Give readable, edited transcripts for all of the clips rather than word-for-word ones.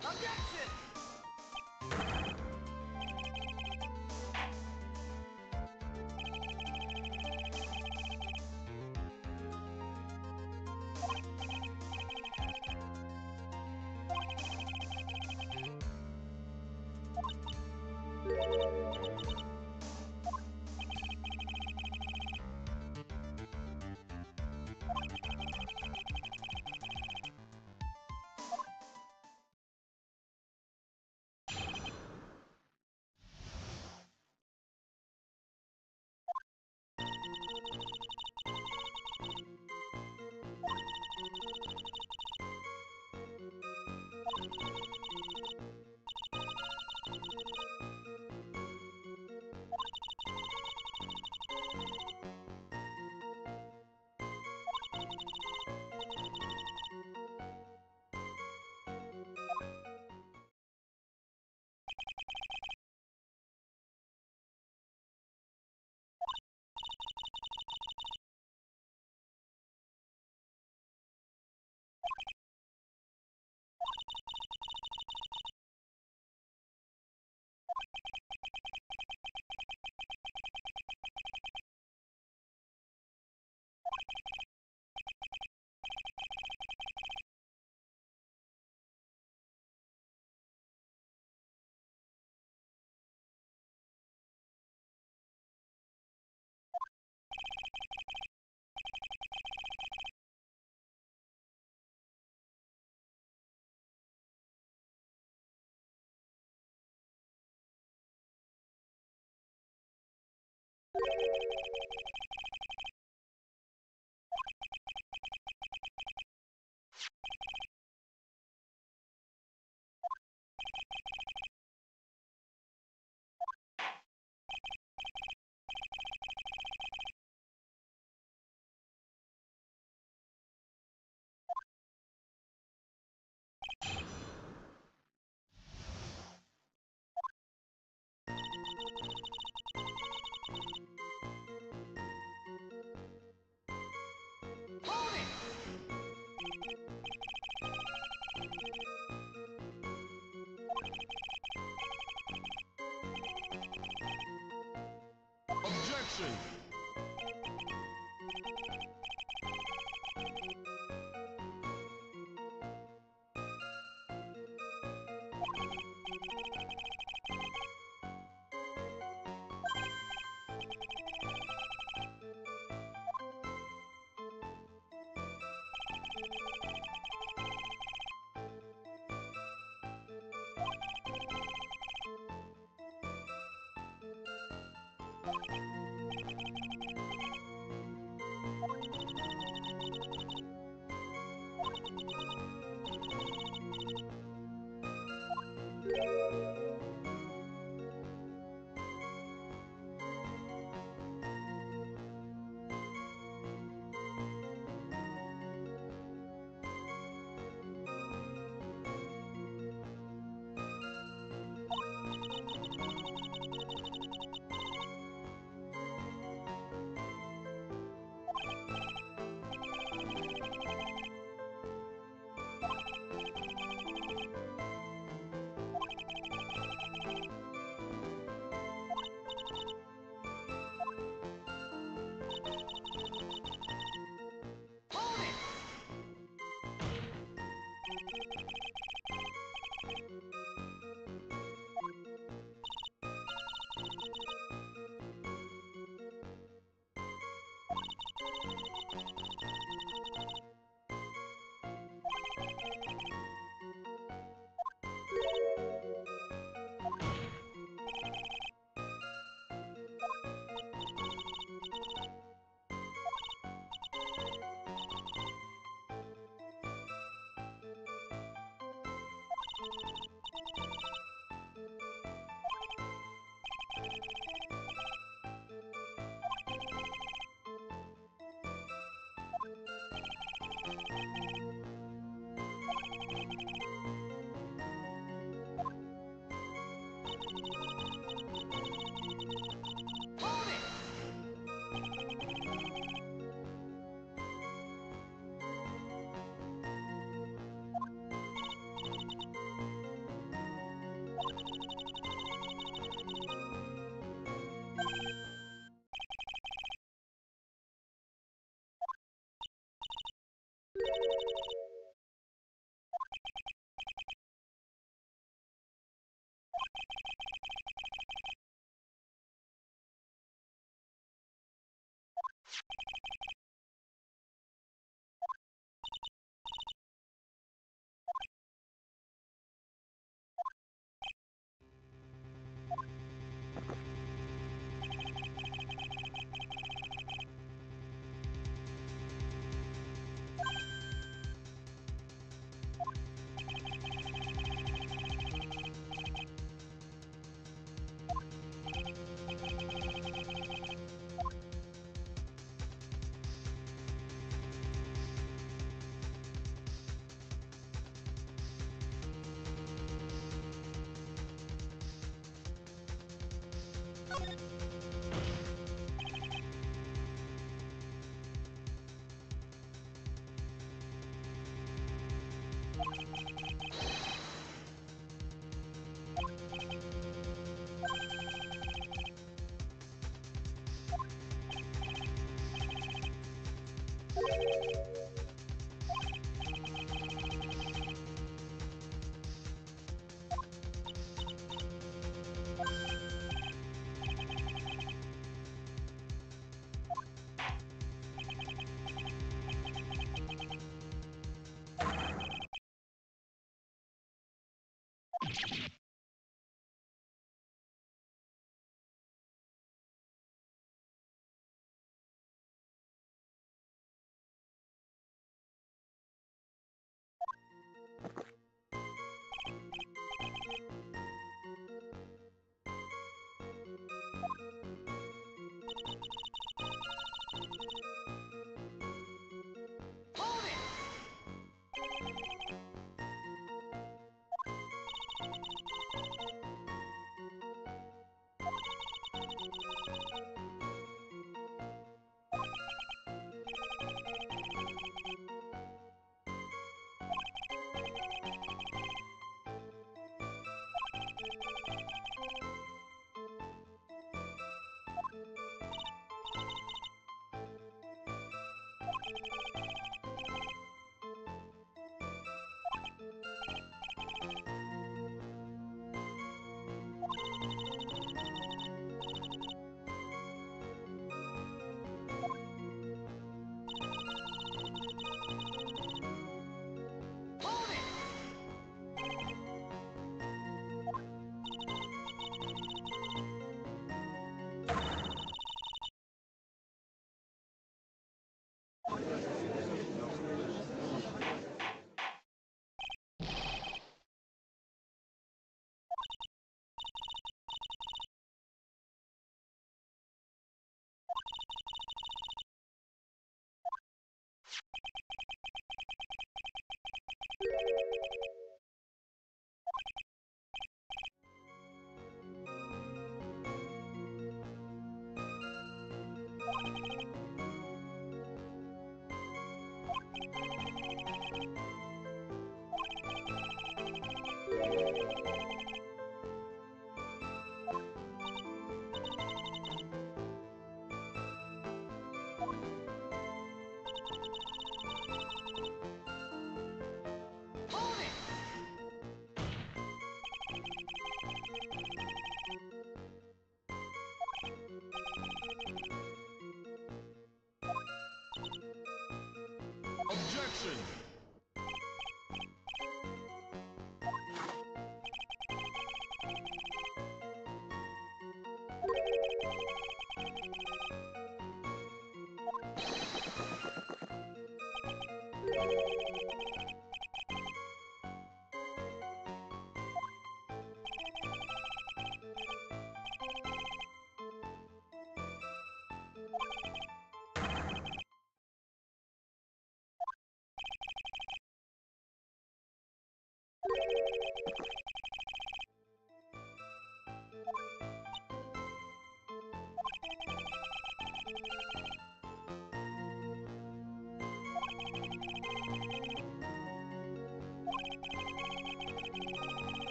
Objection!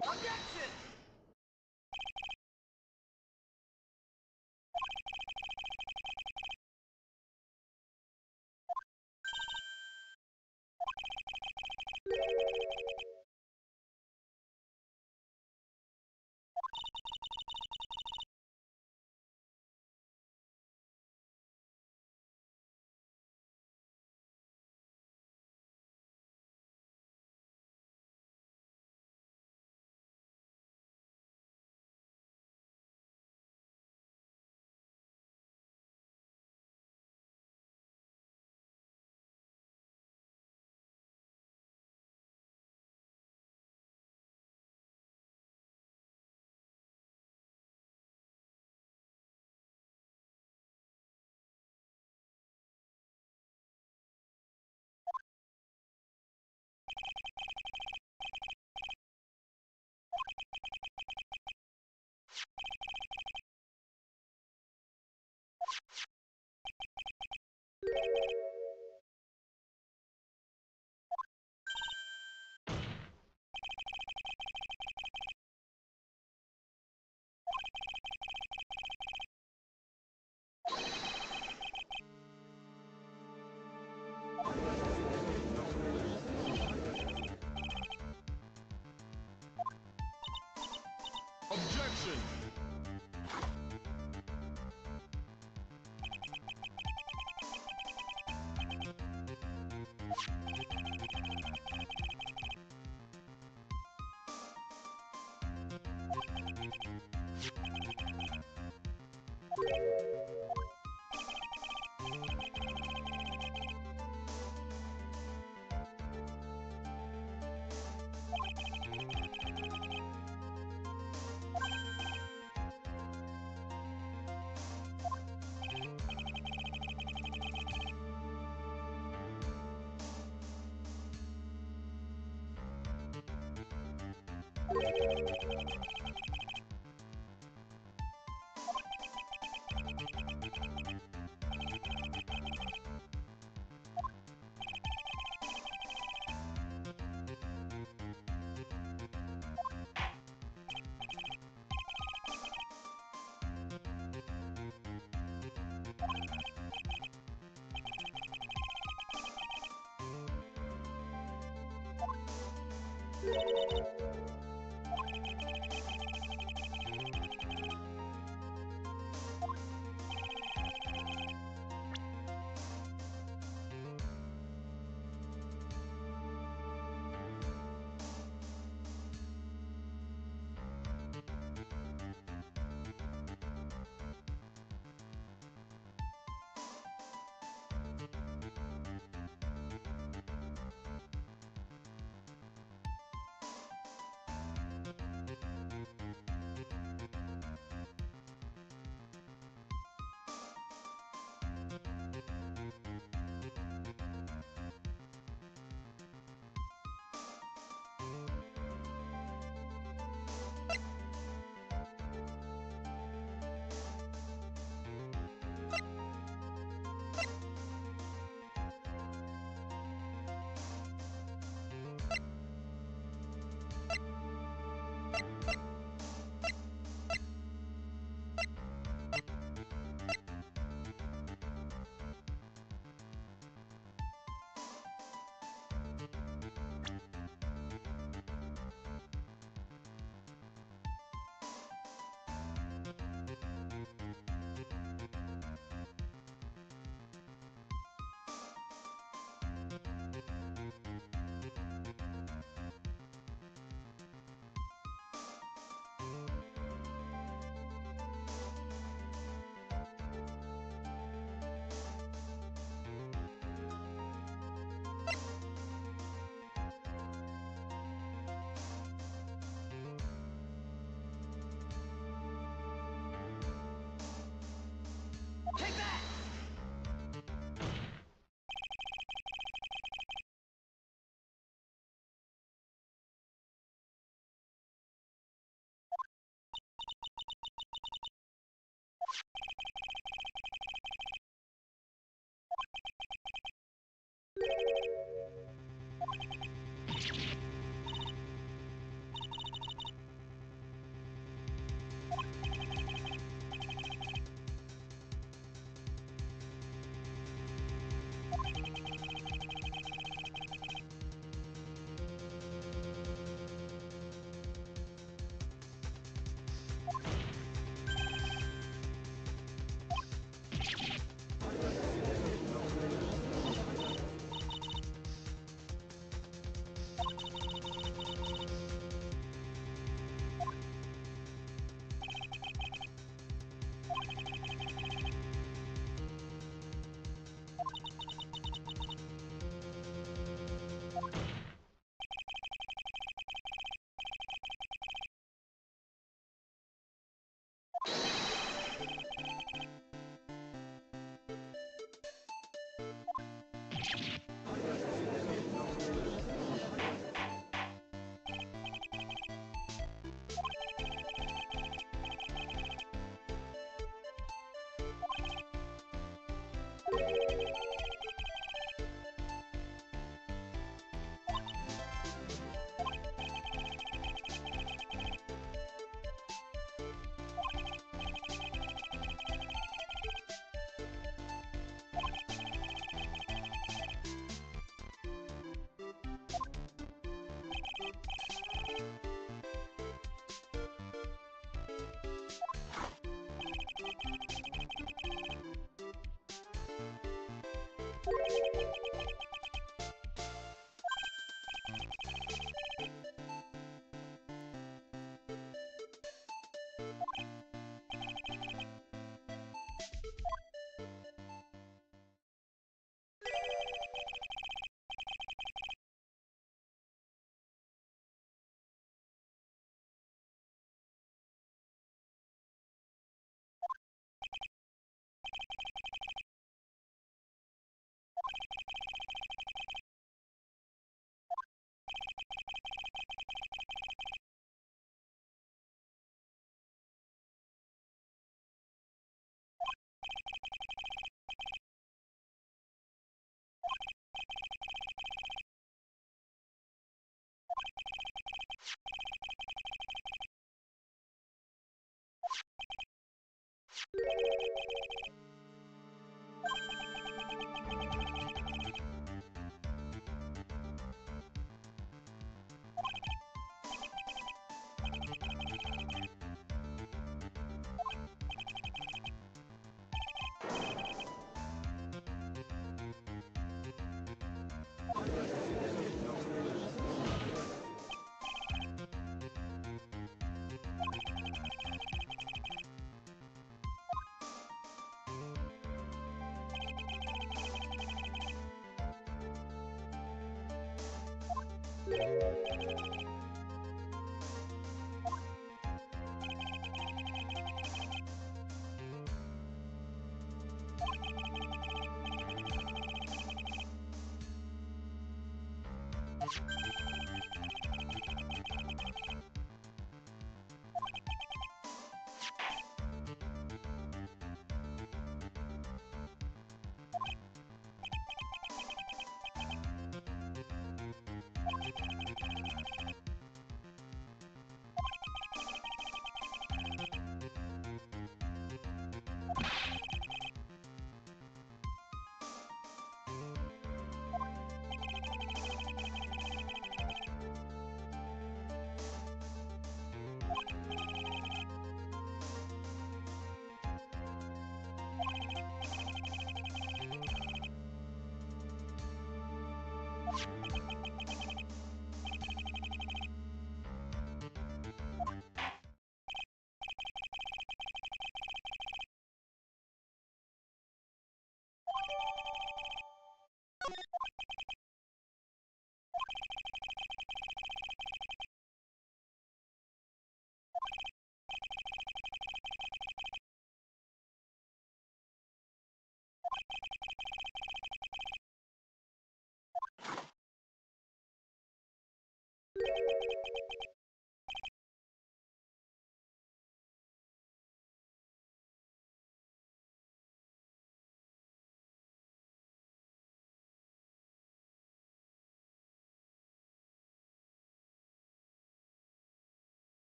Objection! Objection!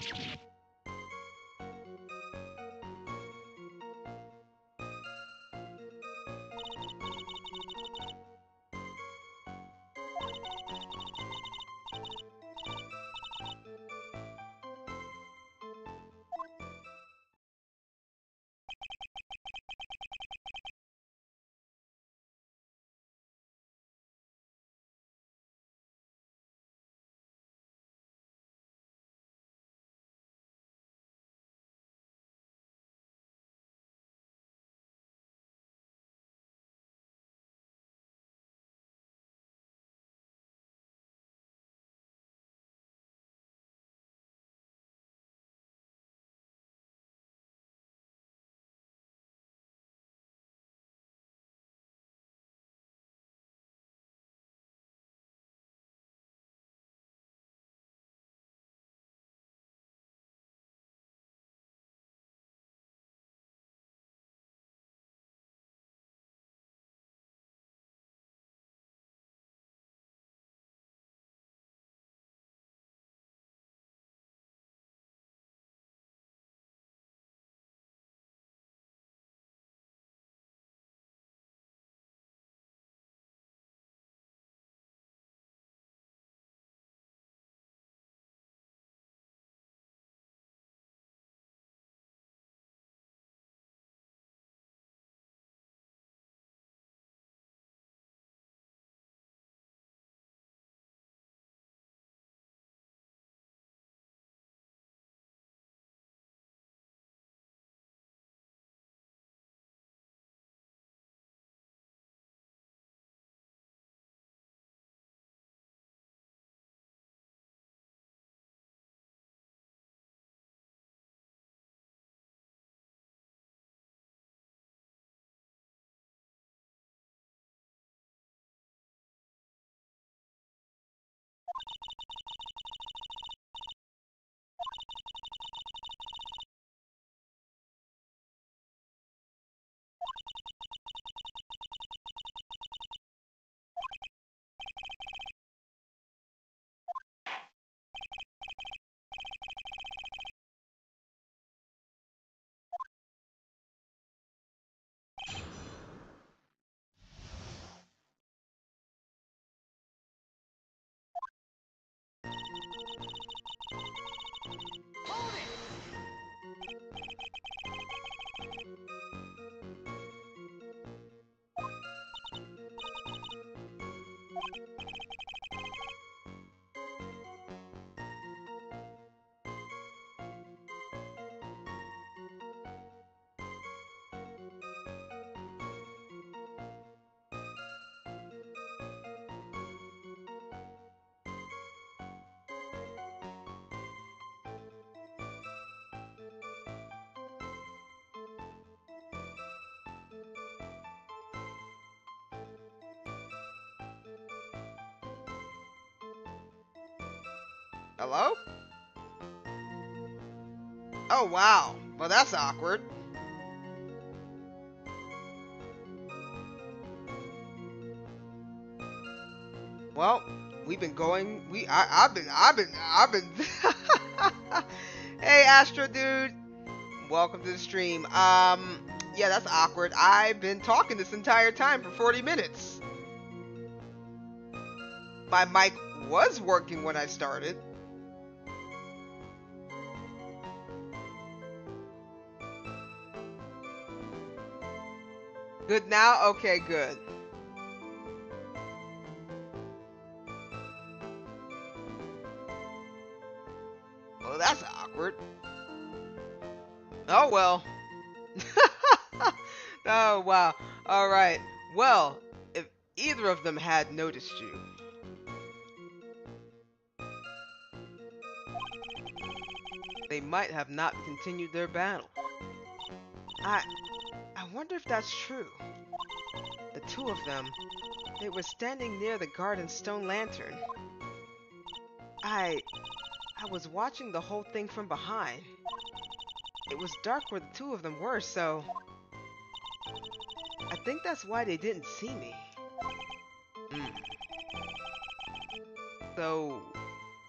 Hold it! Hello? Oh, wow. Well, that's awkward. Well, we've been going. I've been. Hey, Astro dude. Welcome to the stream. Yeah, that's awkward. I've been talking this entire time for 40 minutes. My mic was working when I started. Good now? Okay, good. Well, that's awkward. Oh, well. Oh, wow. Alright. Well, if either of them had noticed you, they might have not continued their battle. I wonder if that's true. The two of them, they were standing near the garden stone lantern. I was watching the whole thing from behind. It was dark where the two of them were, so I think that's why they didn't see me. So,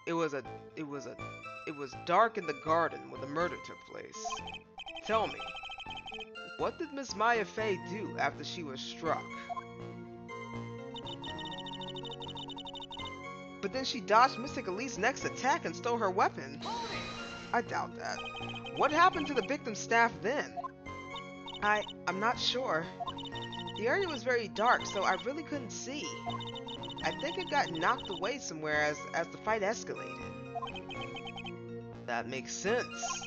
It was a, it was a, it was dark in the garden when the murder took place. Tell me, what did Miss Maya Fey do after she was struck? But then she dodged Mystic Elise's next attack and stole her weapon. I doubt that. What happened to the victim's staff then? I'm not sure. The area was very dark, so I really couldn't see. I think it got knocked away somewhere as the fight escalated. That makes sense.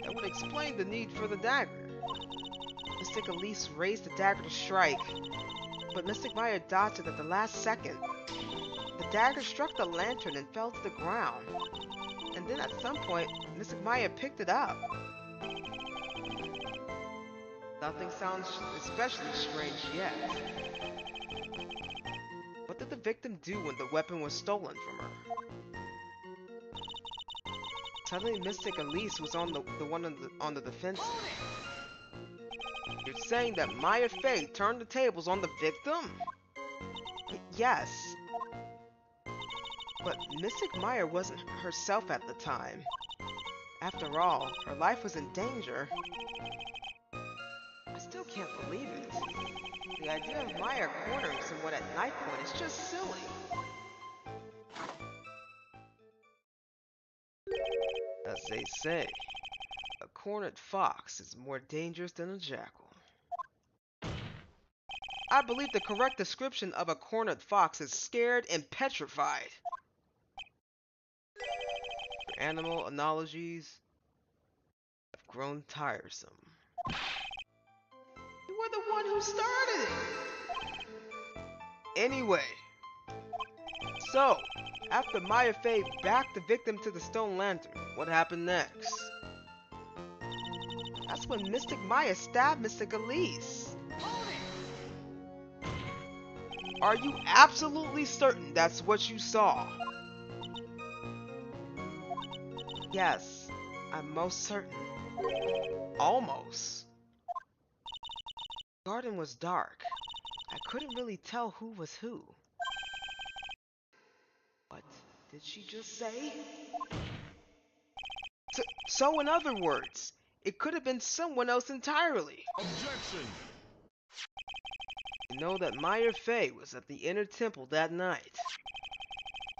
That would explain the need for the dagger. Mystic Elise raised the dagger to strike, but Mystic Maya dodged it at the last second. The dagger struck the lantern and fell to the ground. And then at some point, Mystic Maya picked it up. Nothing sounds especially strange yet. What did the victim do when the weapon was stolen from her? Suddenly, Mystic Elise was on the one on the defensive. You're saying that Maya Fey turned the tables on the victim? Yes. But Mystic Maya wasn't herself at the time. After all, her life was in danger. I still can't believe it. The idea of Maya cornering someone at knife point is just silly. As they say, a cornered fox is more dangerous than a jackal. I believe the correct description of a cornered fox is scared and petrified. Your animal analogies have grown tiresome. You were the one who started it! Anyway, so, after Maya Fey backed the victim to the stone lantern, what happened next? That's when Mystic Maya stabbed Mystic Elise. Are you absolutely certain that's what you saw? Yes, I'm most certain. Almost. The garden was dark. I couldn't really tell who was who. What did she just say? So in other words, it could have been someone else entirely. Objection! You know that Maya Fey was at the inner temple that night.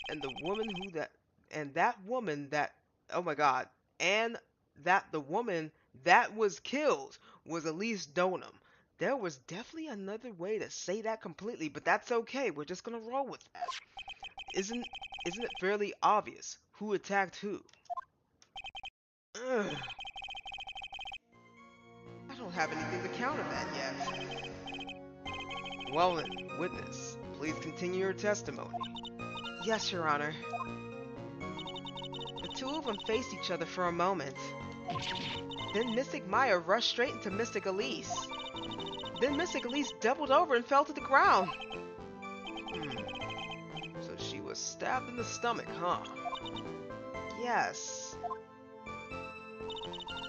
And the woman the woman that was killed was Elise Donham. There was definitely another way to say that completely, but that's okay. We're just gonna roll with that. Isn't it fairly obvious who attacked who? Ugh. I don't have anything to counter that yet. Well then, witness, please continue your testimony. Yes, Your Honor. The two of them faced each other for a moment. Then Mystic Maya rushed straight into Mystic Elise. Then Mystic Elise doubled over and fell to the ground. So she was stabbed in the stomach, huh? Yes.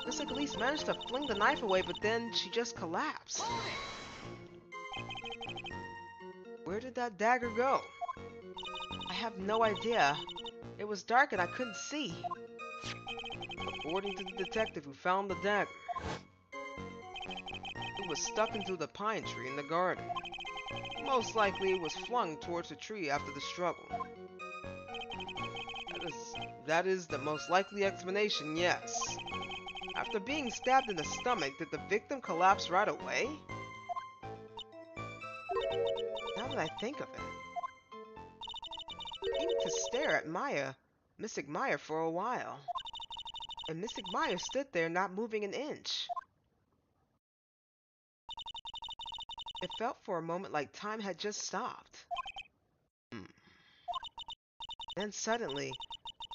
Mystic Elise managed to fling the knife away, but then she just collapsed. Where did that dagger go? I have no idea. It was dark and I couldn't see. According to the detective who found the dagger, it was stuck into the pine tree in the garden. Most likely it was flung towards the tree after the struggle. That is the most likely explanation, yes. After being stabbed in the stomach, did the victim collapse right away? Now that I think of it, he seemed to stare at Mystic Maya for a while. And Mystic Maya stood there not moving an inch. It felt for a moment like time had just stopped. Then suddenly,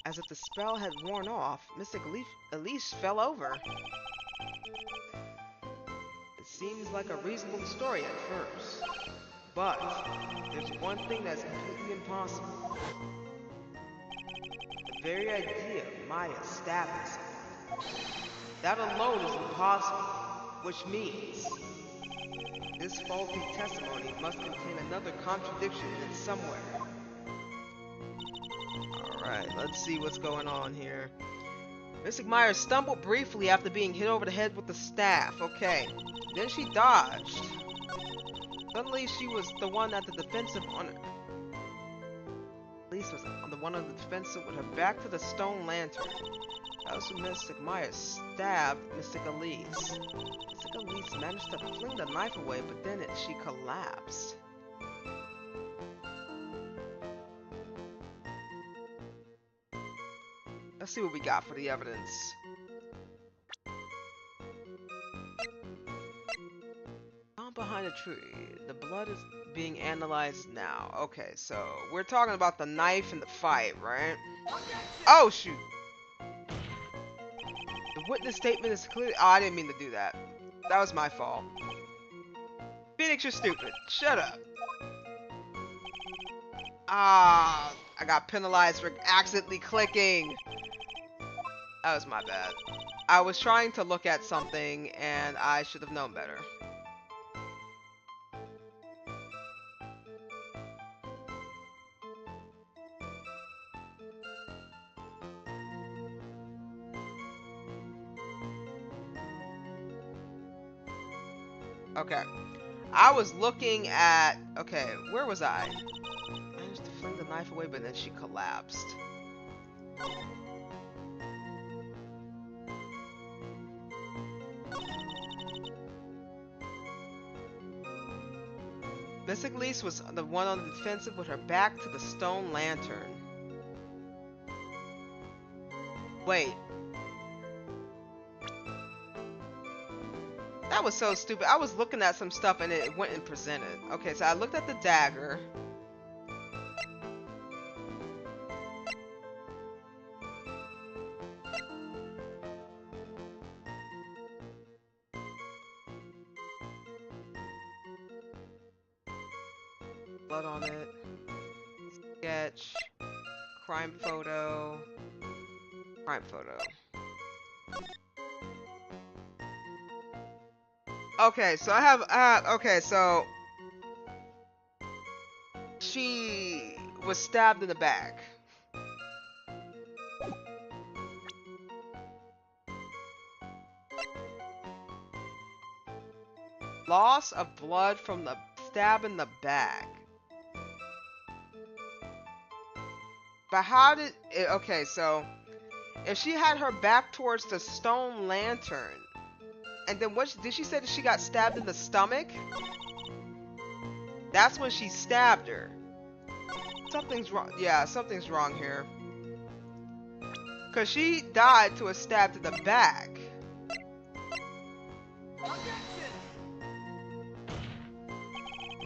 as if the spell had worn off, Mystic Elise fell over. It seems like a reasonable story at first, but there's one thing that's completely impossible. The very idea of Maya stabbing someone. That alone is impossible, which means this faulty testimony must contain another contradiction in it somewhere. Alright, let's see what's going on here. Mystic Myers stumbled briefly after being hit over the head with the staff. Okay. Then she dodged. Suddenly she was the one at the defensive on Elise was on the one on the defensive with her back to the stone lantern. That was when Mystic Myers stabbed Mystic Elise. Mystic Elise managed to fling the knife away, but then she collapsed. Let's see what we got for the evidence. Found behind a tree. The blood is being analyzed now. Okay, so we're talking about the knife and the fight, right? Oh, shoot! The witness statement is clear. Oh, I didn't mean to do that. That was my fault. Phoenix, you're stupid. Shut up. Ah, I got penalized for accidentally clicking. That was my bad. I was trying to look at something and I should have known better. Okay. I was looking at... Okay, where was I? I managed to fling the knife away, but then she collapsed. Mystic Elise was the one on the defensive with her back to the stone lantern. Wait. That was so stupid. I was looking at some stuff and it went and presented. Okay, so I looked at the dagger. Blood on it. Sketch. Crime photo. Crime photo. Okay, so I have, okay, so she was stabbed in the back. Loss of blood from the stab in the back. But how did it, okay, so if she had her back towards the stone lantern, and then what did she say that she got stabbed in the stomach? That's when she stabbed her. Something's wrong. Yeah, something's wrong here. Cause she died to a stab to the back. Objection!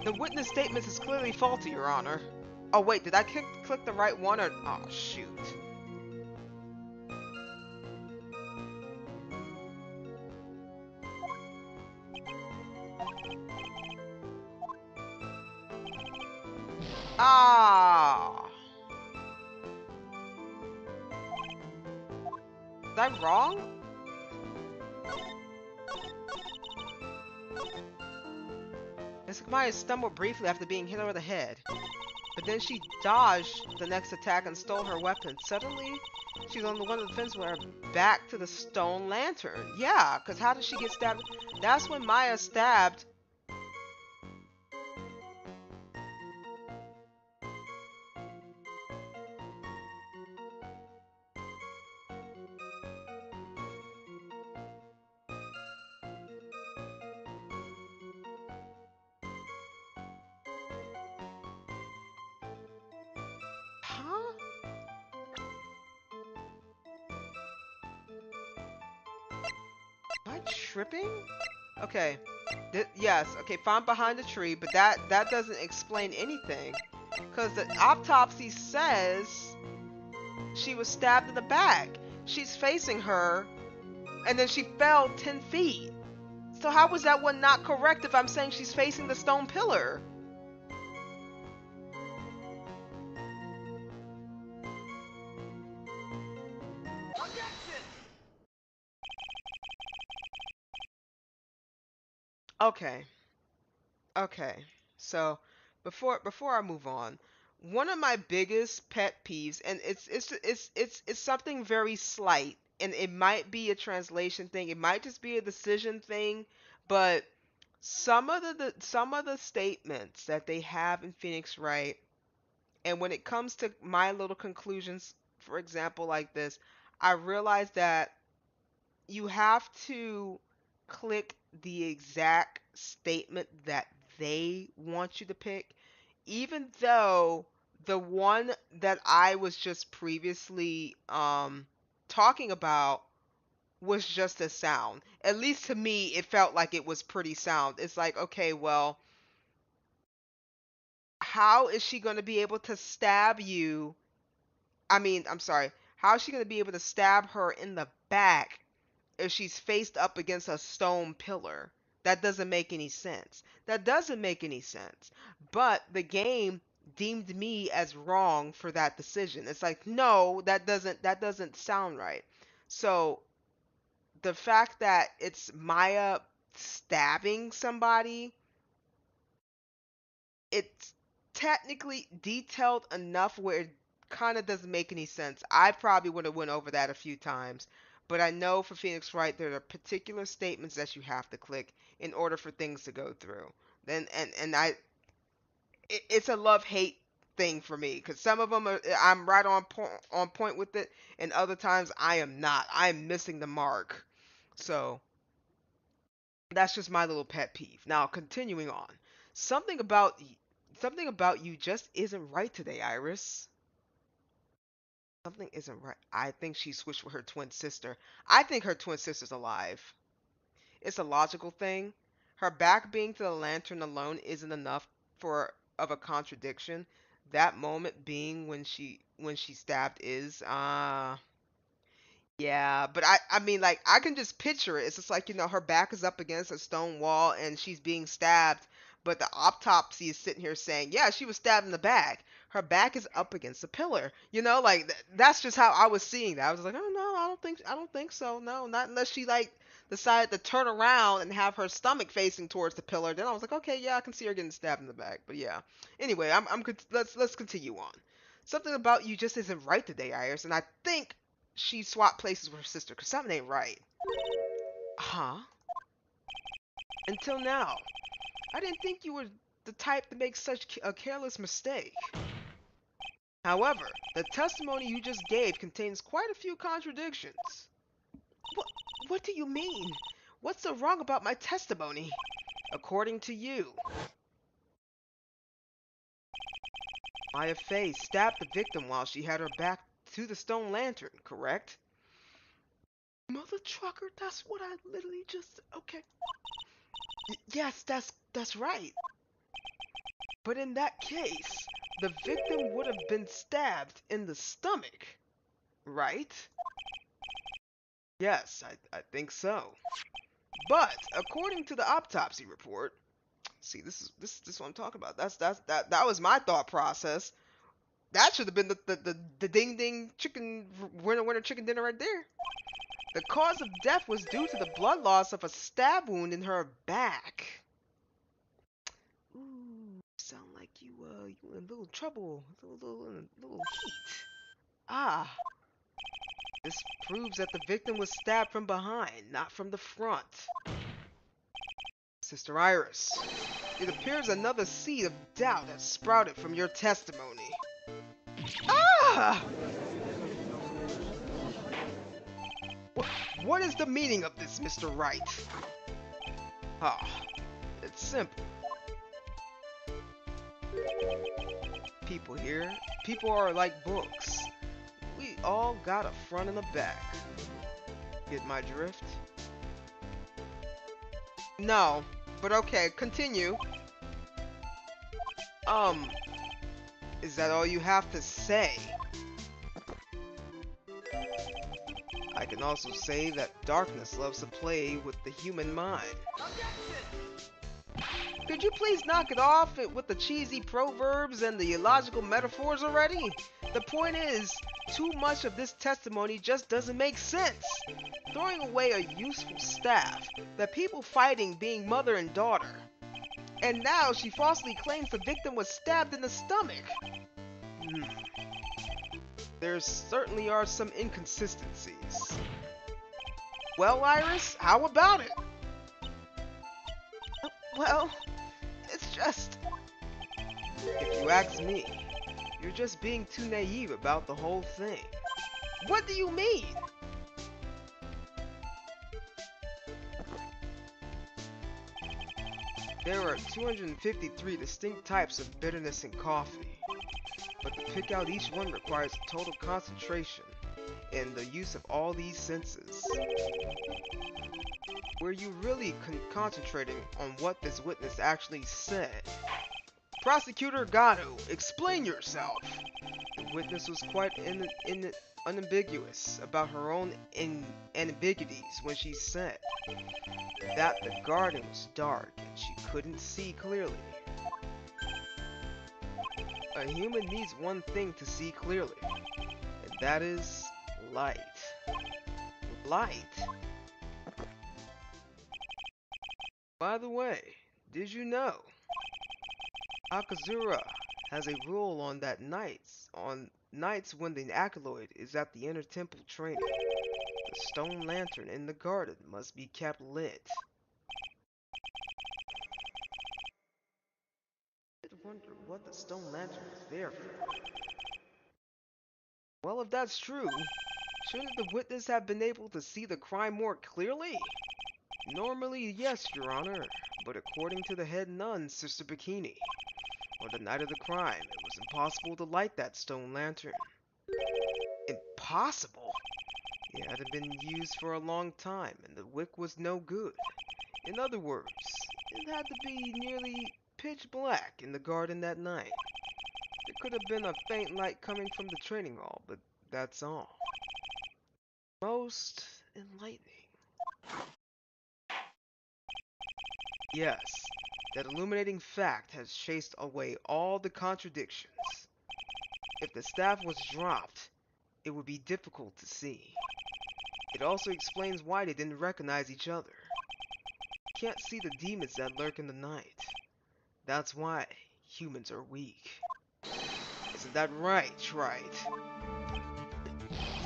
The witness statement is clearly faulty, Your Honor. Oh wait, did I click the right one or? Oh shoot. Ah. Was I wrong? Mystic Myers stumbled briefly after being hit over the head. But then she dodged the next attack and stole her weapon. Suddenly, she's on the one of the fence with her back to the stone lantern. Yeah, because how did she get stabbed? That's when Maya stabbed. Huh? Am I tripping? Okay. Yes, okay, found behind the tree, but that doesn't explain anything. Because the autopsy says she was stabbed in the back. She's facing her, and then she fell 10 feet. So how was that one not correct if I'm saying she's facing the stone pillar? Objection! Okay. Okay. So before I move on, one of my biggest pet peeves, and it's something very slight, and it might be a translation thing, it might just be a decision thing, but some of the statements that they have in Phoenix Wright, and when it comes to my little conclusions, for example, like this, I realize that you have to click the exact statement that they want you to pick, even though the one that I was just previously talking about was just a sound. At least to me, it felt like it was pretty sound. It's like, okay, well, how is she going to be able to stab you? I mean, I'm sorry. How is she going to be able to stab her in the back if she's faced up against a stone pillar? That doesn't make any sense. That doesn't make any sense. But the game deemed me as wrong for that decision. It's like, no, that doesn't sound right. So the fact that it's Maya stabbing somebody, it's technically detailed enough where it kind of doesn't make any sense. I probably would have went over that a few times, but I know for Phoenix Wright there are particular statements that you have to click in order for things to go through. Then and it's a love hate thing for me because some of them I'm right on point with it, and other times I am not. I am missing the mark. So that's just my little pet peeve. Now, continuing on. Something about something about you just isn't right today, Iris. Something isn't right. I think she switched with her twin sister. I think her twin sister's alive. It's a logical thing. Her back being to the lantern alone isn't enough for of a contradiction. That moment being when she stabbed is yeah, but I mean, like, I can just picture it. It's just like, her back is up against a stone wall and she's being stabbed, but the autopsy is sitting here saying, yeah, she was stabbed in the back. Her back is up against a pillar. Like that's just how I was seeing that. I was like, oh no, I don't think so. No, not unless she like decided to turn around and have her stomach facing towards the pillar. Then I was like, okay, yeah, I can see her getting stabbed in the back. But yeah. Anyway, let's continue on. Something about you just isn't right today, Iris, and I think she swapped places with her sister because something ain't right. Huh? Until now, I didn't think you were the type to make such a careless mistake. However, the testimony you just gave contains quite a few contradictions. What, what do you mean? What's so wrong about my testimony? According to you, Maya Fey stabbed the victim while she had her back to the stone lantern, correct? Mother trucker, that's what I literally just... Okay. Yes, that's right. But in that case, the victim would have been stabbed in the stomach, right? Yes, I think so. But according to the autopsy report, see, this is what I'm talking about. That was my thought process. That should have been the ding ding chicken winner chicken dinner right there. The cause of death was due to the blood loss of a stab wound in her back. Ooh, sound like you in a little trouble, little heat. Ah, this proves that the victim was stabbed from behind, not from the front. Sister Iris, it appears another seed of doubt has sprouted from your testimony. Ah! What is the meaning of this, Mr. Wright? Ah, it's simple. People are like books. We all got a front and a back. Get my drift? No, but okay, continue. Is that all you have to say? I can also say that darkness loves to play with the human mind. Could you please knock it off with the cheesy proverbs and the illogical metaphors already? The point is, too much of this testimony just doesn't make sense. Throwing away a useful staff, the people fighting being mother and daughter. And now she falsely claims the victim was stabbed in the stomach. Hmm. There certainly are some inconsistencies. Well, Iris, how about it? Well, it's just... If you ask me, you're just being too naive about the whole thing. What do you mean? There are 253 distinct types of bitterness in coffee, but to pick out each one requires total concentration and the use of all these senses. Were you really concentrating on what this witness actually said? Prosecutor Gatto, explain yourself! The witness was quite unambiguous about her own ambiguities when she said that the garden was dark and she couldn't see clearly. A human needs one thing to see clearly, and that is light. Light? By the way, did you know Akazura has a rule on nights when the acolyte is at the inner temple training, the stone lantern in the garden must be kept lit. I did wonder what the stone lantern was there for. Well, if that's true, shouldn't the witness have been able to see the crime more clearly? Normally, yes, Your Honor, but according to the head nun, Sister Bikini, on the night of the crime, it was impossible to light that stone lantern. Impossible? It hadn't been used for a long time, and the wick was no good. In other words, it had to be nearly pitch black in the garden that night. There could have been a faint light coming from the training hall, but that's all. Most enlightening. Yes, that illuminating fact has chased away all the contradictions. If the staff was dropped, it would be difficult to see. It also explains why they didn't recognize each other. You can't see the demons that lurk in the night. That's why humans are weak. Isn't that right, Wright?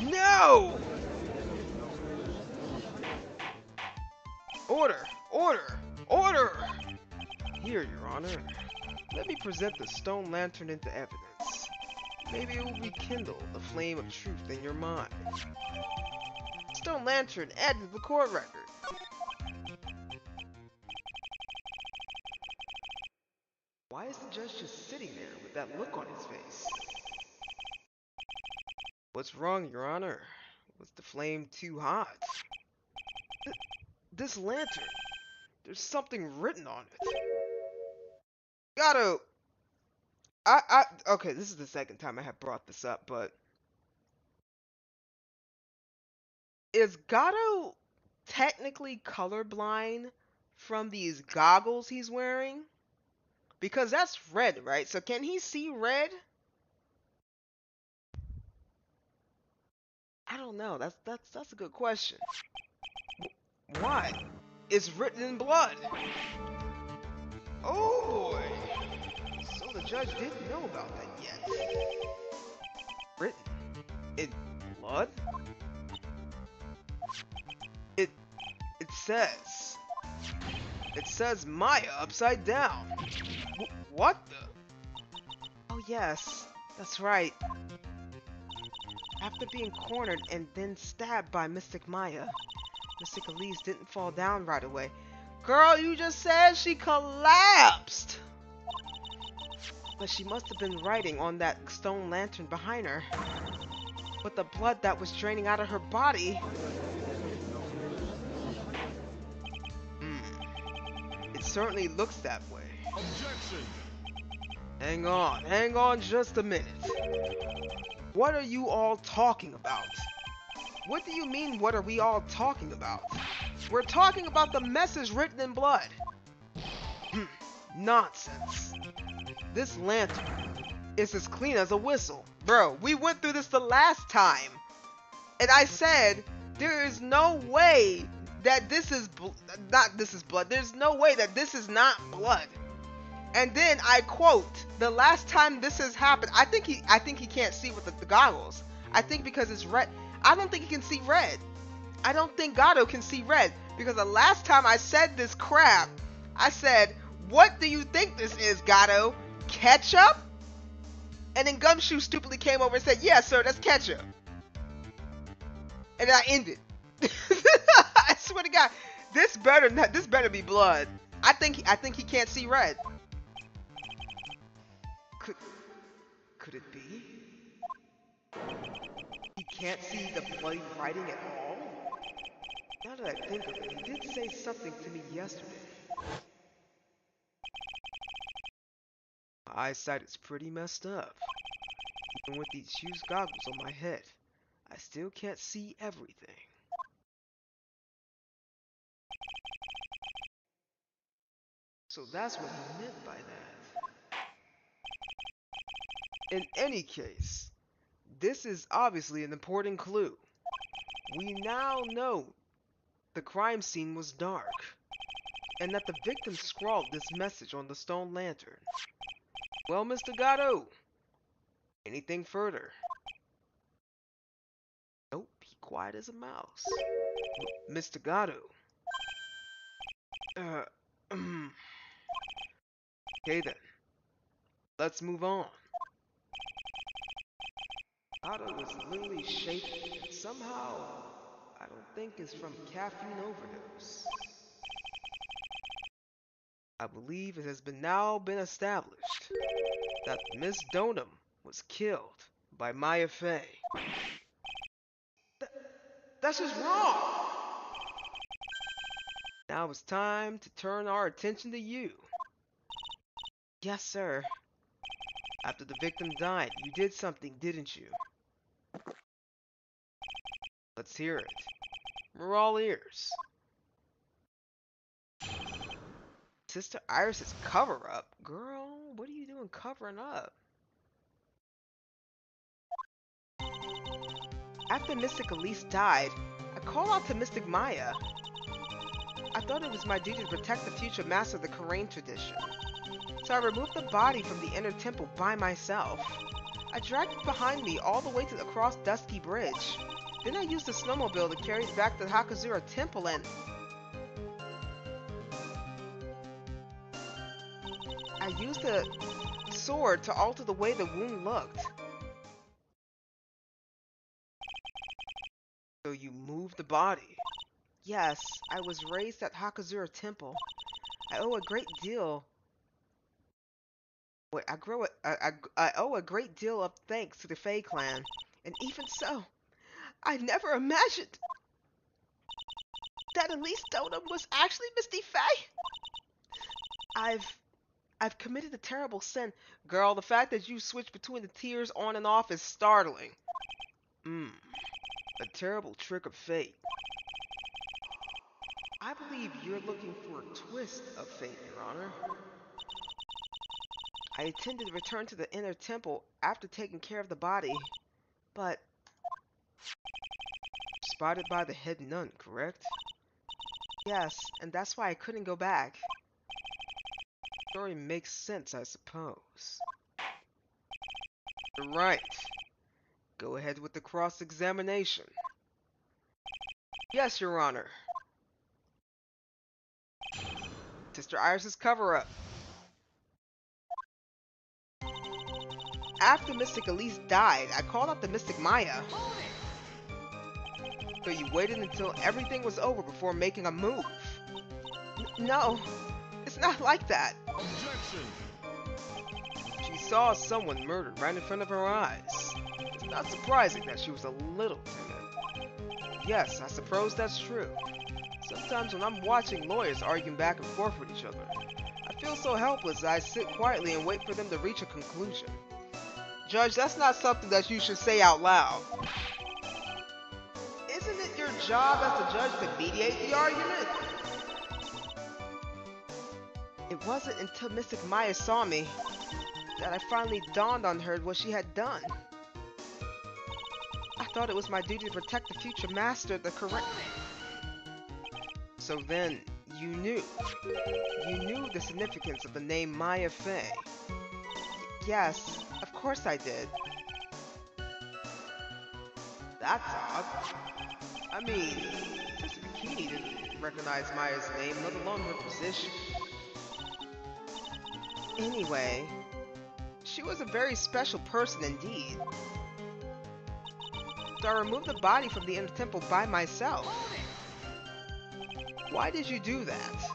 No! Order! Order! Order! Here, Your Honor. Let me present the stone lantern into evidence. Maybe it will rekindle the flame of truth in your mind. Stone lantern added to the court record. Why is the judge just sitting there with that look on his face? What's wrong, Your Honor? Was the flame too hot? This lantern, there's something written on it. Gatto! Okay, this is the second time I have brought this up, but... Is Gatto technically colorblind from these goggles he's wearing? Because that's red, right? So can he see red? I don't know. That's a good question. Why? It's written in blood. Oh boy. So the judge didn't know about that yet. Written in blood? It says Maya upside down. What the? Oh yes, that's right. After being cornered and then stabbed by Mystic Maya, Mystic Elise didn't fall down right away. Girl, you just said she collapsed! But she must have been writing on that stone lantern behind her. But the blood that was draining out of her body... It certainly looks that way. Objection! Hang on just a minute. What are you all talking about? What do you mean, what are we all talking about? We're talking about the message written in blood. Nonsense. This lantern is as clean as a whistle. Bro, we went through this the last time. And I said, there is no way that this is blood. There's no way that this is not blood. And then I quote, the last time this has happened, I think he can't see with the goggles. I think because it's red. I don't think he can see red. I don't think Gato can see red. Because the last time I said this crap, I said, what do you think this is, Gato? Ketchup? And then Gumshoe stupidly came over and said, yeah, sir, that's ketchup. And I ended. I swear to God, this better be blood. I think he can't see red. Could it be? He can't see the bloody writing at all? Now that I think of it, he did say something to me yesterday. My eyesight is pretty messed up. Even with these huge goggles on my head, I still can't see everything. So that's what he meant by that. In any case, this is obviously an important clue. We now know the crime scene was dark, and that the victim scrawled this message on the stone lantern. Well, Mr. Gato, anything further? Nope, he quiet as a mouse. Mr. Gato. Okay then, let's move on. Gato was literally shaking, and somehow, I don't think it's from caffeine overdose. I believe it has now been established that Miss Donham was killed by Maya Fey. That's just wrong! Now it's time to turn our attention to you. Yes, sir. After the victim died, you did something, didn't you? Let's hear it. We're all ears. Sister Iris's cover-up? Girl, what are you doing covering up? After Mystic Elise died, I called out to Mystic Maya. I thought it was my duty to protect the future master of the Karain tradition. So I removed the body from the inner temple by myself. I dragged it behind me all the way to across Dusky Bridge. Then I used the snowmobile to carry it back to the Hakazura temple and... I used the sword to alter the way the wound looked. So you moved the body? Yes, I was raised at Hakazura Temple. I owe a great deal... Wait, I owe a great deal of thanks to the Fae clan. And even so, I never imagined that Elise Donham was actually Misty Fae. I've committed a terrible sin. Girl, the fact that you switch between the tears on and off is startling. A terrible trick of fate. I believe you're looking for a twist of fate, Your Honor. I intended to return to the inner temple after taking care of the body, but... Spotted by the head nun, correct? Yes, and that's why I couldn't go back. The story makes sense, I suppose. You're right. Go ahead with the cross-examination. Yes, Your Honor. Sister Iris's cover-up. After Mystic Elise died, I called out the Mystic Maya. So you waited until everything was over before making a move? No, it's not like that. Objection! She saw someone murdered right in front of her eyes. It's not surprising that she was a little timid. Yes, I suppose that's true. Sometimes when I'm watching lawyers arguing back and forth with each other, I feel so helpless that I sit quietly and wait for them to reach a conclusion. Judge, that's not something that you should say out loud. Isn't it your job as the judge to mediate the argument? It wasn't until Mystic Maya saw me that I finally dawned on her what she had done. I thought it was my duty to protect the future master of the Karain. So then, You knew. You knew the significance of the name Maya Fey. Yes, of course I did. That's odd. I mean, Sister Bikini didn't recognize Maya's name, let alone her position. Anyway, she was a very special person indeed. So I removed the body from the inner temple by myself. Why did you do that?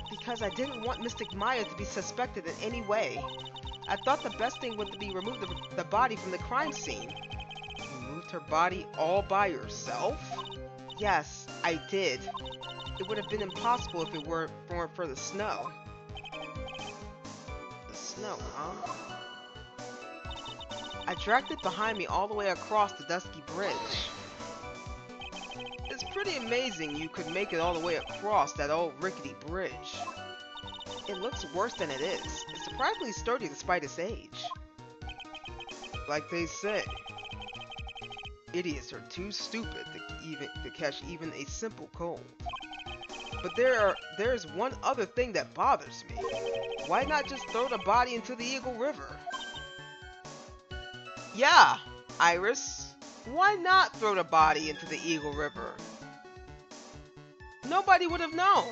Because I didn't want Mystic Maya to be suspected in any way. I thought the best thing would be remove the body from the crime scene. You moved her body all by yourself? Yes, I did. It would have been impossible if it weren't for the snow. The snow, huh? I dragged it behind me all the way across the dusky bridge. It's pretty amazing you could make it all the way across that old rickety bridge. It looks worse than it is. It's surprisingly sturdy despite its age. Like they say, idiots are too stupid to catch even a simple cold. But there's one other thing that bothers me. Why not just throw the body into the Eagle River? Yeah, Iris. Why not throw the body into the Eagle River? Nobody would have known.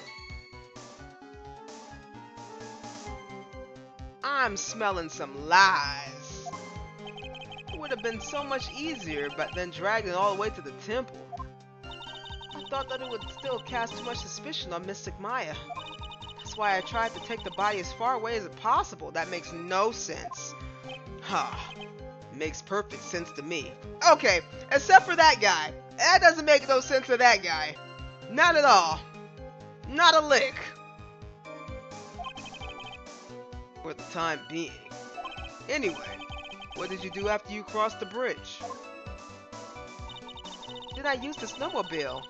I'm smelling some lies. It would have been so much easier, but then dragged it all the way to the temple. I thought that it would still cast too much suspicion on Mystic Maya. That's why I tried to take the body as far away as possible. That makes no sense. Huh. Makes perfect sense to me. Okay, except for that guy. That doesn't make no sense to that guy. Not at all. Not a lick. For the time being. Anyway, what did you do after you crossed the bridge? Then I used the snowmobile.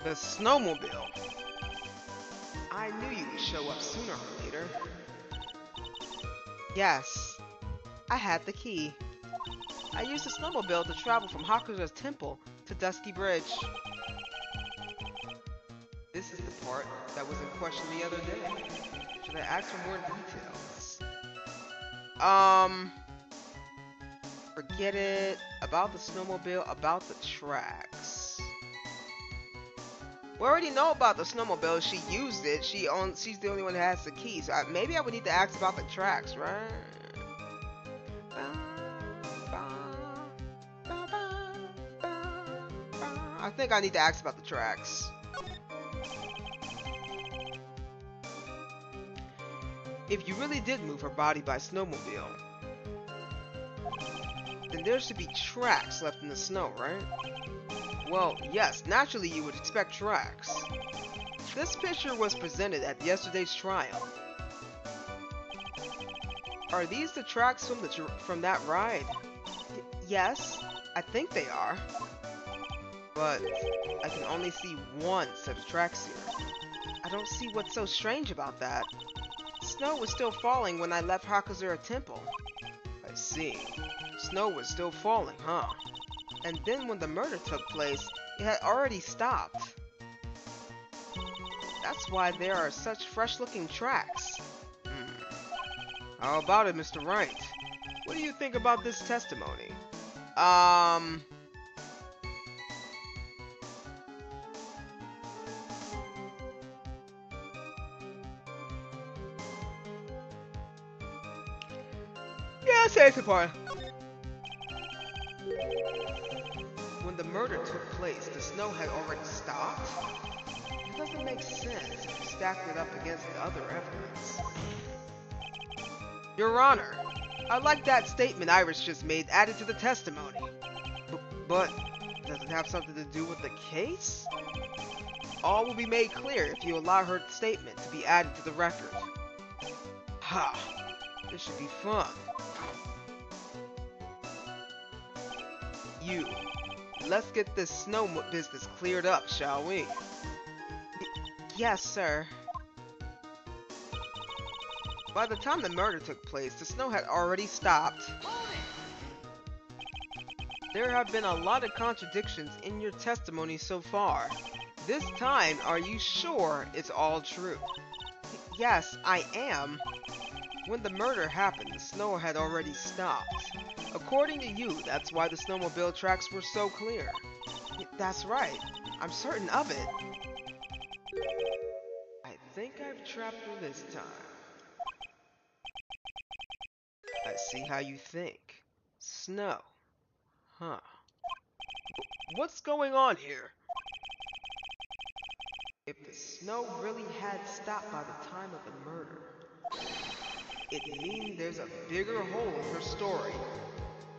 The snowmobile. I knew you would show up sooner or later. Yes, I had the key. I used the snowmobile to travel from Hakuza's temple to Dusky Bridge. This is the part that was in question the other day. Should I ask for more details? Forget it. About the snowmobile, about the tracks. We already know about the snowmobile. She used it. She's the only one that has the key. So maybe I would need to ask about the tracks, right? I think I need to ask about the tracks. If you really did move her body by snowmobile, then there should be tracks left in the snow, right? Well, yes, naturally you would expect tracks. This picture was presented at yesterday's trial. Are these the tracks from that ride? Yes, I think they are. But I can only see one set of tracks here. I don't see what's so strange about that. Snow was still falling when I left Hakazura Temple. I see. Snow was still falling, huh? And then when the murder took place, it had already stopped. That's why there are such fresh-looking tracks. How about it, Mr. Wright? What do you think about this testimony? Yeah, say the part. When the murder took place, the snow had already stopped? It doesn't make sense if you stacked it up against the other evidence. Your Honor, I like that statement Iris just made added to the testimony. But does it have something to do with the case? All will be made clear if you allow her statement to be added to the record. Ha! This should be fun. Let's get this snow business cleared up, shall we? Yes, sir. By the time the murder took place, the snow had already stopped. There have been a lot of contradictions in your testimony so far. This time, are you sure it's all true? Yes, I am. When the murder happened, the snow had already stopped. According to you, that's why the snowmobile tracks were so clear. That's right. I'm certain of it. I think I've trapped her this time. I see how you think. Snow. Huh. What's going on here? If the snow really had stopped by the time of the murder, it means there's a bigger hole in her story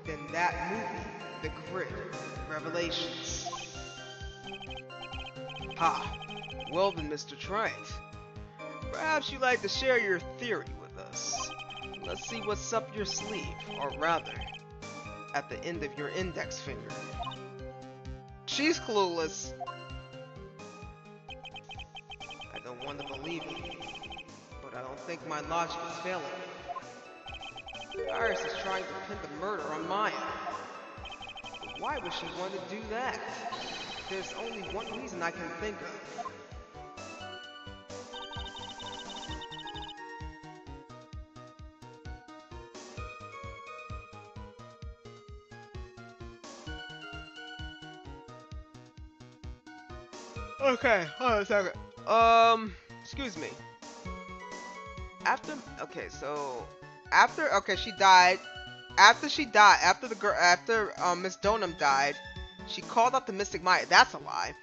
than that movie, The Grid, Revelations. Ha! Well then, Mr. Wright, perhaps you'd like to share your theory with us. Let's see what's up your sleeve, or rather, at the end of your index finger. She's clueless. I don't want to believe it, but I don't think my logic is failing me. Iris is trying to pin the murder on Maya. But why would she want to do that? There's only one reason I can think of. Okay, hold on a second. Excuse me. She died. After Miss Donham died, she called out the Mystic Maya. That's a lie.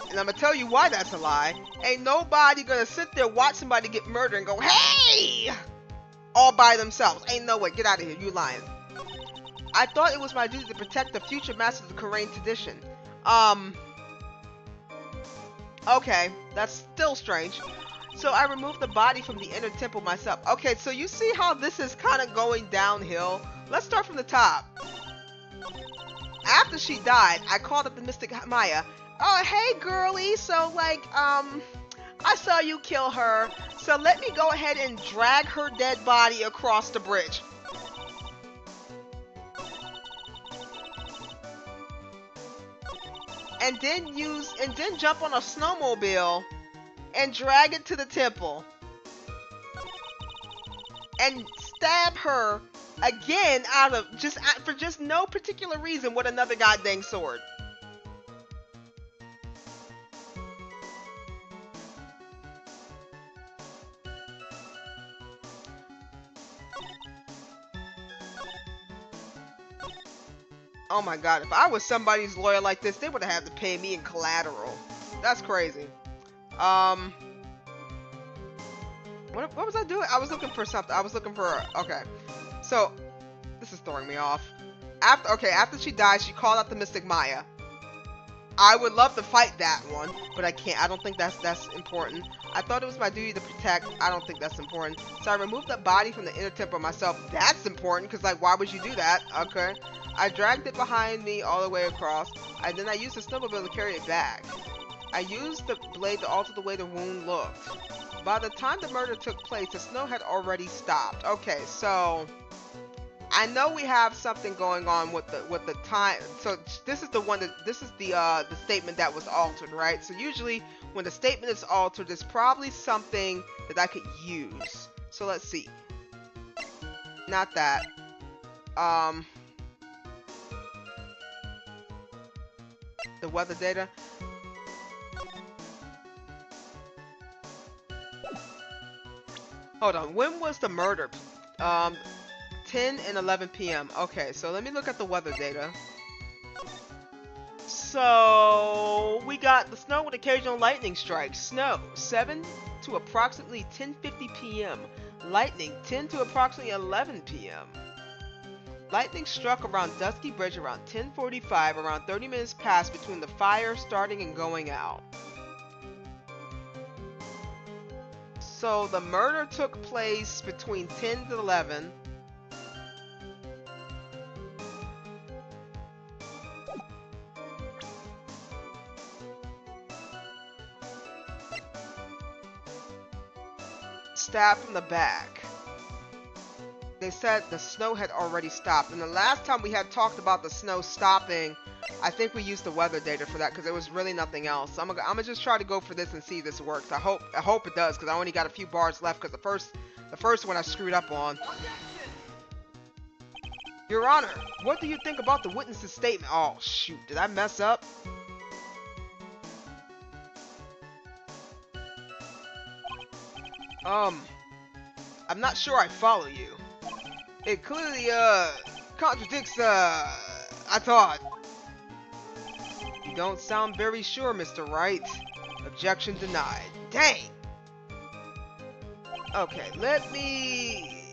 And I'm gonna tell you why that's a lie. Ain't nobody gonna sit there, watch somebody get murdered and go, hey! All by themselves. Ain't no way. Get out of here. You lying. I thought it was my duty to protect the future masters of the Korean tradition. Okay, that's still strange. So I removed the body from the inner temple myself. Okay, so you see how this is kind of going downhill? Let's start from the top. After she died, I called up the Mystic Maya. Oh, hey, girlie. So, like, I saw you kill her. So let me go ahead and drag her dead body across the bridge. And then jump on a snowmobile and drag it to the temple and stab her again for just no particular reason with another goddamn sword. Oh my god, if I was somebody's lawyer like this, they would have had to pay me in collateral. That's crazy. What was I doing? I was looking for something. Okay. So, this is throwing me off. After she died, she called out the Mystic Maya. I would love to fight that one, but I can't. I don't think that's important. I thought it was my duty to protect. I don't think that's important. So I removed the body from the inner temple myself. That's important, because, like, why would you do that? Okay. I dragged it behind me all the way across, and then I used the snowmobile to carry it back. I used the blade to alter the way the wound looked. By the time the murder took place, the snow had already stopped. Okay, so I know we have something going on with the time. So this is the statement that was altered, right? So usually when the statement is altered, there's probably something that I could use. So let's see. Not that. The weather data. Hold on. When was the murder? 10 and 11 p.m. Okay, so let me look at the weather data. So we got the snow with occasional lightning strikes. Snow 7 to approximately 10:50 p.m. Lightning 10 to approximately 11 p.m. Lightning struck around Dusky Bridge around 10:45, around 30 minutes passed between the fire starting and going out. So the murder took place between 10 to 11. Stabbed from the back. they said the snow had already stopped. And the last time we had talked about the snow stopping, I think we used the weather data for that because there was really nothing else. So I'm gonna just try to go for this and see if this works. I hope it does because I only got a few bars left because the first one I screwed up on. Your Honor, what do you think about the witness's statement? Oh shoot, did I mess up? I'm not sure I follow you. It clearly, contradicts, I thought. You don't sound very sure, Mr. Wright. Objection denied. Dang! Okay, let me...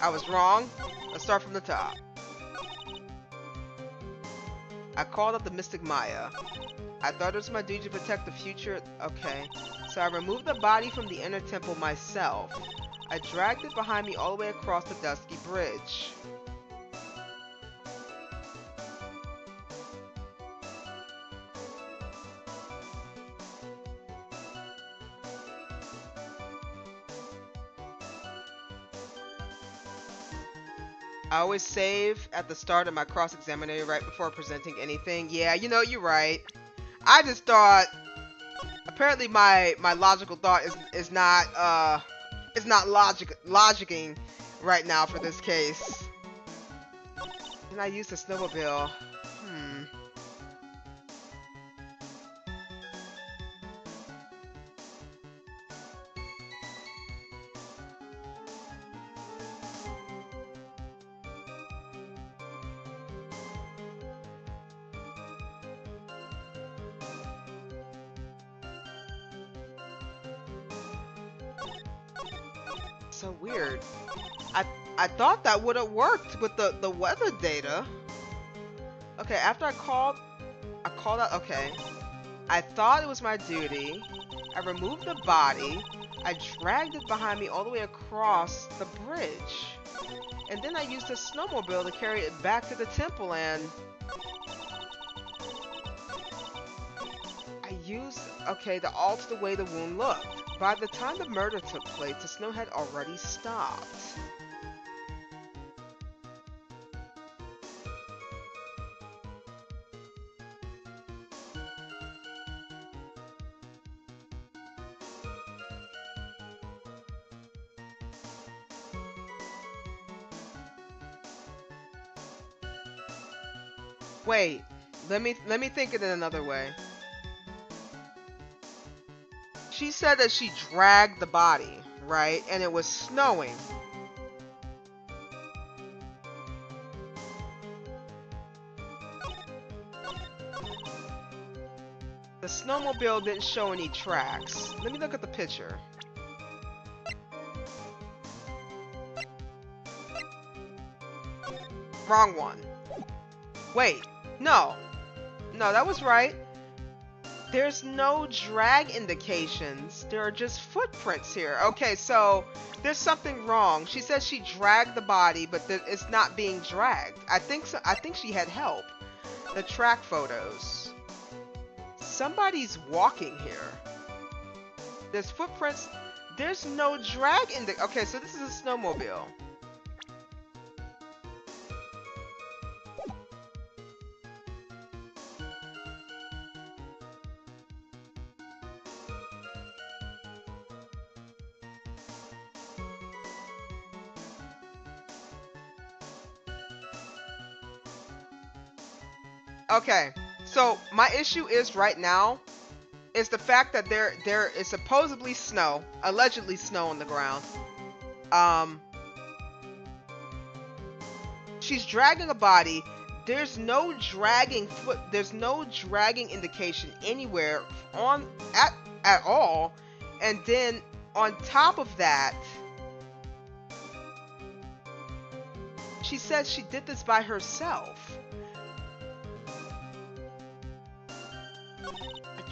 I was wrong. Let's start from the top. I called up the Mystic Maya. I thought it was my duty to protect the future. Okay. So I removed the body from the inner temple myself. I dragged it behind me all the way across the dusky bridge. I always save at the start of my cross-examination right before presenting anything. Yeah, you know, you're right. I just thought, apparently my logical thought is not logicking right now for this case. And I used the snowmobile. So weird. I thought that would have worked with the weather data. Okay, after I called out. Okay, I thought it was my duty. I removed the body. I dragged it behind me all the way across the bridge, and then I used a snowmobile to carry it back to the temple. And I used to alter the way the wound looked. By the time the murder took place, the snow had already stopped. Wait, let me think it in another way. She said that she dragged the body, right? And it was snowing. The snowmobile didn't show any tracks. Let me look at the picture. Wrong one. Wait, no, that was right. There's no drag indications. There are just footprints here. Okay, so there's something wrong. She says she dragged the body, but it's not being dragged. I think so. I think she had help. The track photos. Somebody's walking here. There's footprints. There's no drag in the... Okay, so this is a snowmobile. Okay, so my issue is right now is the fact that there is supposedly snow, allegedly snow on the ground. She's dragging a body. There's no dragging indication anywhere at all. And then on top of that, she says she did this by herself.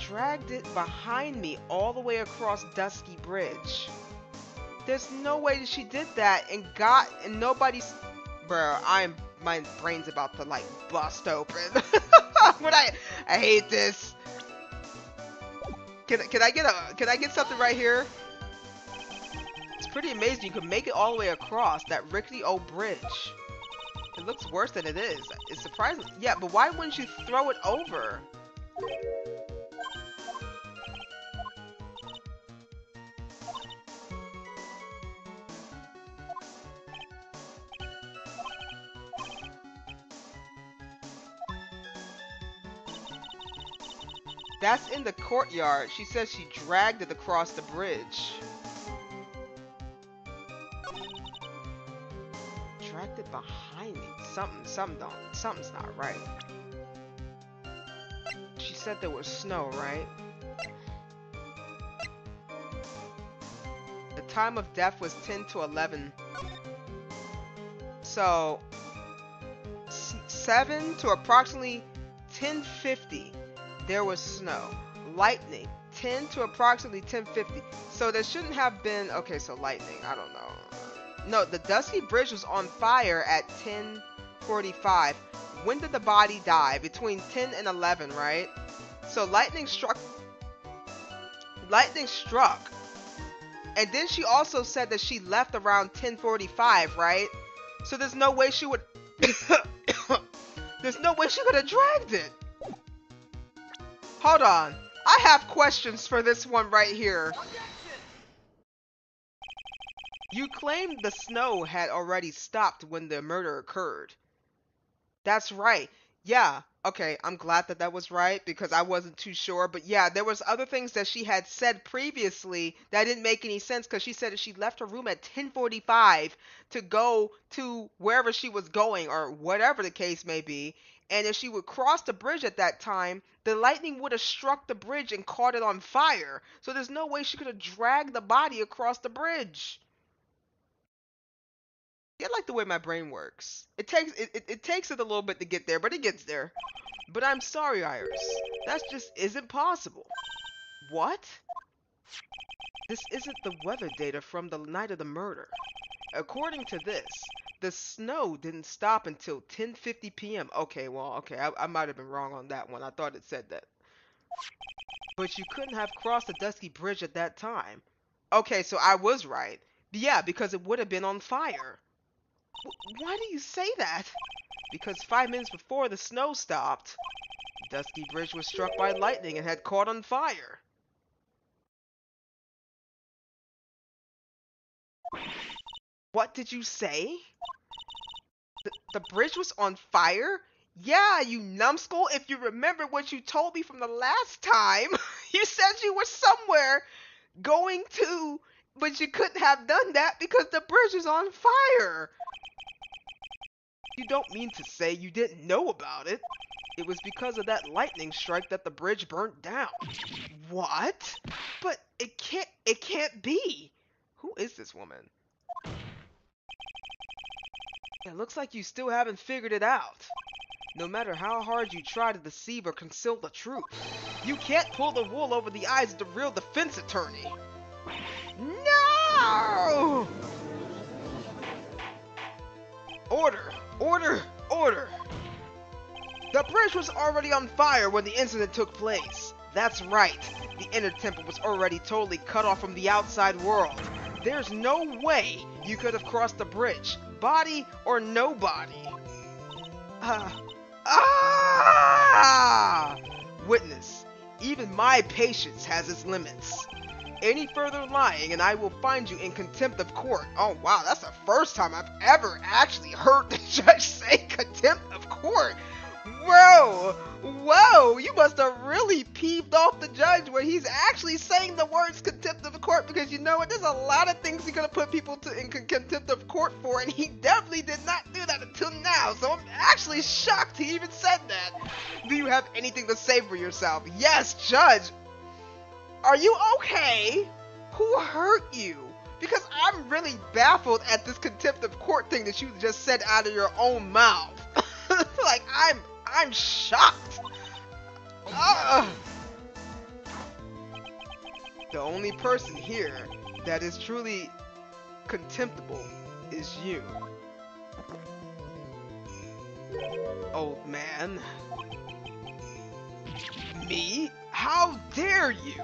Dragged it behind me all the way across Dusky Bridge. There's no way that she did that and nobody's... Bruh, my brain's about to like bust open. But I hate this. Can I get something right here? It's pretty amazing. You can make it all the way across that rickety old bridge. It looks worse than it is. It's surprising. Yeah, but why wouldn't you throw it over? That's in the courtyard. She says she dragged it across the bridge. Dragged it behind me. Something's not right. She said there was snow, right? The time of death was 10 to 11. So 7 to approximately 10:50. There was snow. Lightning, 10 to approximately 10:50. So there shouldn't have been, okay, so lightning, I don't know. No, the dusty bridge was on fire at 10:45. When did the body die? Between 10 and 11, right? So lightning struck. And then she also said that she left around 10:45, right? So there's no way she would there's no way she could have dragged it. Hold on. I have questions for this one right here. You claimed the snow had already stopped when the murder occurred. That's right. Yeah. Okay, I'm glad that that was right because I wasn't too sure. But yeah, there was other things that she had said previously that didn't make any sense because she said that she left her room at 10:45 to go to wherever she was going or whatever the case may be. And if she would cross the bridge at that time, the lightning would have struck the bridge and caught it on fire. So there's no way she could have dragged the body across the bridge. I like the way my brain works. It takes it a little bit to get there, but it gets there. But I'm sorry, Iris. That just isn't possible. What? This isn't the weather data from the night of the murder. According to this, the snow didn't stop until 10:50 p.m. Okay, well, okay, I might have been wrong on that one. I thought it said that. But you couldn't have crossed the dusky bridge at that time. Okay, so I was right. Yeah, because it would have been on fire. Why do you say that? Because 5 minutes before the snow stopped, the dusky bridge was struck by lightning and had caught on fire. What did you say? The bridge was on fire? Yeah, you numbskull, if you remember what you told me from the last time. You said you were somewhere going to, but you couldn't have done that because the bridge is on fire. You don't mean to say you didn't know about it. It was because of that lightning strike that the bridge burnt down. What? But it can't be. Who is this woman? It looks like you still haven't figured it out. No matter how hard you try to deceive or conceal the truth, you can't pull the wool over the eyes of the real defense attorney. No! Order! Order! Order! The bridge was already on fire when the incident took place. That's right. The inner temple was already totally cut off from the outside world. There's no way you could have crossed the bridge, body or no body. Witness, even my patience has its limits. Any further lying and I will find you in contempt of court. Oh wow, that's the first time I've ever actually heard the judge say contempt of court. Whoa, you must have really peeved off the judge when he's actually saying the words contempt of court, because you know what, there's a lot of things he's gonna put people in contempt of court for, and he definitely did not do that until now, so I'm actually shocked he even said that. Do you have anything to say for yourself? Yes, judge. Are you okay? Who hurt you? Because I'm really baffled at this contempt of court thing that you just said out of your own mouth. Like, I'm shocked. The only person here that is truly contemptible is you. Old man. Me? How dare you?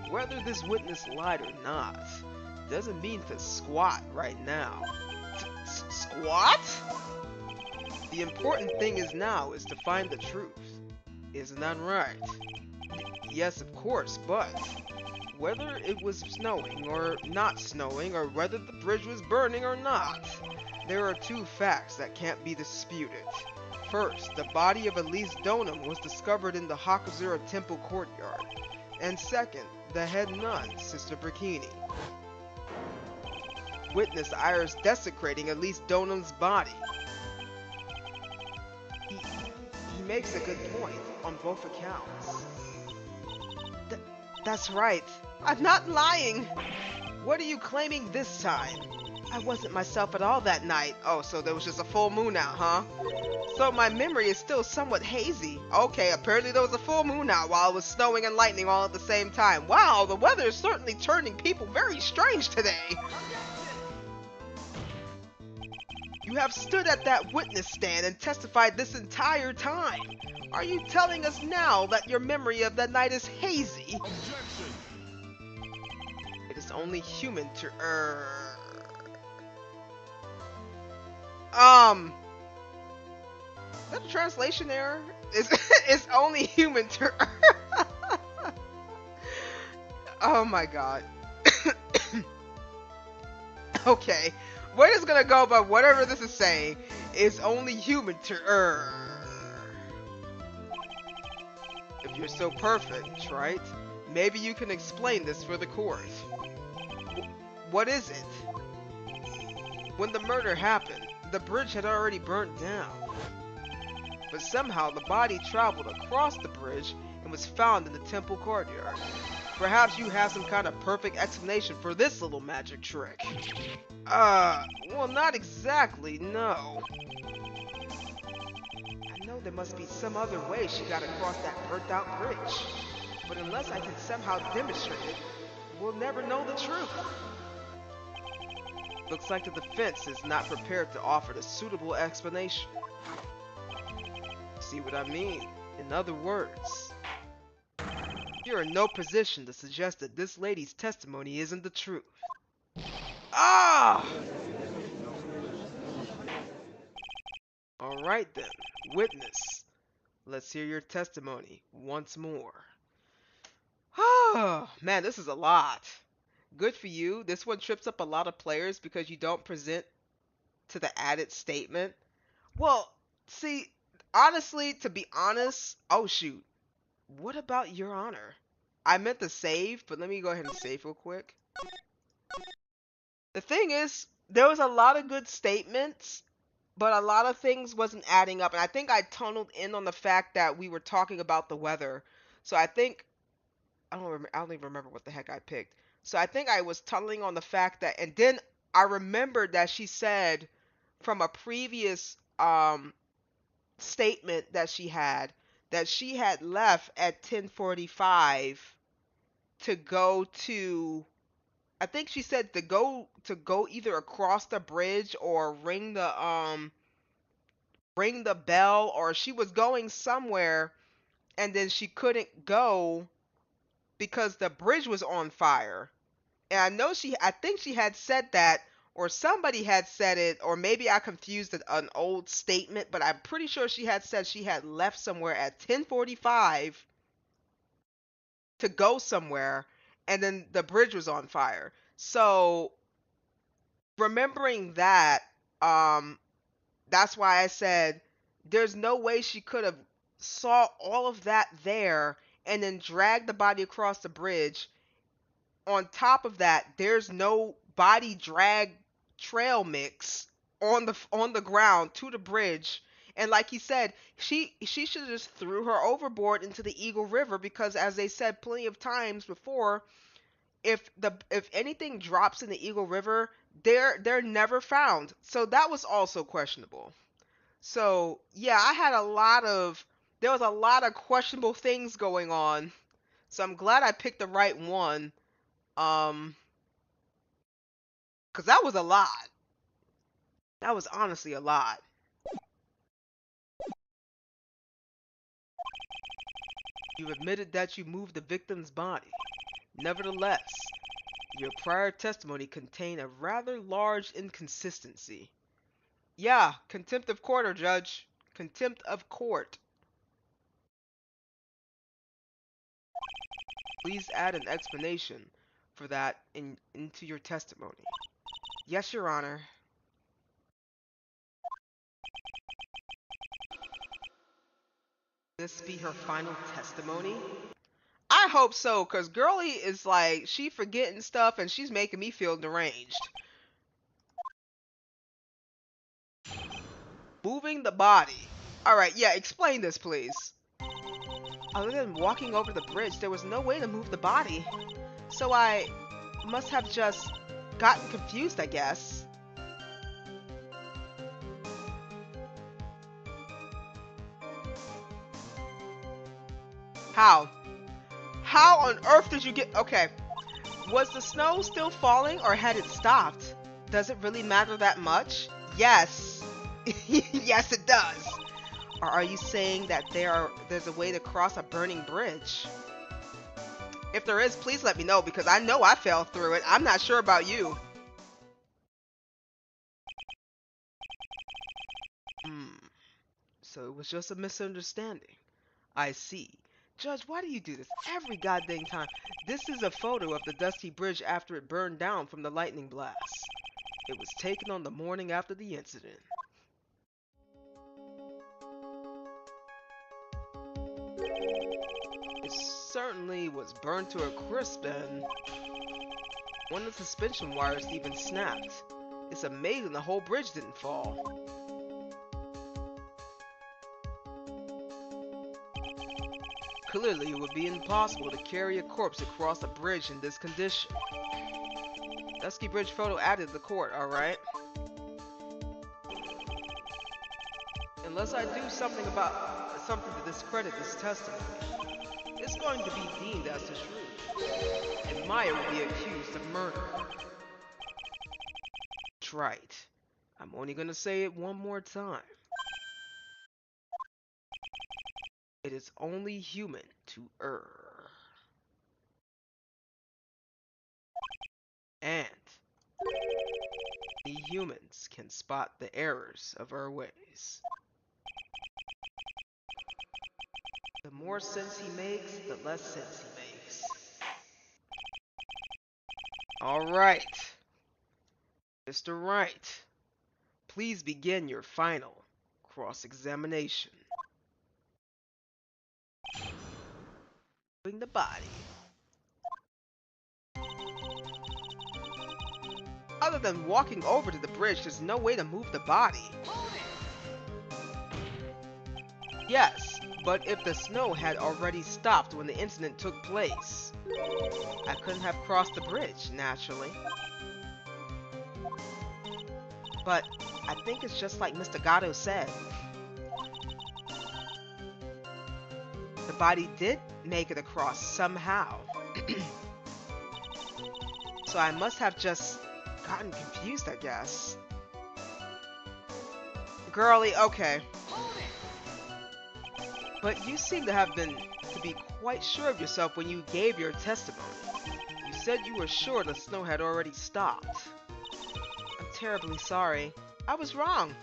Whether this witness lied or not, doesn't mean to squat right now. Squat? The important thing is now is to find the truth. Isn't that right? Yes, of course, but whether it was snowing or not snowing, or whether the bridge was burning or not, there are two facts that can't be disputed. First, the body of Elise Donum was discovered in the Hakazura Temple courtyard. And second, the head nun, Sister Bikini. Witness Iris desecrating Elise Donum's body. He makes a good point on both accounts. That's right. I'm not lying. What are you claiming this time? I wasn't myself at all that night. Oh, so there was just a full moon out, huh? So my memory is still somewhat hazy. Okay, apparently there was a full moon out while it was snowing and lightning all at the same time. Wow, the weather is certainly turning people very strange today. You have stood at that witness stand and testified this entire time. Are you telling us now that your memory of that night is hazy? Objection! It is only human to is that a translation error? It's only human to Oh my god. Okay. We're just gonna go by whatever this is saying. It's only human to If you're so perfect, right? Maybe you can explain this for the court. What is it? When the murder happened, the bridge had already burnt down. But somehow the body traveled across the bridge and was found in the temple courtyard. Perhaps you have some kind of perfect explanation for this little magic trick. Well, not exactly, no. I know there must be some other way she got across that burnt out bridge. But unless I can somehow demonstrate it, we'll never know the truth. Looks like the defense is not prepared to offer a suitable explanation. See what I mean? In other words, you're in no position to suggest that this lady's testimony isn't the truth. Ah! Alright then, witness. Let's hear your testimony once more. Oh, man, this is a lot. Good for you. This one trips up a lot of players because you don't present to the added statement. Well, see, honestly, to be honest, oh shoot. What about Your Honor? I meant to save, but let me go ahead and save real quick. The thing is, there was a lot of good statements, but a lot of things wasn't adding up. And I think I tunneled in on the fact that we were talking about the weather. So I think, I don't even remember what the heck I picked. So I think I was tunneling on the fact that, and then I remembered that she said from a previous statement that she had left at 10:45 to go to, I think she said to go either across the bridge or ring the bell, or she was going somewhere and then she couldn't go because the bridge was on fire. And I think she had said that, or somebody had said it, or maybe I confused an old statement, but I'm pretty sure she had said she had left somewhere at 10:45 to go somewhere, and then the bridge was on fire. So remembering that, that's why I said there's no way she could have saw all of that there and then dragged the body across the bridge. On top of that, there's no body drag trail mix on the ground to the bridge. And like he said, she should have just threw her overboard into the Eagle River, because as they said plenty of times before, if anything drops in the Eagle River, they're never found. So that was also questionable. So yeah, there was a lot of questionable things going on. So I'm glad I picked the right one. Because that was a lot. That was honestly a lot. You've admitted that you moved the victim's body. Nevertheless, your prior testimony contained a rather large inconsistency. Yeah, contempt of court, Judge. Contempt of court. Please add an explanation for that into your testimony. Yes, Your Honor. This be her final testimony? I hope so, cause Girly is like, she forgetting stuff and she's making me feel deranged. Moving the body. Alright, yeah, explain this, please. Other than walking over the bridge, there was no way to move the body. So I must have just gotten confused, I guess. How? How on earth did you get... Okay. Was the snow still falling or had it stopped? Does it really matter that much? Yes. Yes, it does. Or are you saying that there's a way to cross a burning bridge? If there is, please let me know, because I know I fell through it. I'm not sure about you. So it was just a misunderstanding. I see. Judge, why do you do this every goddamn time? This is a photo of the dusty bridge after it burned down from the lightning blast. It was taken on the morning after the incident. It certainly was burned to a crisp, and one of the suspension wires even snapped. It's amazing the whole bridge didn't fall. Clearly, it would be impossible to carry a corpse across a bridge in this condition. Dusky bridge photo added to the court, alright? Unless I do something to discredit this testimony, it's going to be deemed as the truth, and Maya will be accused of murder. That's right. I'm only going to say it one more time. It is only human to err. And we humans can spot the errors of our ways. The more sense he makes, the less sense he makes. Alright. Mr. Wright, please begin your final cross-examination. Moving the body. Other than walking over to the bridge, there's no way to move the body. Yes, but if the snow had already stopped when the incident took place, I couldn't have crossed the bridge, naturally. But I think it's just like Mr. Gatto said. The body did make it across somehow. So I must have just gotten confused, I guess. Girly, okay. But you seem to be quite sure of yourself when you gave your testimony. You said you were sure the snow had already stopped. I'm terribly sorry. I was wrong.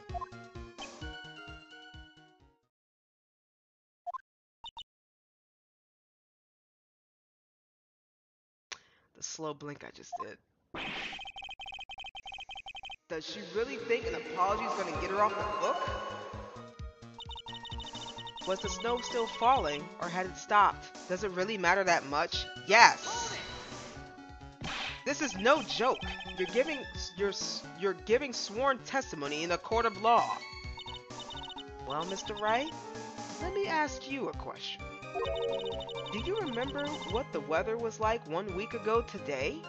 The slow blink I just did. Does she really think an apology is going to get her off the hook? Was the snow still falling, or had it stopped? Does it really matter that much? Yes! This is no joke. You're giving sworn testimony in a court of law. Well, Mr. Wright, let me ask you a question. Do you remember what the weather was like 1 week ago today?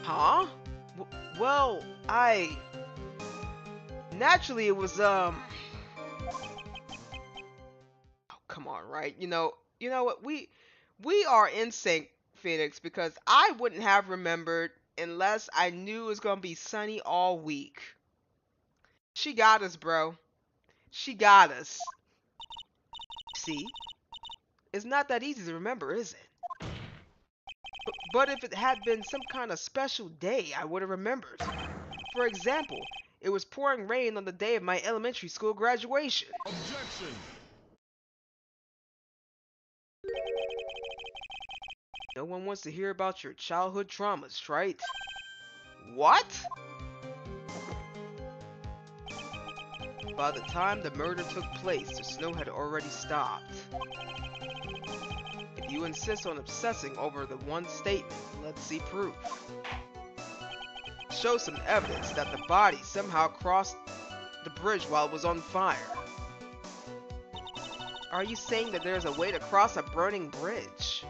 Huh? Well, naturally it was, Oh, come on, right? You know what? We are in sync, Phoenix, because I wouldn't have remembered unless I knew it was going to be sunny all week. She got us, bro. She got us. See? It's not that easy to remember, is it? But if it had been some kind of special day, I would have remembered. For example, it was pouring rain on the day of my elementary school graduation. Objection! No one wants to hear about your childhood traumas, right? What? By the time the murder took place, the snow had already stopped. If you insist on obsessing over the one statement, let's see proof. Show some evidence that the body somehow crossed the bridge while it was on fire. Are you saying that there's a way to cross a burning bridge?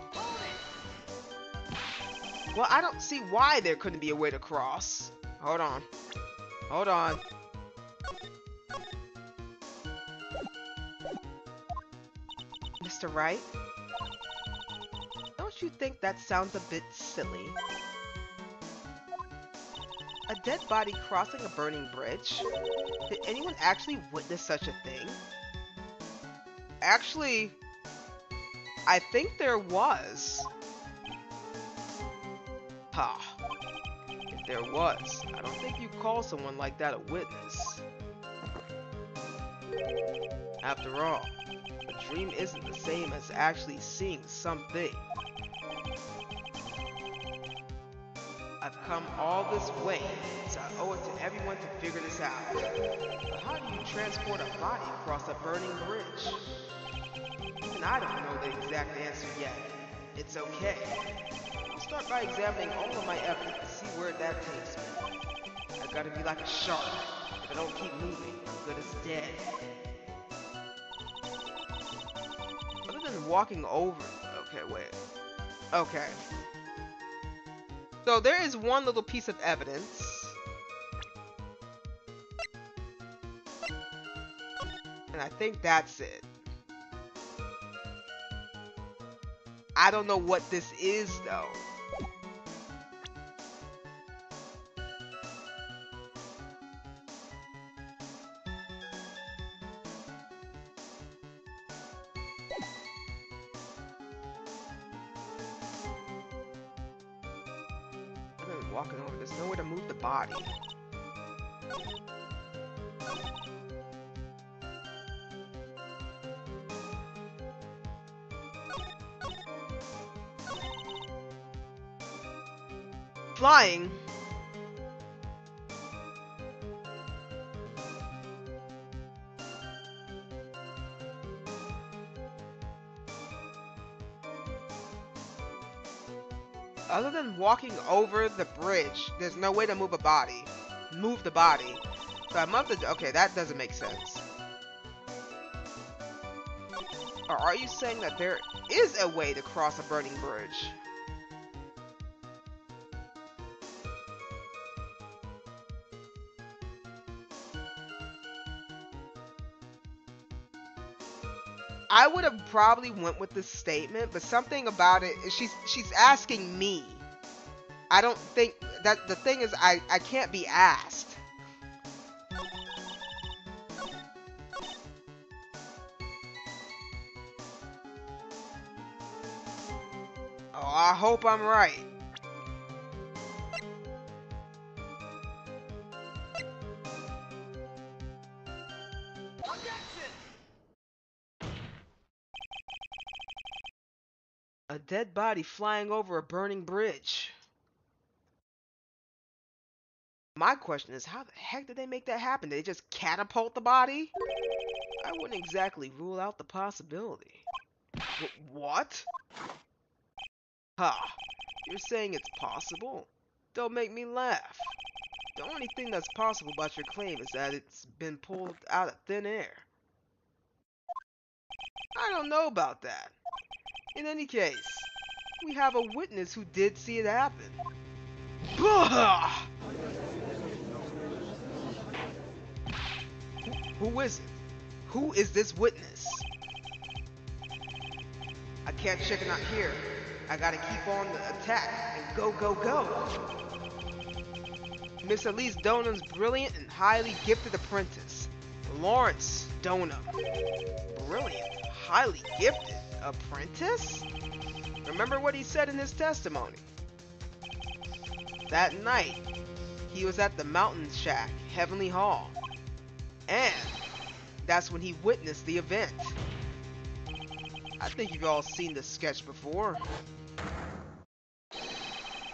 Well, I don't see why there couldn't be a way to cross. Hold on. Hold on. Mr. Wright? Don't you think that sounds a bit silly? A dead body crossing a burning bridge? Did anyone actually witness such a thing? Actually, I think there was. Ha. If there was, I don't think you call someone like that a witness. After all, a dream isn't the same as actually seeing something. I've come all this way, so I owe it to everyone to figure this out. But how do you transport a body across a burning bridge? Even I don't know the exact answer yet. It's okay. I'll start by examining all of my evidence to see where that takes me. I've got to be like a shark. If I don't keep moving, I'm good as dead. Other than walking over... Okay, wait. Okay. So there is one little piece of evidence. And I think that's it. I don't know what this is, though. I'm walking over. There's nowhere to move the body. Flying. Other than walking over the bridge, there's no way to move a body. Move the body. So I must have... Okay, that doesn't make sense. Or are you saying that there is a way to cross a burning bridge? I would have probably went with this statement, but something about it is she's asking me. I don't think that the thing is I can't be asked. Oh, I hope I'm right. Objection! A dead body flying over a burning bridge. My question is, how the heck did they make that happen? Did they just catapult the body? I wouldn't exactly rule out the possibility. What? Ha! You're saying it's possible? Don't make me laugh. The only thing that's possible about your claim is that it's been pulled out of thin air. I don't know about that. In any case, we have a witness who did see it happen. Bah! Who is it? Who is this witness? I can't chicken out here. I gotta keep on the attack and go, go, go. Miss Elise Donham's brilliant and highly gifted apprentice, Lawrence Donham. Brilliant, highly gifted. apprentice? Remember what he said in his testimony. That night, he was at the Mountain Shack, Heavenly Hall. And that's when he witnessed the event. I think you've all seen this sketch before.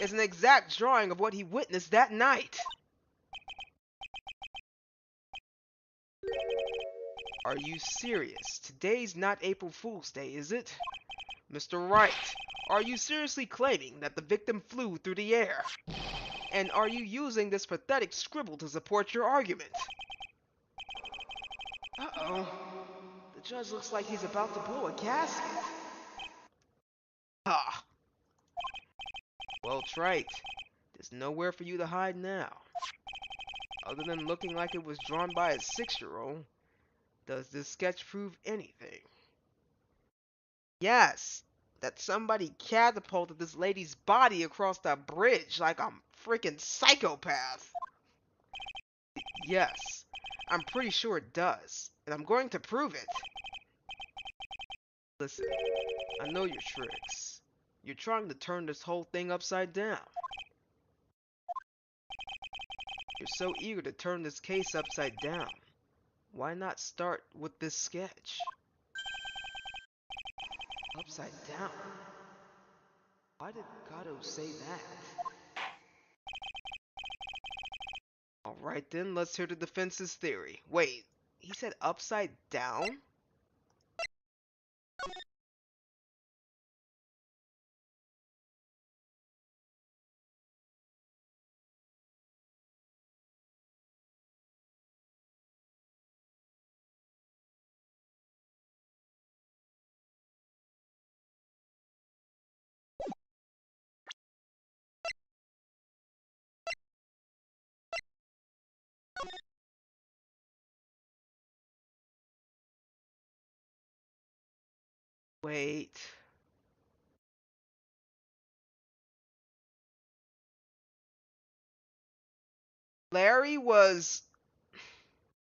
It's an exact drawing of what he witnessed that night. Are you serious? Today's not April Fool's Day, is it? Mr. Wright, are you seriously claiming that the victim flew through the air? And are you using this pathetic scribble to support your argument? Uh-oh. The judge looks like he's about to blow a gasket. Ah. Well, Trite, there's nowhere for you to hide now. Other than looking like it was drawn by a 6-year-old, does this sketch prove anything? Yes, that somebody catapulted this lady's body across the bridge like a freaking psychopath. Yes, I'm pretty sure it does, and I'm going to prove it. Listen, I know your tricks. You're trying to turn this whole thing upside down. You're so eager to turn this case upside down. Why not start with this sketch? Upside down? Why did Gato say that? Alright then, let's hear the defense's theory. Wait, he said upside down? Wait. Larry was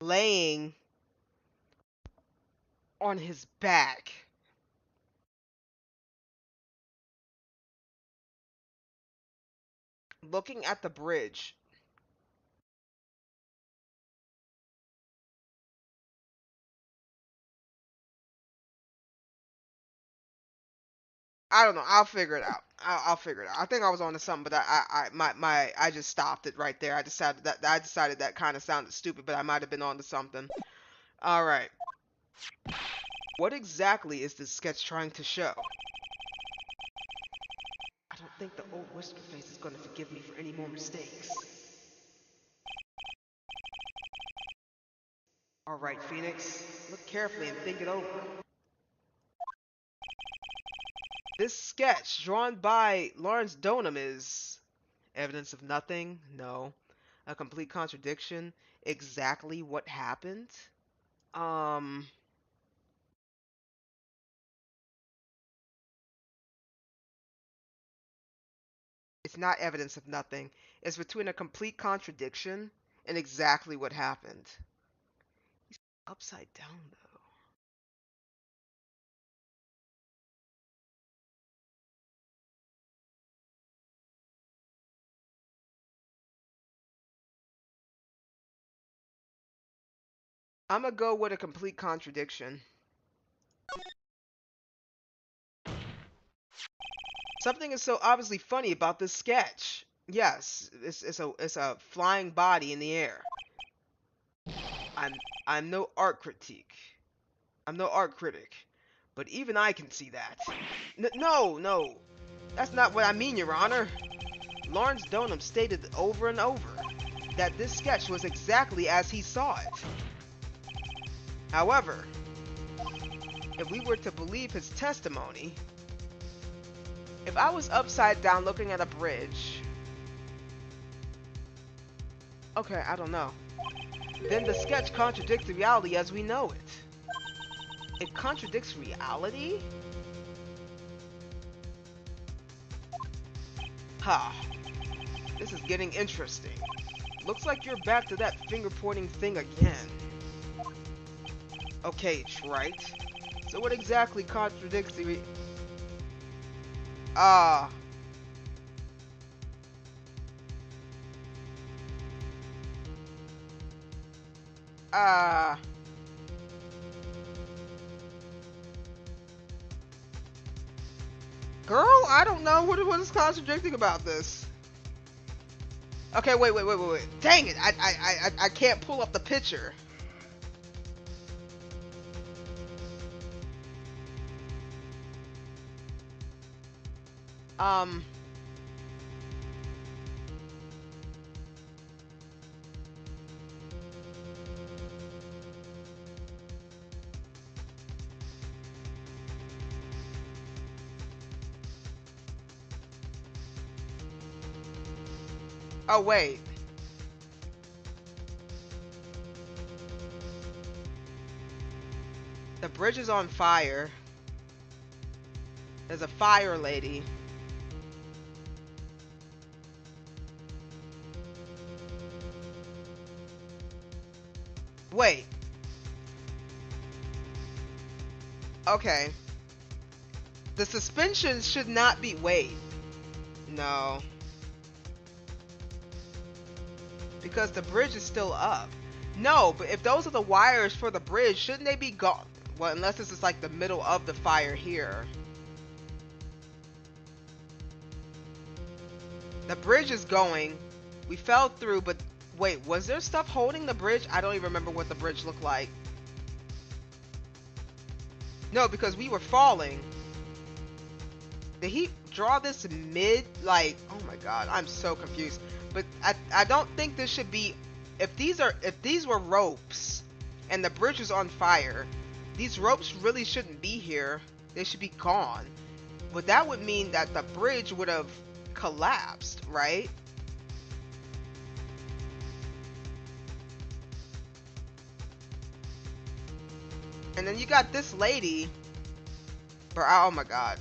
laying on his back. Looking at the bridge. I don't know. I'll figure it out. I'll figure it out. I think I was on to something, but I just stopped it right there. I decided that kind of sounded stupid, but I might have been on to something. All right. What exactly is this sketch trying to show? I don't think the old Whiskerface is going to forgive me for any more mistakes. All right, Phoenix. Look carefully and think it over. This sketch, drawn by Lawrence Donham, is evidence of nothing? No. A complete contradiction? Exactly what happened? It's not evidence of nothing. It's between a complete contradiction and exactly what happened. He's upside down, though. I'm gonna go with a complete contradiction. Something is so obviously funny about this sketch. Yes, it's a flying body in the air. I'm no art critic. I'm no art critic, but even I can see that. No, that's not what I mean, Your Honor. Lawrence Donham stated over and over that this sketch was exactly as he saw it. However, if we were to believe his testimony, if I was upside down looking at a bridge, okay, I don't know, then the sketch contradicts the reality as we know it. It contradicts reality? Ha. This is getting interesting. Looks like you're back to that finger-pointing thing again. Okay, Trite. So what exactly contradicts the Ah. Girl, I don't know what is contradicting about this. Okay, wait. Dang it! I can't pull up the picture. Um. Oh wait. The bridge is on fire. There's a fire lady. Wait. Okay. The suspension should not be weight. No. Because the bridge is still up. No, but if those are the wires for the bridge, shouldn't they be gone? Well, unless this is like the middle of the fire here. The bridge is going. We fell through, but wait, was there stuff holding the bridge? I don't even remember what the bridge looked like. No, because we were falling. Did he draw this mid? Like, oh my god, I'm so confused. But I don't think this should be. If these were ropes, and the bridge was on fire, these ropes really shouldn't be here. They should be gone. But that would mean that the bridge would have collapsed, right? And then you got this lady. Bro, oh my god.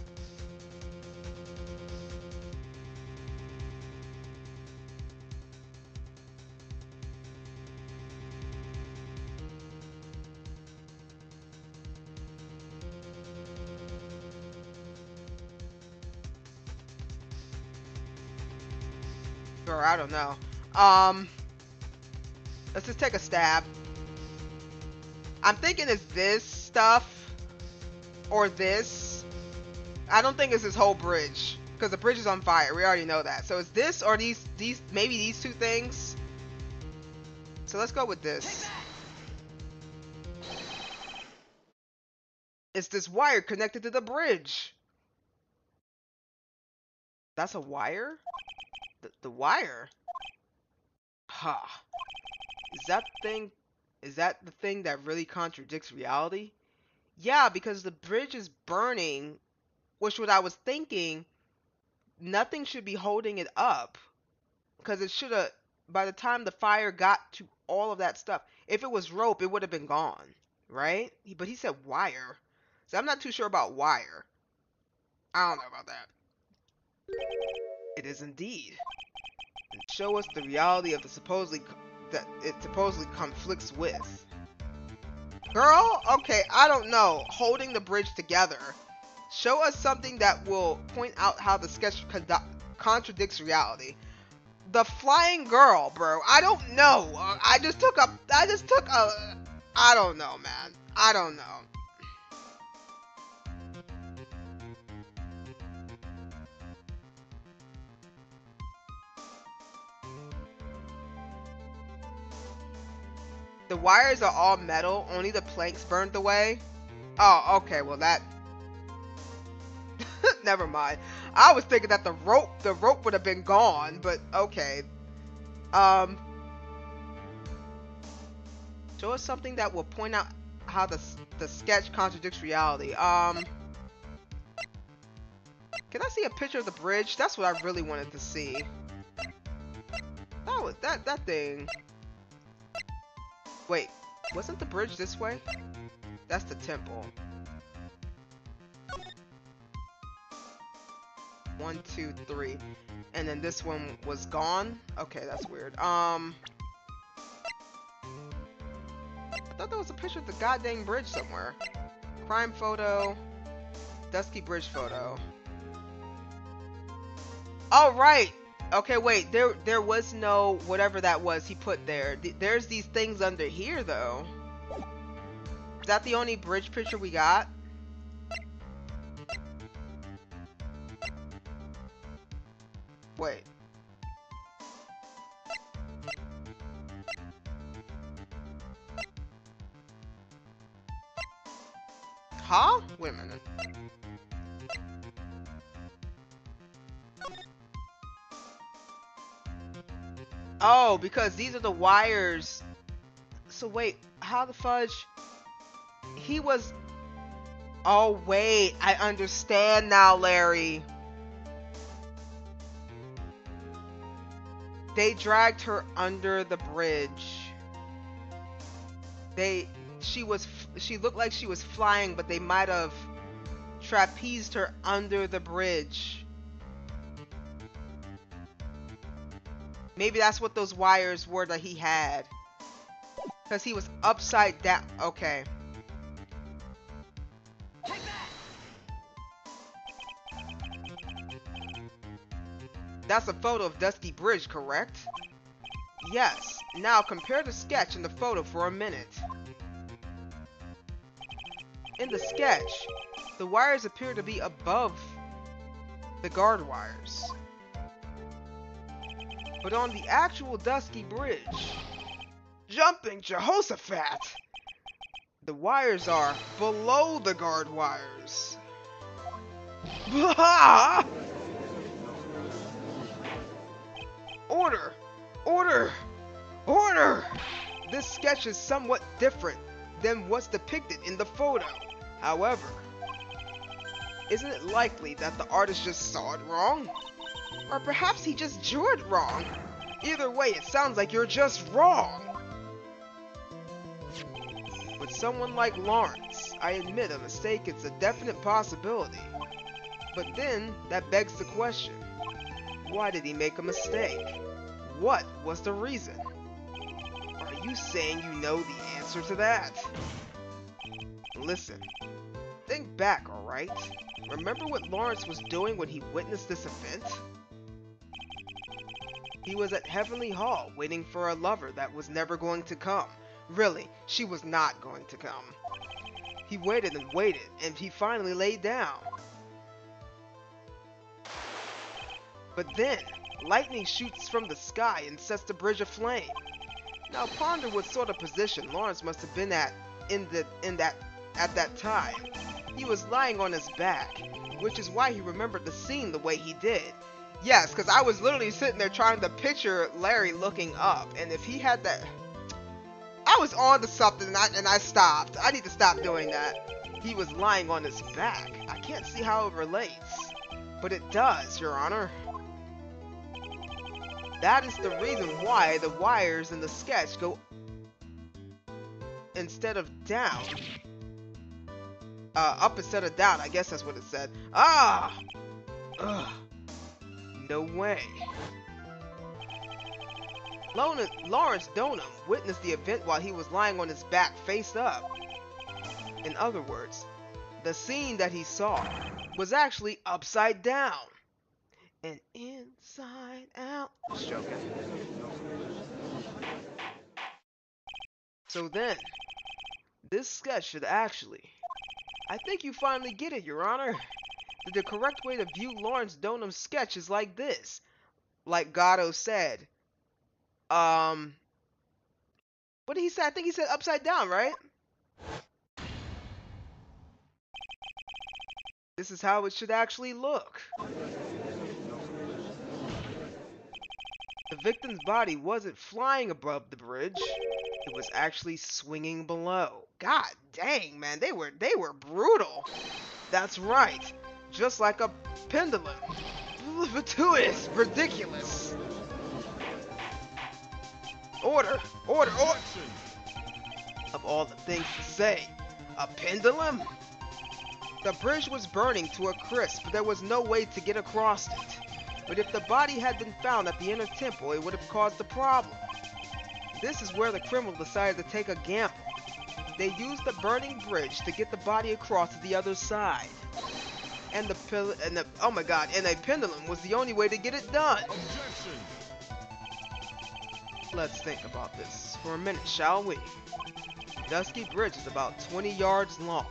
Bro, I don't know. Let's just take a stab. I'm thinking it's this stuff or this. I don't think it's this whole bridge because the bridge is on fire. We already know that. So it's this or these maybe these two things. So let's go with this. It's this wire connected to the bridge. That's a wire? The wire? Ha. Huh. Is that the thing that really contradicts reality? Yeah, because the bridge is burning, which what I was thinking, nothing should be holding it up. Because it should have, by the time the fire got to all of that stuff, if it was rope, it would have been gone, right? But he said wire. So I'm not too sure about wire. I don't know about that. It is indeed. And show us the reality of the that it supposedly conflicts with. Girl, okay, I don't know. Holding the bridge together. Show us something that will point out how the sketch contradicts reality. The flying girl, bro. I don't know. I just took a. I don't know, man. I don't know. The wires are all metal. Only the planks burned away. Oh, okay. Well, that. Never mind. I was thinking that the rope would have been gone, but okay. Show us something that will point out how the sketch contradicts reality. Can I see a picture of the bridge? That's what I really wanted to see. That was that thing. Wait, wasn't the bridge this way? That's the temple. 1, 2, 3. And then this one was gone? Okay, that's weird. I thought there was a picture of the goddamn bridge somewhere. Crime photo. Dusky Bridge photo. Oh, right. Okay, wait. There was no whatever that was he put there. There's these things under here, though. Is that the only bridge picture we got? Wait. Huh? Wait a minute. Oh, because these are the wires. So wait, how the fudge? He was... Oh wait, I understand now, Larry. They dragged her under the bridge. She looked like she was flying, but they might have trapezed her under the bridge. Maybe that's what those wires were that he had. Because he was upside down. Okay. That's a photo of Dusky Bridge, correct? Yes. Now compare the sketch and the photo for a minute. In the sketch, the wires appear to be above the guard wires. But on the actual Dusky Bridge, jumping Jehoshaphat, the wires are below the guard wires. Blah! Order! Order! Order! This sketch is somewhat different than what's depicted in the photo. However, isn't it likely that the artist just saw it wrong? Or perhaps he just drew it wrong? Either way, it sounds like you're just wrong. With someone like Lawrence, I admit a mistake is a definite possibility. But then, that begs the question. Why did he make a mistake? What was the reason? Are you saying you know the answer to that? Listen, think back, alright? Remember what Lawrence was doing when he witnessed this event? He was at Heavenly Hall waiting for a lover that was never going to come. Really, she was not going to come. He waited and waited, and he finally laid down. But then, lightning shoots from the sky and sets the bridge aflame. Now ponder what sort of position Lawrence must have been at at that time. He was lying on his back, which is why he remembered the scene the way he did. Yes, because I was literally sitting there trying to picture Larry looking up, and if he had that... I was on to something and I stopped. I need to stop doing that. He was lying on his back. I can't see how it relates, but it does, Your Honor. That is the reason why the wires in the sketch go instead of down. Up instead of down, I guess that's what it said. Ah! Ugh. No way. Lawrence Donham witnessed the event while he was lying on his back face up. In other words, the scene that he saw was actually upside down. And inside out. Just joking. So then, this sketch should actually... I think you finally get it, Your Honor. The correct way to view Lawrence Donham's sketch is like this. Like Gatto said. What did he say? I think he said upside down, right? This is how it should actually look. The victim's body wasn't flying above the bridge. It was actually swinging below. God dang, man, they were brutal. That's right. Just like a pendulum. Gratuitous, ridiculous. Order, order, order. Of all the things to say, a pendulum? The bridge was burning to a crisp, but there was no way to get across it. But if the body had been found at the inner temple, it would have caused the problem. This is where the criminal decided to take a gamble. They used the burning bridge to get the body across to the other side. And oh my god, and a pendulum was the only way to get it done. Objection! Let's think about this for a minute, shall we? Dusky Bridge is about 20 yards long,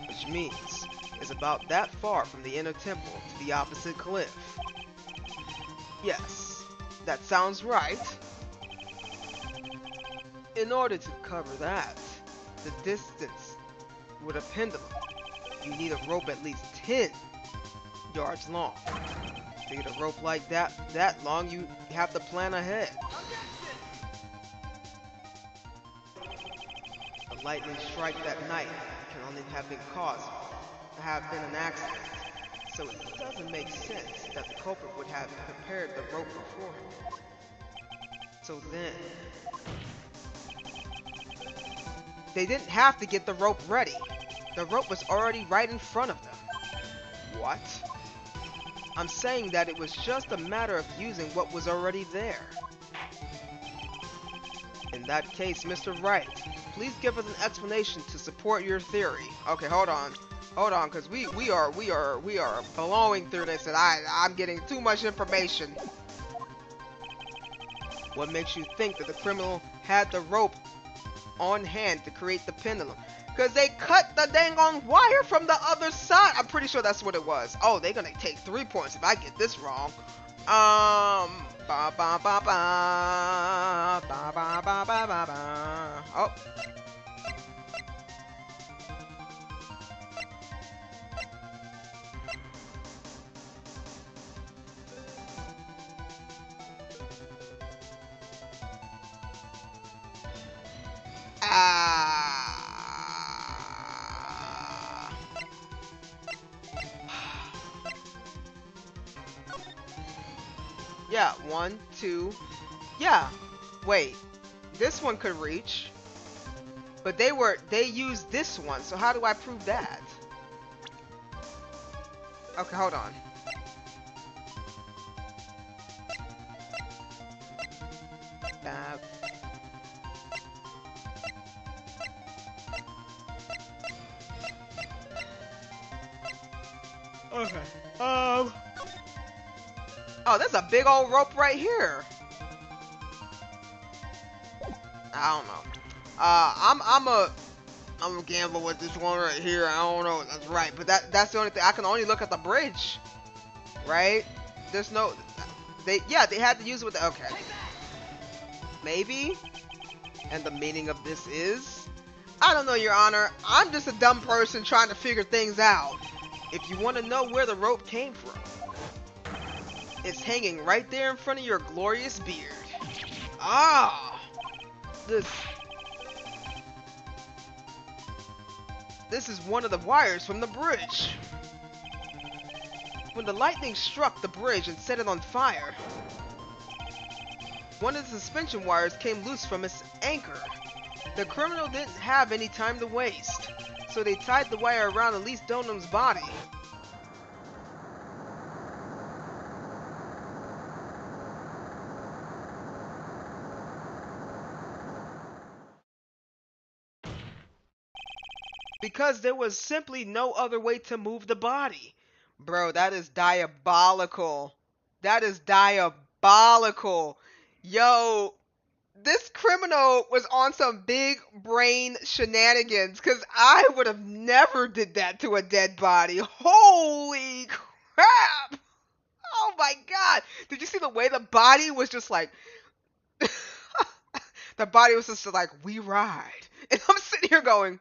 which means it's about that far from the inner temple to the opposite cliff. Yes, that sounds right. In order to cover that, the distance with a pendulum, you need a rope at least 10 yards long. To get a rope like that long, you have to plan ahead. A lightning strike that night can only have been an accident. So it doesn't make sense that the culprit would have prepared the rope beforehand. So then, they didn't have to get the rope ready. The rope was already right in front of them. What? I'm saying that it was just a matter of using what was already there. In that case, Mr. Wright, please give us an explanation to support your theory. Okay, hold on, because we are blowing through this, and I'm getting too much information. What makes you think that the criminal had the rope on hand to create the pendulum? Because they cut the dang on wire from the other side. I'm pretty sure that's what it was. Oh, they're gonna take 3 points if I get this wrong. Oh. Yeah, 1, 2. Yeah, wait. This one could reach. But they used this one, so how do I prove that? Okay, hold on. Okay. Oh, there's a big old rope right here. I don't know. I'm a gambler with this one right here. I don't know if that's right, but that's the only thing. I can only look at the bridge, right? There's no. They had to use it with the. Okay. Maybe. And the meaning of this is, I don't know, Your Honor. I'm just a dumb person trying to figure things out. If you want to know where the rope came from, it's hanging right there in front of your glorious beard. Ah, this is one of the wires from the bridge. When the lightning struck the bridge and set it on fire, one of the suspension wires came loose from its anchor. The criminal didn't have any time to waste, so they tied the wire around Elise Donum's body. Because there was simply no other way to move the body. Bro, that is diabolical. That is diabolical. Yo, this criminal was on some big brain shenanigans, because I would have never did that to a dead body. Holy crap. Oh my god. Did you see the way the body was just like... the body was just like, we ride. And I'm sitting here going...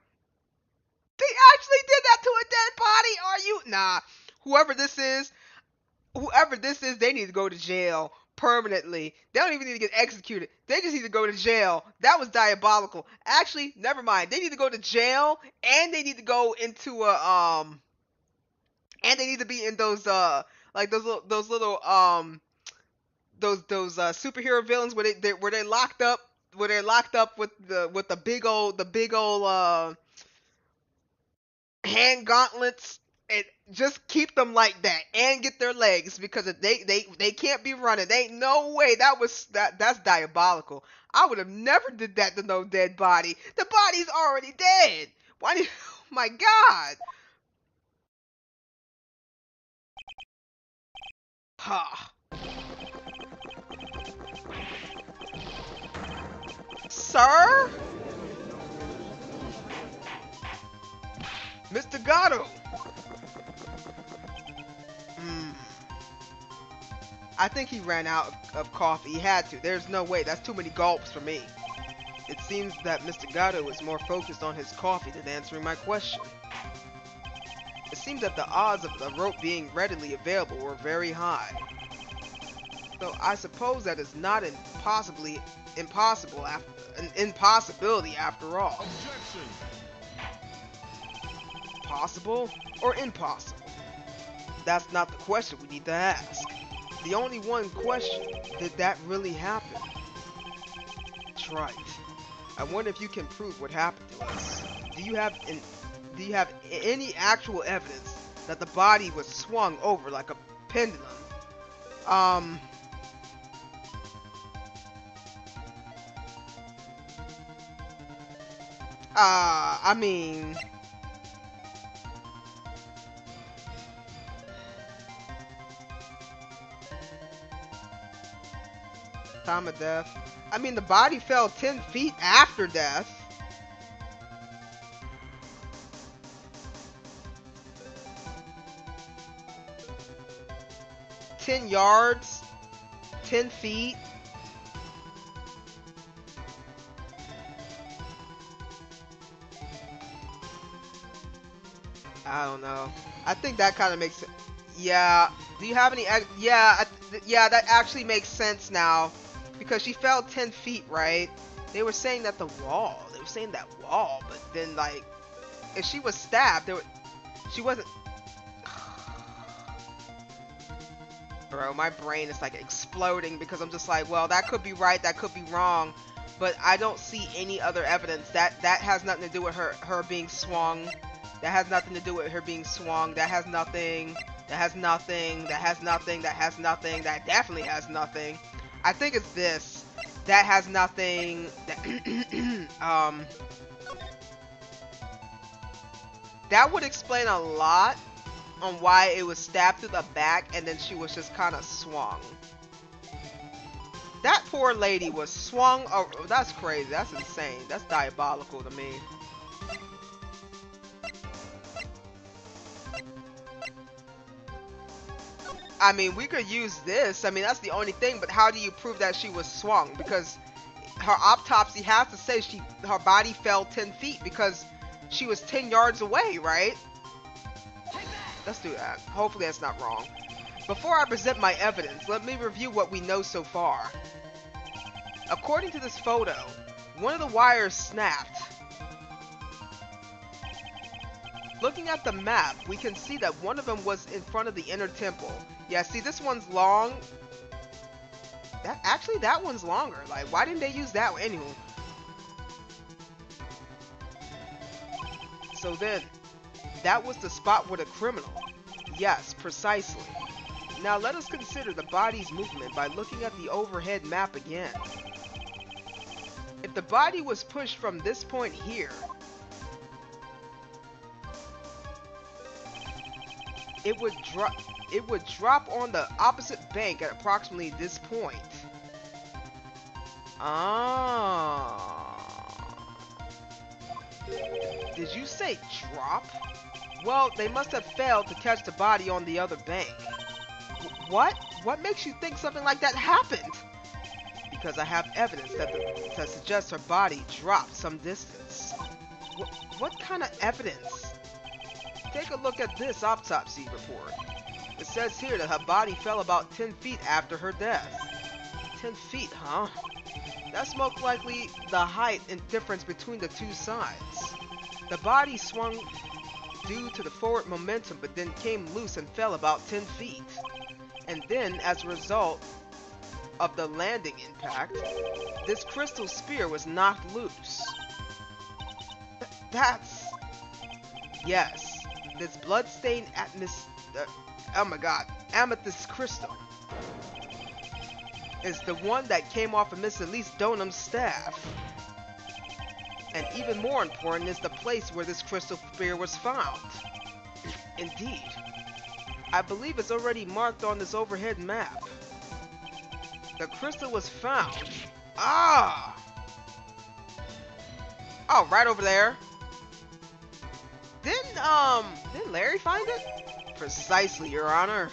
They actually did that to a dead body? Are you? Nah. Whoever this is, they need to go to jail permanently. They don't even need to get executed. They just need to go to jail. That was diabolical. Actually, never mind. They need to go to jail, and they need to go into and they need to be in those like those little superhero villains where they're locked up with the big old hand gauntlets, and just keep them like that and get their legs, because if they can't be running. They ain't no way. That's diabolical. I would have never did that to no dead body. The body's already dead. Why do you, oh my god. Ha. Sir? Mr. Gatto. I think he ran out of coffee. He had to. There's no way. That's too many gulps for me. It seems that Mr. Gatto is more focused on his coffee than answering my question. It seems that the odds of the rope being readily available were very high. So I suppose that is not an impossibility after all. Objection. Possible or impossible? That's not the question we need to ask. The only one question, did that really happen? That's right. I wonder if you can prove what happened to us. Do you have any actual evidence that the body was swung over like a pendulum? I mean, time of death. I mean, the body fell 10 feet after death. "10 yards, 10 feet. I don't know. I think that kind of makes sense. Yeah. Do you have any? Yeah. Yeah, that actually makes sense now, because she fell 10 feet, right? They were saying that the wall. They were saying that wall, but then like, if she was stabbed, she wasn't. Bro, my brain is like exploding, because I'm just like, well, that could be right, that could be wrong, but I don't see any other evidence. That has nothing to do with her being swung. That has nothing to do with her being swung. That has nothing. That has nothing. That has nothing. That has nothing. That definitely has nothing. I think it's this. That has nothing. That would explain a lot on why it was stabbed through the back and then she was just kind of swung. That poor lady was swung. Oh, that's crazy. That's insane. That's diabolical to me. I mean, we could use this. I mean, that's the only thing. But how do you prove that she was swung? Because her autopsy has to say her body fell 10 feet because she was 10 yards away, right? Let's do that. Hopefully that's not wrong. Before I present my evidence, let me review what we know so far. According to this photo, one of the wires snapped. Looking at the map, we can see that one of them was in front of the inner temple. Yeah, see, this one's long. That one's longer. Like, why didn't they use that one? Anywho. So then, that was the spot with a criminal. Yes, precisely. Now let us consider the body's movement by looking at the overhead map again. If the body was pushed from this point here, it would drop on the opposite bank at approximately this point. Did you say drop? Well, they must have failed to catch the body on the other bank. What? What makes you think something like that happened? Because I have evidence that suggests her body dropped some distance. What kind of evidence? Take a look at this autopsy report. It says here that her body fell about 10 feet after her death. 10 feet, huh? That's most likely the height and difference between the two sides. The body swung due to the forward momentum, but then came loose and fell about 10 feet. And then, as a result of the landing impact, this crystal spear was knocked loose. Yes. this blood-stained oh my god, amethyst crystal is the one that came off of Miss Elise Donham's staff. And even more important is the place where this crystal sphere was found. Indeed. I believe it's already marked on this overhead map. The crystal was found. Ah! Oh, right over there. Didn't Larry find it? Precisely, Your Honor.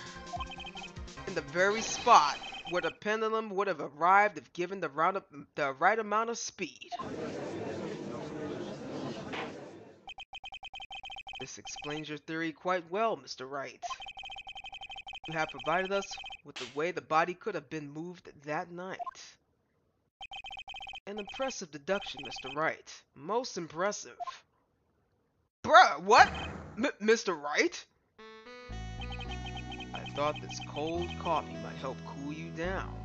In the very spot where the pendulum would have arrived if given the right amount of speed. This explains your theory quite well, Mr. Wright. You have provided us with the way the body could have been moved that night. An impressive deduction, Mr. Wright. Most impressive. Bruh, what? Mr. Wright? I thought this cold coffee might help cool you down.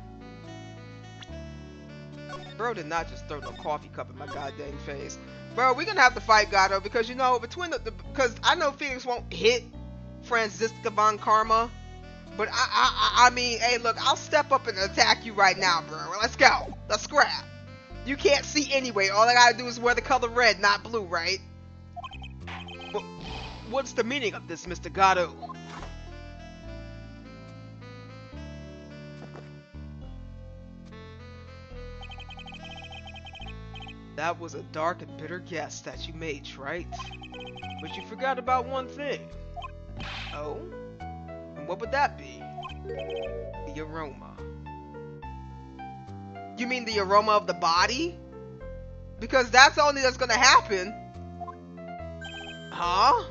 Bro did not just throw no coffee cup in my goddamn face. Bro, we're gonna have to fight Gato because, you know, because I know Phoenix won't hit Franziska von Karma. But I mean, hey, look, I'll step up and attack you right now, bro. Let's go. Let's scrap. You can't see anyway. All I gotta do is wear the color red, not blue, right? What's the meaning of this, Mr. Gato? That was a dark and bitter guess that you made, right? But you forgot about one thing. Oh? And what would that be? The aroma. You mean the aroma of the body? Because that's only that's gonna happen. Huh?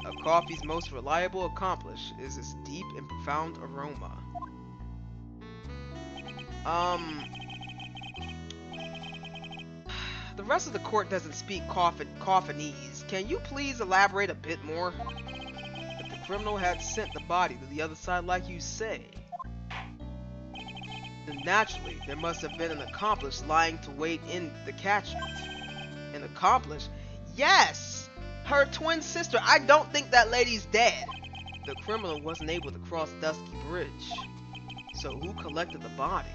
A coffee's most reliable accomplice is its deep and profound aroma. The rest of the court doesn't speak coffinese. Can you please elaborate a bit more? If the criminal had sent the body to the other side like you say, then naturally there must have been an accomplice lying to wait in the catchment. An accomplice? Yes! Her twin sister. I don't think that lady's dead. The criminal wasn't able to cross Dusky Bridge. So who collected the body?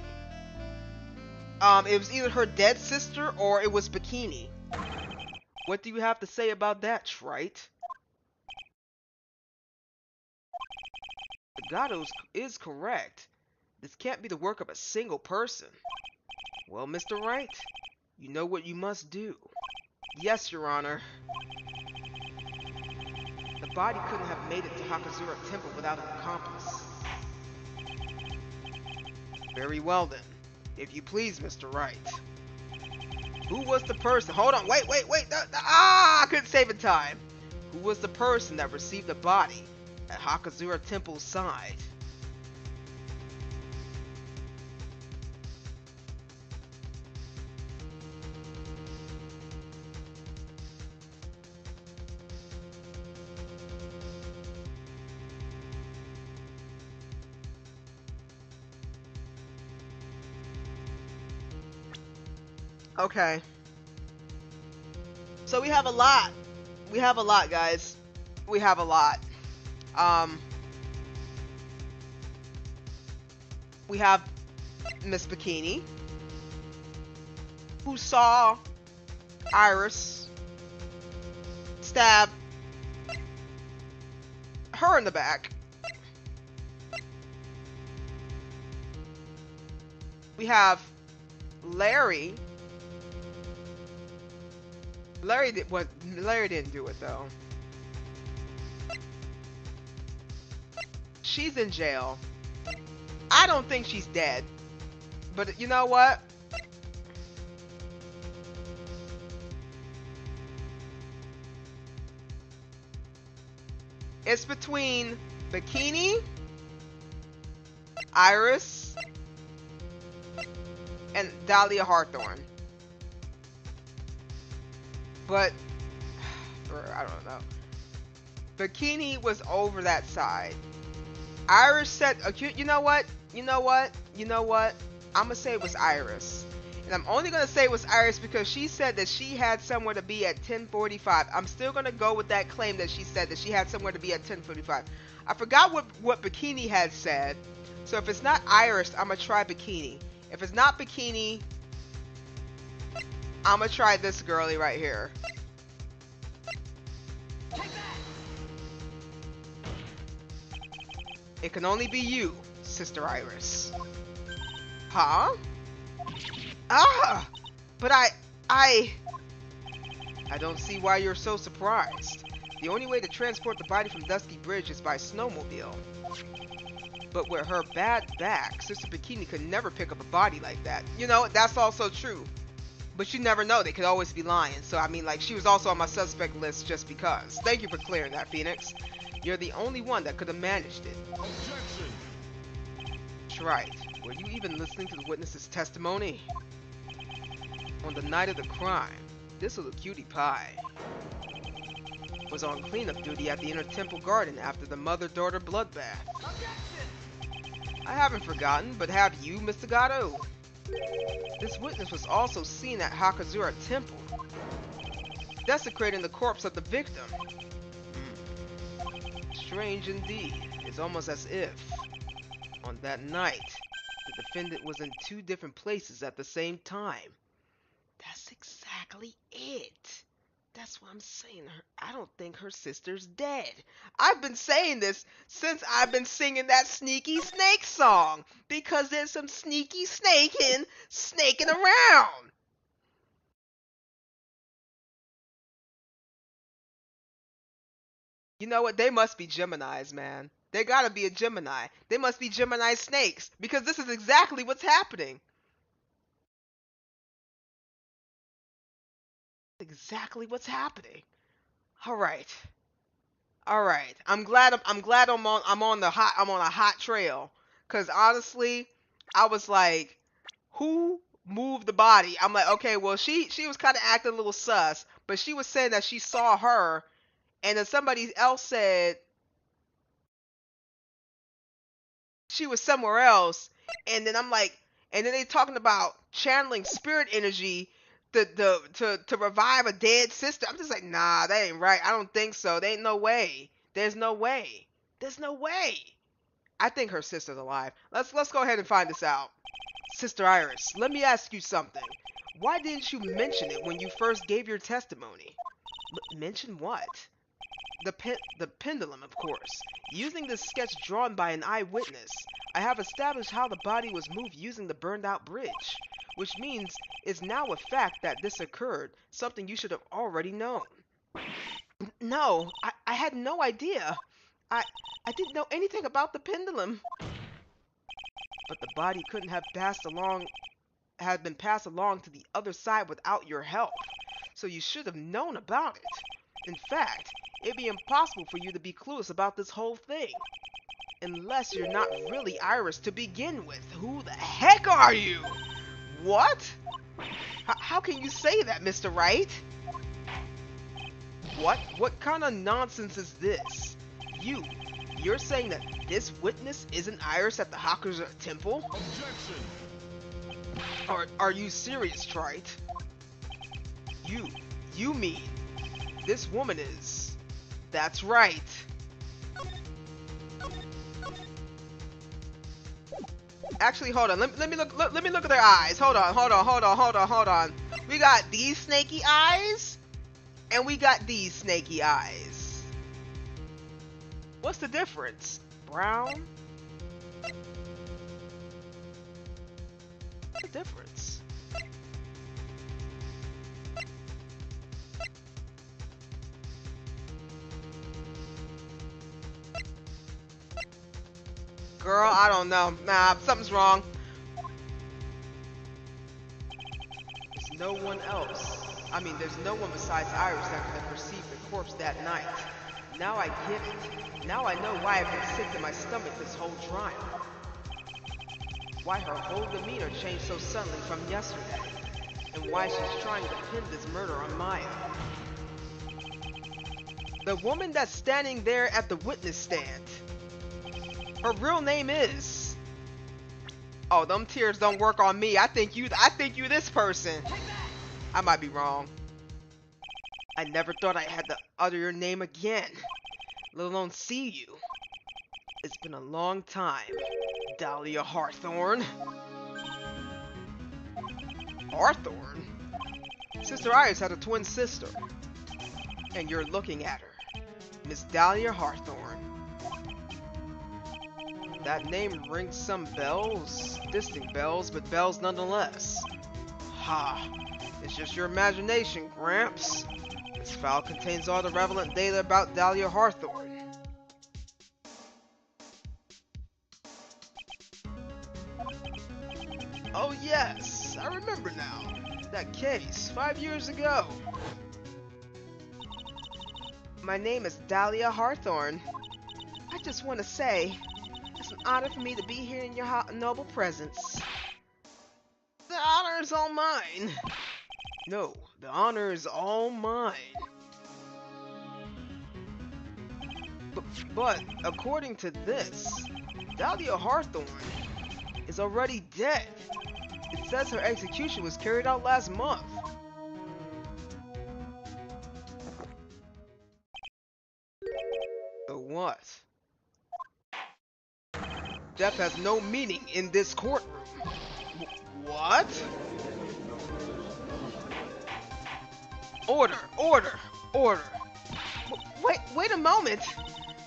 It was either her dead sister or it was Bikini. What do you have to say about that, Wright? The Gato is correct. This can't be the work of a single person. Well, Mr. Wright, you know what you must do. Yes, Your Honor. The body couldn't have made it to Hakazura Temple without an accomplice. Very well then. If you please, Mr. Wright. Who was the person? Hold on, wait. I couldn't save in time. Who was the person that received the body at Hakazura Temple's side? Okay. So we have a lot. We have a lot, guys. We have a lot. We have Miss Bikini, who saw Iris stab her in the back. We have Larry. Larry didn't do it though. She's in jail. I don't think she's dead. But you know what? It's between Bikini, Iris, and Dahlia Hawthorne. But I don't know. Bikini was over that side. Iris said, you know what? I'm gonna say it was Iris. And I'm only going to say it was Iris because she said that she had somewhere to be at 10:45. I'm still going to go with that claim that she said that she had somewhere to be at 10:45. I forgot what Bikini had said. So if it's not Iris, I'm going to try Bikini. If it's not Bikini, I'm going to try this girly right here. It can only be you, Sister Iris. Huh? Ah! But I don't see why you're so surprised. The only way to transport the body from Dusky Bridge is by snowmobile. But with her bad back, Sister Bikini could never pick up a body like that. You know, that's also true. But you never know, they could always be lying. So I mean, like, she was also on my suspect list just because. Thank you for clearing that, Phoenix. You're the only one that could have managed it. Objection. Right. Were you even listening to the witness's testimony? On the night of the crime, this little cutie pie was on cleanup duty at the Inner Temple Garden after the mother-daughter bloodbath. I haven't forgotten, but have you, Mr. Gatto? This witness was also seen at Hakazura Temple, desecrating the corpse of the victim. Strange indeed. It's almost as if, on that night, the defendant was in two different places at the same time. That's exactly it. That's what I'm saying. I don't think her sister's dead. I've been saying this since I've been singing that Sneaky Snake song. Because there's some sneaky snaking around. You know what? They must be Geminis, man. They gotta be a Gemini. They must be Gemini snakes. Because this is exactly what's happening. Exactly what's happening. Alright. Alright. I'm glad I'm on a hot trail. Cause honestly, I was like, who moved the body? I'm like, okay, well she was kinda acting a little sus, but she was saying that she saw her, and then somebody else said she was somewhere else, and then I'm like, and then they talking about channeling spirit energy to revive a dead sister. I'm just like, nah, that ain't right. I don't think so. There ain't no way. There's no way. There's no way. I think her sister's alive. Let's go ahead and find this out. Sister Iris, let me ask you something. Why didn't you mention it when you first gave your testimony? Mention what? The pendulum, of course. Using the sketch drawn by an eyewitness, I have established how the body was moved using the burned out bridge, which means it's now a fact that this occurred, something you should have already known. No, I had no idea. I didn't know anything about the pendulum. But the body couldn't have been passed along to the other side without your help, so you should have known about it. In fact, it'd be impossible for you to be clueless about this whole thing. Unless you're not really Iris to begin with. Who the heck are you? What? How can you say that, Mr. Wright? What kind of nonsense is this? You're saying that this witness isn't Iris at the Hakuza Temple? Objection. Are you serious, Trite? You mean this woman is... That's right. Actually, hold on. Let me look at their eyes. Hold on. We got these snaky eyes, and we got these snaky eyes. What's the difference? Brown? What's the difference? Girl, I don't know. Nah, something's wrong. There's no one else. There's no one besides Iris that could have perceived the corpse that night. Now I get it. Now I know why I've been sick to my stomach this whole trial. Why her whole demeanor changed so suddenly from yesterday. And why she's trying to pin this murder on Maya. The woman that's standing there at the witness stand. Her real name is... Oh, them tears don't work on me. I think you this person. I might be wrong. I never thought I had to utter your name again, let alone see you. It's been a long time, Dahlia Hawthorne. Hawthorne? Sister Iris had a twin sister. And you're looking at her, Miss Dahlia Hawthorne. That name rings some bells, distinct bells, but bells nonetheless. Ha! It's just your imagination, Gramps. This file contains all the relevant data about Dahlia Hawthorne. Oh yes, I remember now. That case, 5 years ago. My name is Dahlia Hawthorne. I just want to say, it's an honor for me to be here in your noble presence. The honor is all mine. No, the honor is all mine. But according to this, Dahlia Hawthorne is already dead. It says her execution was carried out last month. So what? Death has no meaning in this courtroom. What? Order, order, order. Wait a moment.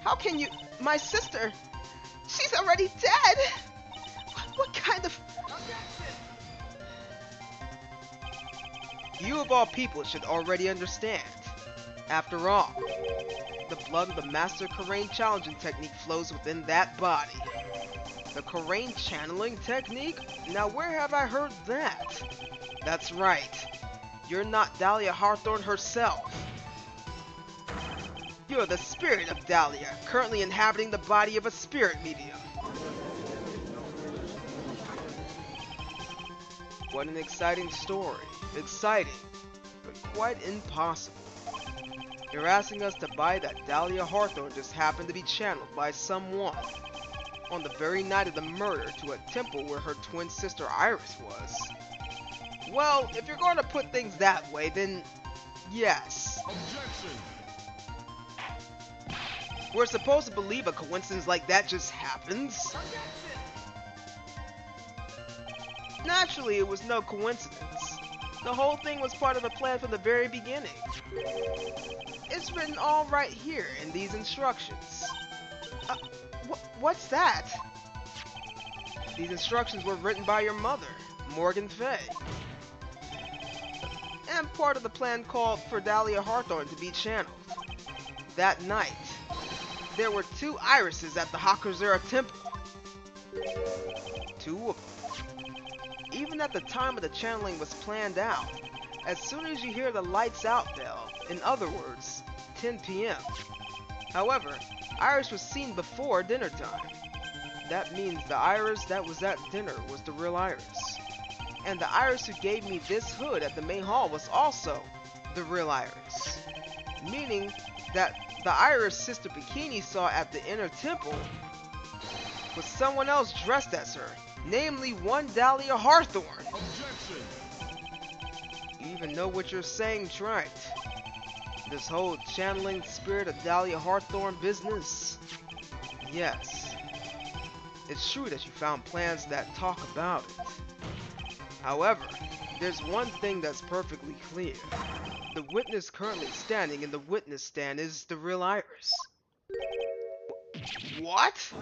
How can you... My sister... She's already dead! What kind of... You of all people should already understand. After all, the blood of the Master Karain challenging technique flows within that body. The Karain channeling technique? Now where have I heard that? That's right. You're not Dahlia Hawthorne herself. You're the spirit of Dahlia, currently inhabiting the body of a spirit medium. What an exciting story. Exciting, but quite impossible. You're asking us to buy that Dahlia Hawthorne just happened to be channeled by someone on the very night of the murder to a temple where her twin sister Iris was. Well, if you're going to put things that way, then yes. Objection! We're supposed to believe a coincidence like that just happens? Naturally, it was no coincidence. The whole thing was part of a plan from the very beginning. It's written all right here in these instructions. What's that? These instructions were written by your mother, Morgan Fay. And part of the plan called for Dahlia Hawthorne to be channeled. That night, there were 2 irises at the Hakazura Temple. 2 of them. Even at the time of the channeling was planned out, as soon as you hear the lights out bell, in other words, 10 p.m. However, Iris was seen before dinner time. That means the Iris that was at dinner was the real Iris. And the Iris who gave me this hood at the main hall was also the real Iris. Meaning that the Iris Sister Bikini saw at the inner temple was someone else dressed as her, namely one Dahlia Hawthorne. Objection! You even know what you're saying, right? This whole channeling spirit of Dahlia Hawthorne business? Yes. It's true that you found plans that talk about it. However, there's one thing that's perfectly clear. The witness currently standing in the witness stand is the real Iris. What?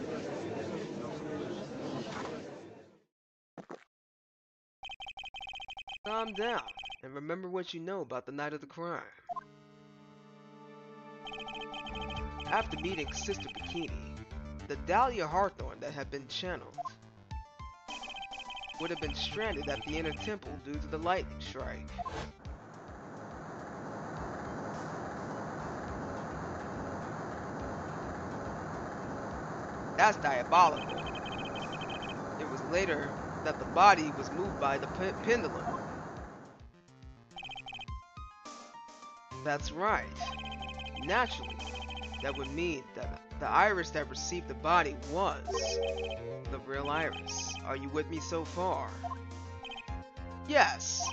Calm down, and remember what you know about the night of the crime. After meeting Sister Bikini, the Dahlia Hawthorne that had been channeled would have been stranded at the inner temple due to the lightning strike. That's diabolical. It was later that the body was moved by the pendulum. That's right. Naturally, That would mean that the Iris that received the body was the real Iris. Are you with me so far? Yes.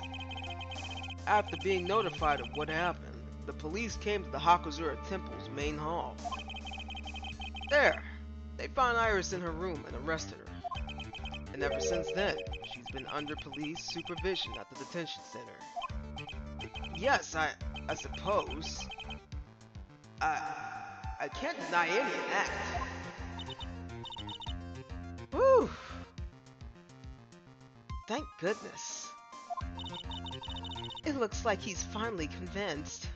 After being notified of what happened, the police came to the Hakazura Temple's main hall. There, they found Iris in her room and arrested her. And ever since then, she's been under police supervision at the detention center. Yes, I suppose. I can't deny any of that. Whew. Thank goodness. It looks like he's finally convinced.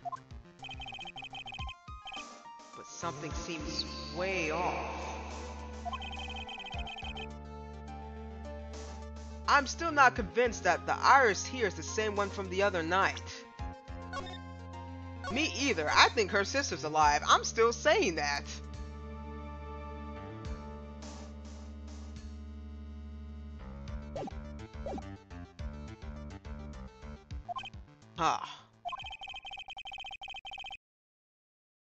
But something seems way off. I'm still not convinced that the Iris here is the same one from the other night. Me either. I think her sister's alive. I'm still saying that. Ah.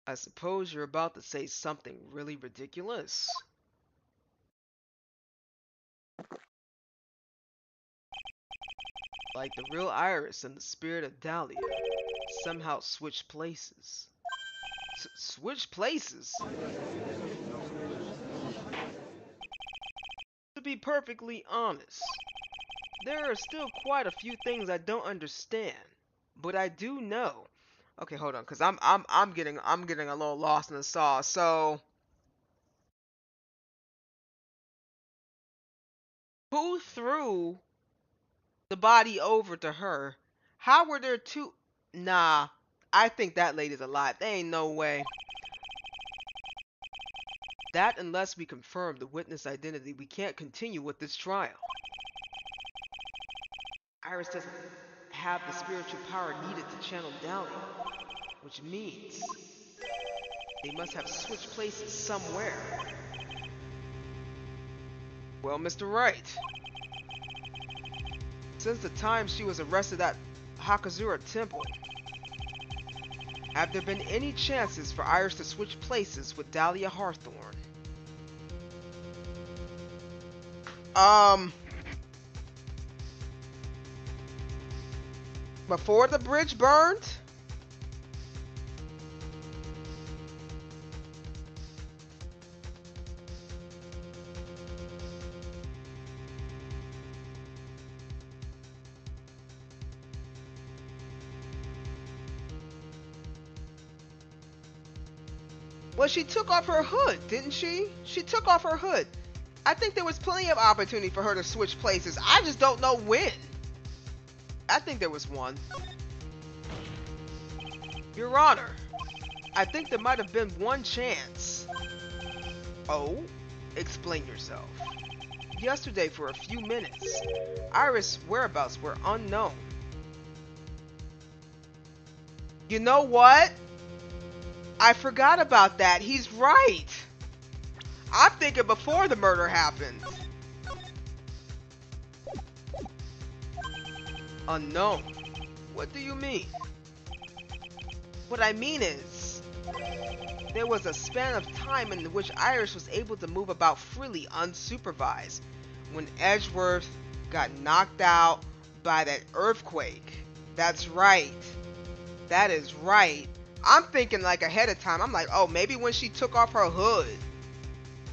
I suppose you're about to say something really ridiculous. Like the real Iris and the spirit of Dahlia somehow switched places. Switch places? To be perfectly honest, there are still quite a few things I don't understand, but I do know. Okay, hold on, cause I'm getting a little lost in the sauce. So, who threw the body over to her? How were there two? Nah, I think that lady's alive. There ain't no way. That unless we confirm the witness identity, we can't continue with this trial. Iris doesn't have the spiritual power needed to channel Dahlia, which means they must have switched places somewhere. Well, Mr. Wright, since the time she was arrested at Hakazura Temple, have there been any chances for Iris to switch places with Dahlia Hawthorne? Before the bridge burned? Well, she took off her hood, didn't she? She took off her hood. I think there was plenty of opportunity for her to switch places. I just don't know when. I think there was one. Your Honor, I think there might have been one chance. Oh? Explain yourself. Yesterday, for a few minutes, Iris' whereabouts were unknown. You know what? I forgot about that. He's right. I'm thinking before the murder happened. Unknown? What do you mean? What I mean is, there was a span of time in which Iris was able to move about freely unsupervised when Edgeworth got knocked out by that earthquake. That's right. That is right. I'm thinking like ahead of time. I'm like, oh, maybe when she took off her hood.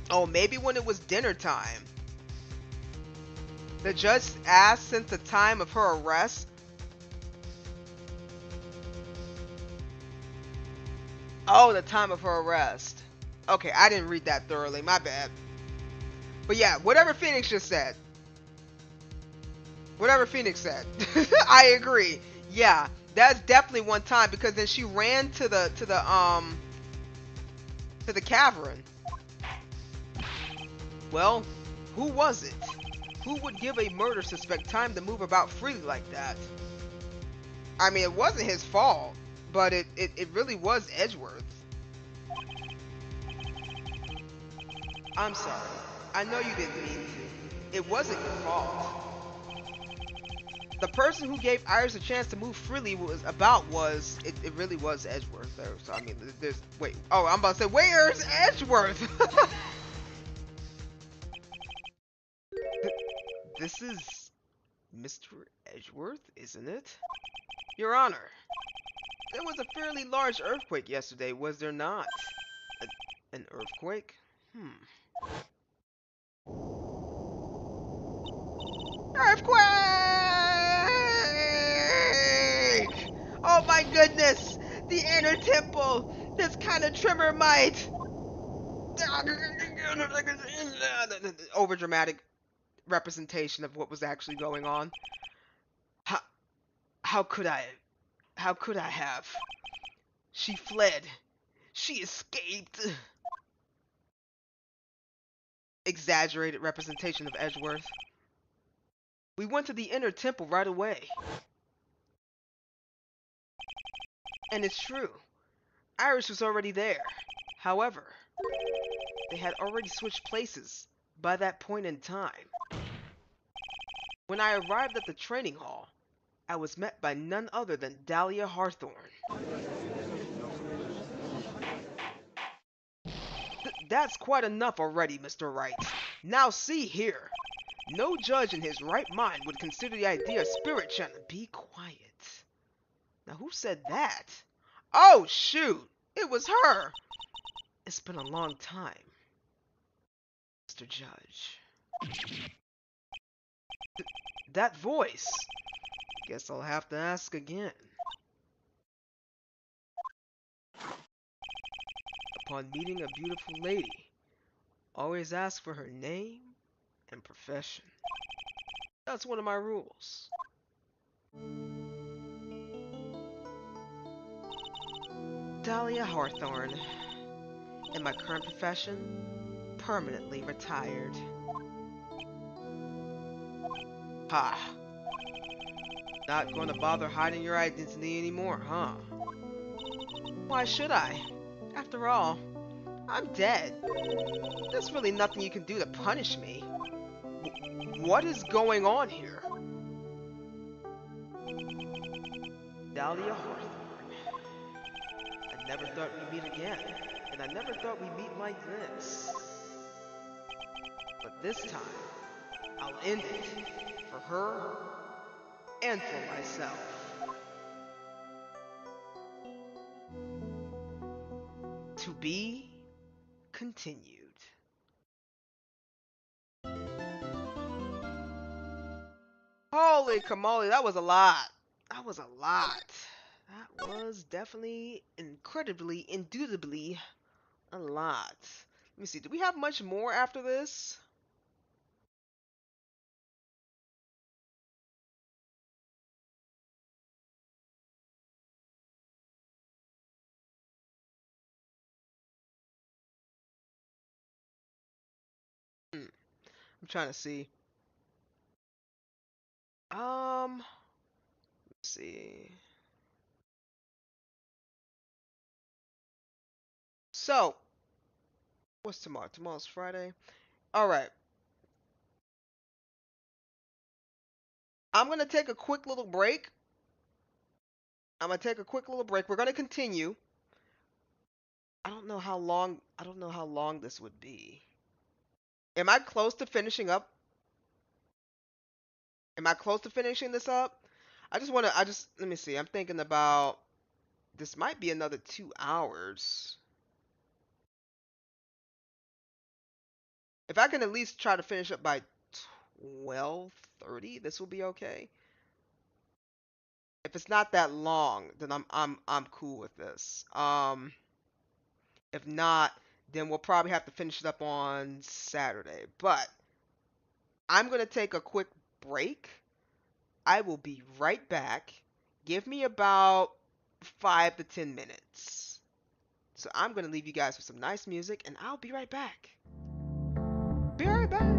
Oh, maybe when it was dinner time. The judge asked since the time of her arrest. Oh, the time of her arrest. Okay, I didn't read that thoroughly. My bad. But yeah, whatever Phoenix just said. Whatever Phoenix said. I agree. Yeah, that's definitely one time because then she ran to the cavern. Well, who was it? Who would give a murder suspect time to move about freely like that? I mean, it wasn't his fault, but it really was Edgeworth. I'm sorry. I know you didn't mean to. It wasn't your fault. the person who gave Iris a chance to move freely was it really was Edgeworth though. So I mean, there's wait. Oh, I'm about to say where's Edgeworth? This is Mr. Edgeworth, isn't it? Your Honor, there was a fairly large earthquake yesterday, was there not? An earthquake? Earthquake! Oh my goodness! The inner temple! This kind of tremor might... Overdramatic representation of what was actually going on. How could I have? She fled. She escaped. Exaggerated representation of Edgeworth. We went to the inner temple right away. And it's true. Iris was already there. However, they had already switched places by that point in time. When I arrived at the training hall, I was met by none other than Dahlia Hawthorne. That's quite enough already, Mr. Wright. Now see here. No judge in his right mind would consider the idea of spirit channel. Be quiet. Now who said that? Oh shoot! It was her! It's been a long time, Mr. Judge. That voice. Guess I'll have to ask again. Upon meeting a beautiful lady, always ask for her name and profession. That's one of my rules. Dahlia Hawthorne. In my current profession, permanently retired. Ha! Not gonna bother hiding your identity anymore, huh? Why should I? After all, I'm dead. There's really nothing you can do to punish me. What is going on here? Dahlia Hawthorne. I never thought we'd meet again, and I never thought we'd meet like this. But this time, I'll end it for her and for myself. To be continued. Holy camole, that was a lot. That was a lot. That was definitely, incredibly, indubitably a lot. Let me see, do we have much more after this? I'm trying to see. Let's see. So, what's tomorrow? Tomorrow's Friday. All right. I'm going to take a quick little break. We're going to continue. I don't know how long this would be. Am I close to finishing up? Am I close to finishing this up? Let me see. I'm thinking about, this might be another 2 hours. If I can at least try to finish up by 12:30, this will be okay. If it's not that long, then I'm cool with this. If not, then we'll probably have to finish it up on Saturday. But I'm going to take a quick break. I will be right back. Give me about 5 to 10 minutes. So I'm going to leave you guys with some nice music, and I'll be right back. Be right back.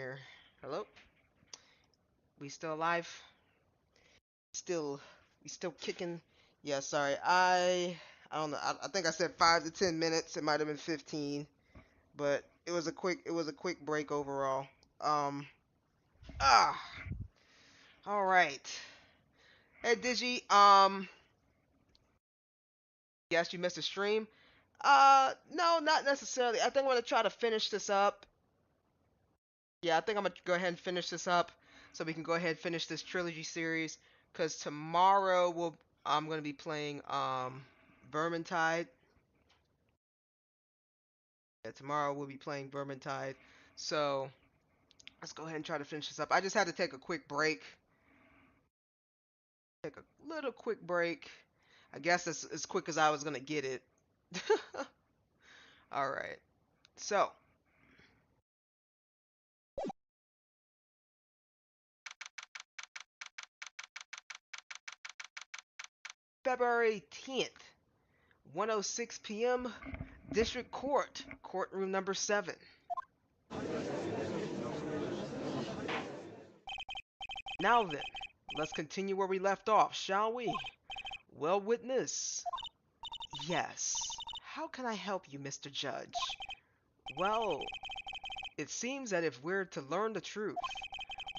here? Hello? We still alive? We still kicking? Yeah, sorry. I don't know. I think I said 5 to 10 minutes. It might have been 15, but it was a quick break overall. Um. Ah. All right. Hey, Digi. Yes, you missed a stream. No, not necessarily. I think I'm gonna try to finish this up. Yeah, I think I'm gonna go ahead and finish this up so we can go ahead and finish this trilogy series. Cause tomorrow I'm gonna be playing Vermintide. Yeah, tomorrow we'll be playing Vermintide. So let's go ahead and try to finish this up. I just had to take a quick break. Take a little quick break. I guess that's as quick as I was gonna get it. All right. So February 18th, 1:06 p.m. District Court, courtroom number 7. Now then, let's continue where we left off, shall we? Well, witness. Yes. How can I help you, Mr. Judge? Well, it seems that if we're to learn the truth,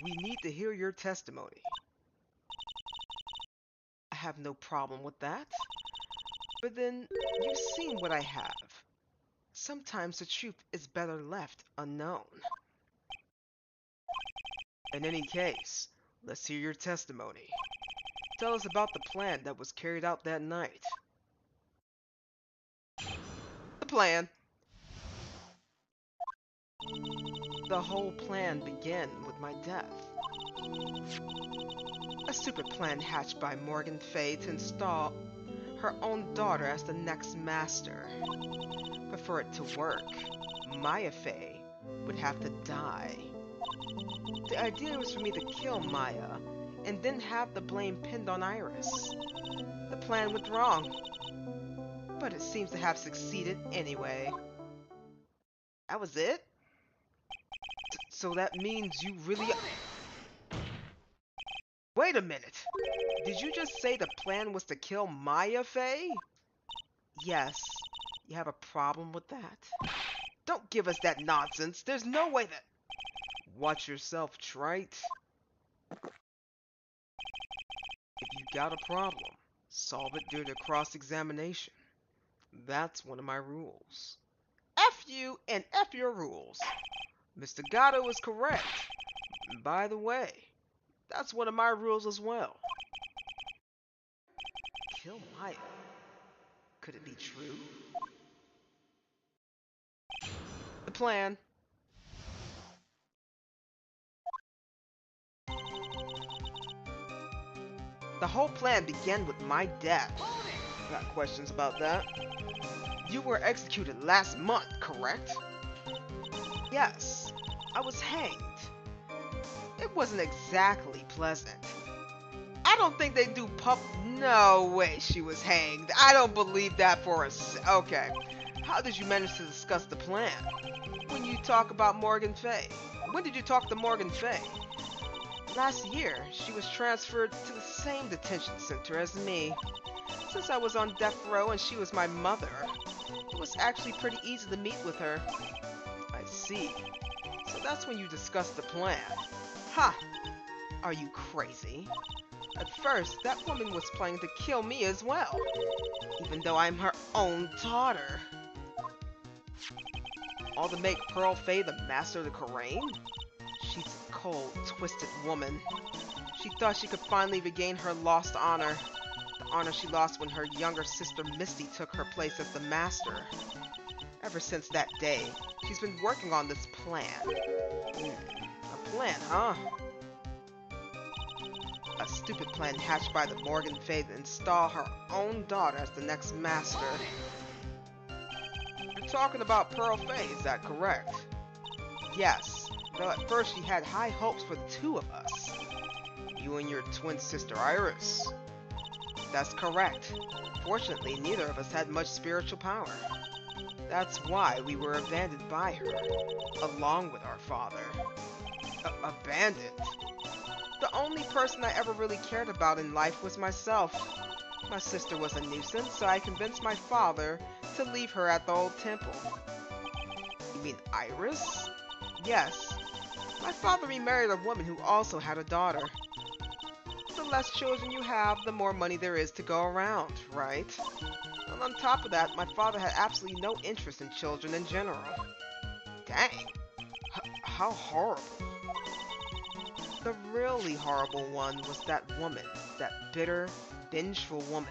we need to hear your testimony. I have no problem with that. But then, you've seen what I have. Sometimes the truth is better left unknown. In any case, let's hear your testimony. Tell us about the plan that was carried out that night. The plan. The whole plan began with my death. A stupid plan hatched by Morgan Fay to install her own daughter as the next master. But for it to work, Maya Fay would have to die. The idea was for me to kill Maya and then have the blame pinned on Iris. The plan went wrong, but it seems to have succeeded anyway. That was it? So that means you really... Wait a minute! Did you just say the plan was to kill Maya Fay? Yes. You have a problem with that? Don't give us that nonsense. There's no way that... Watch yourself, Wright. If you got a problem, solve it during a cross-examination. That's one of my rules. F you and F your rules. Mr. Gatto is correct. And by the way, that's one of my rules as well. Kill Maya. Could it be true? The plan. The whole plan began with my death. Got questions about that? You were executed last month, correct? Yes, I was hanged. It wasn't exactly pleasant. I don't think they do No way she was hanged. I don't believe that for Okay. How did you manage to discuss the plan? When you talk about Morgan Fay. When did you talk to Morgan Fay? Last year, she was transferred to the same detention center as me. Since I was on death row and she was my mother, it was actually pretty easy to meet with her. I see. So that's when you discussed the plan. Ha! Are you crazy? At first, that woman was planning to kill me as well, even though I'm her own daughter. All to make Pearl Fay the master of the Karain? She's a cold, twisted woman. She thought she could finally regain her lost honor. The honor she lost when her younger sister Misty took her place as the master. Ever since that day, she's been working on this plan. A plan, huh? A stupid plan hatched by the Morgan Fay to install her own daughter as the next master. You're talking about Pearl Fay, is that correct? Yes, though at first she had high hopes for the two of us. You and your twin sister Iris. That's correct. Fortunately, neither of us had much spiritual power. That's why we were abandoned by her, along with our father. Abandoned? The only person I ever really cared about in life was myself. My sister was a nuisance, so I convinced my father to leave her at the old temple. You mean Iris? Yes. My father remarried a woman who also had a daughter. The less children you have, the more money there is to go around, right? And on top of that, my father had absolutely no interest in children in general. Dang. How horrible. The really horrible one was that woman, that bitter, vengeful woman.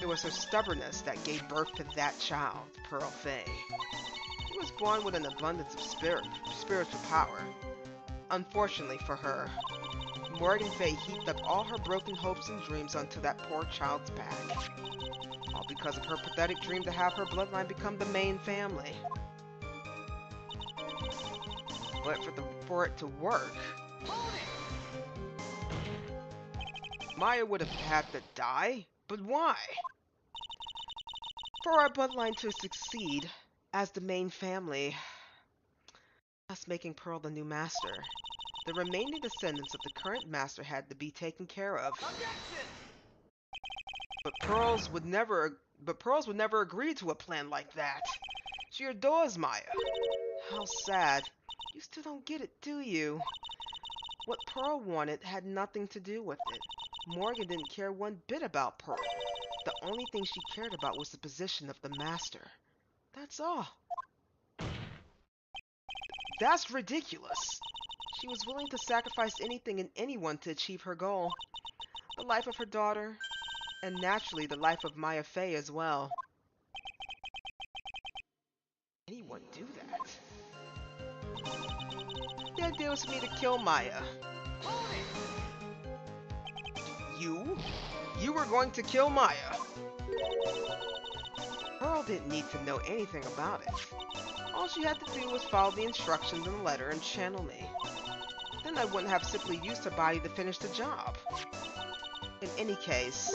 It was her stubbornness that gave birth to that child, Pearl Fay. He was born with an abundance of spiritual power. Unfortunately for her, Morgan Fay heaped up all her broken hopes and dreams onto that poor child's back. All because of her pathetic dream to have her bloodline become the main family. But for it to work, Maya would have had to die? But why? For our bloodline to succeed as the main family, thus making Pearl the new master, the remaining descendants of the current master had to be taken care of. Objection! But Pearls would never agree to a plan like that. She adores Maya. How sad. You still don't get it, do you? What Pearl wanted had nothing to do with it. Morgan didn't care one bit about Pearl. The only thing she cared about was the position of the master. That's all. That's ridiculous. She was willing to sacrifice anything and anyone to achieve her goal. The life of her daughter, and naturally the life of Maya Fey as well. Anyone do that? The idea was for me to kill Maya. You? You were going to kill Maya? Pearl didn't need to know anything about it. All she had to do was follow the instructions in the letter and channel me. Then I wouldn't have simply used her body to finish the job. In any case,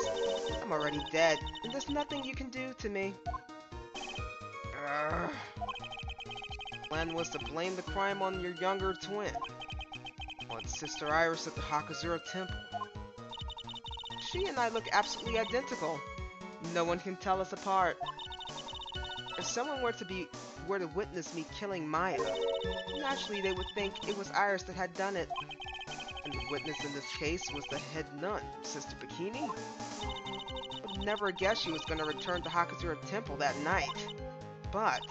I'm already dead, and there's nothing you can do to me. The plan was to blame the crime on your younger twin, on Sister Iris at the Hakazura Temple. She and I look absolutely identical. No one can tell us apart. If someone were to witness me killing Maya, naturally they would think it was Iris that had done it. And the witness in this case was the head nun, Sister Bikini. I would never guess she was going to return to Hakazura Temple that night. But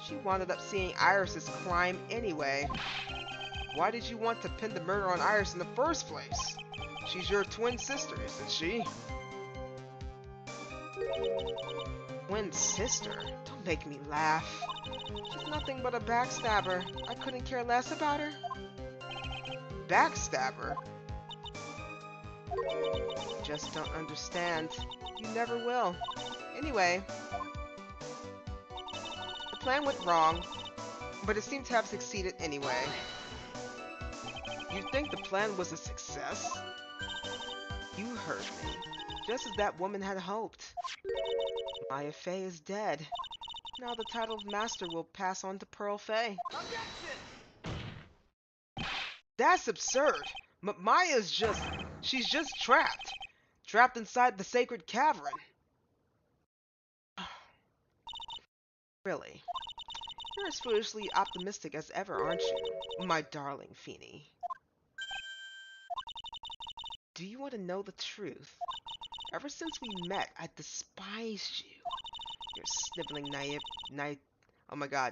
she wound up seeing Iris's crime anyway. Why did you want to pin the murder on Iris in the first place? She's your twin sister, isn't she? Twin sister? Don't make me laugh. She's nothing but a backstabber. I couldn't care less about her. Backstabber? Just don't understand. You never will. Anyway, the plan went wrong, but it seemed to have succeeded anyway. You think the plan was a success? You heard me, just as that woman had hoped. Maya Fey is dead. Now the title of Master will pass on to Pearl Fey. Objection! That's absurd. Maya's she's just trapped. Trapped inside the sacred cavern. Really? You're as foolishly optimistic as ever, aren't you, my darling Feeny? Do you want to know the truth? Ever since we met, I despised you. Your sniveling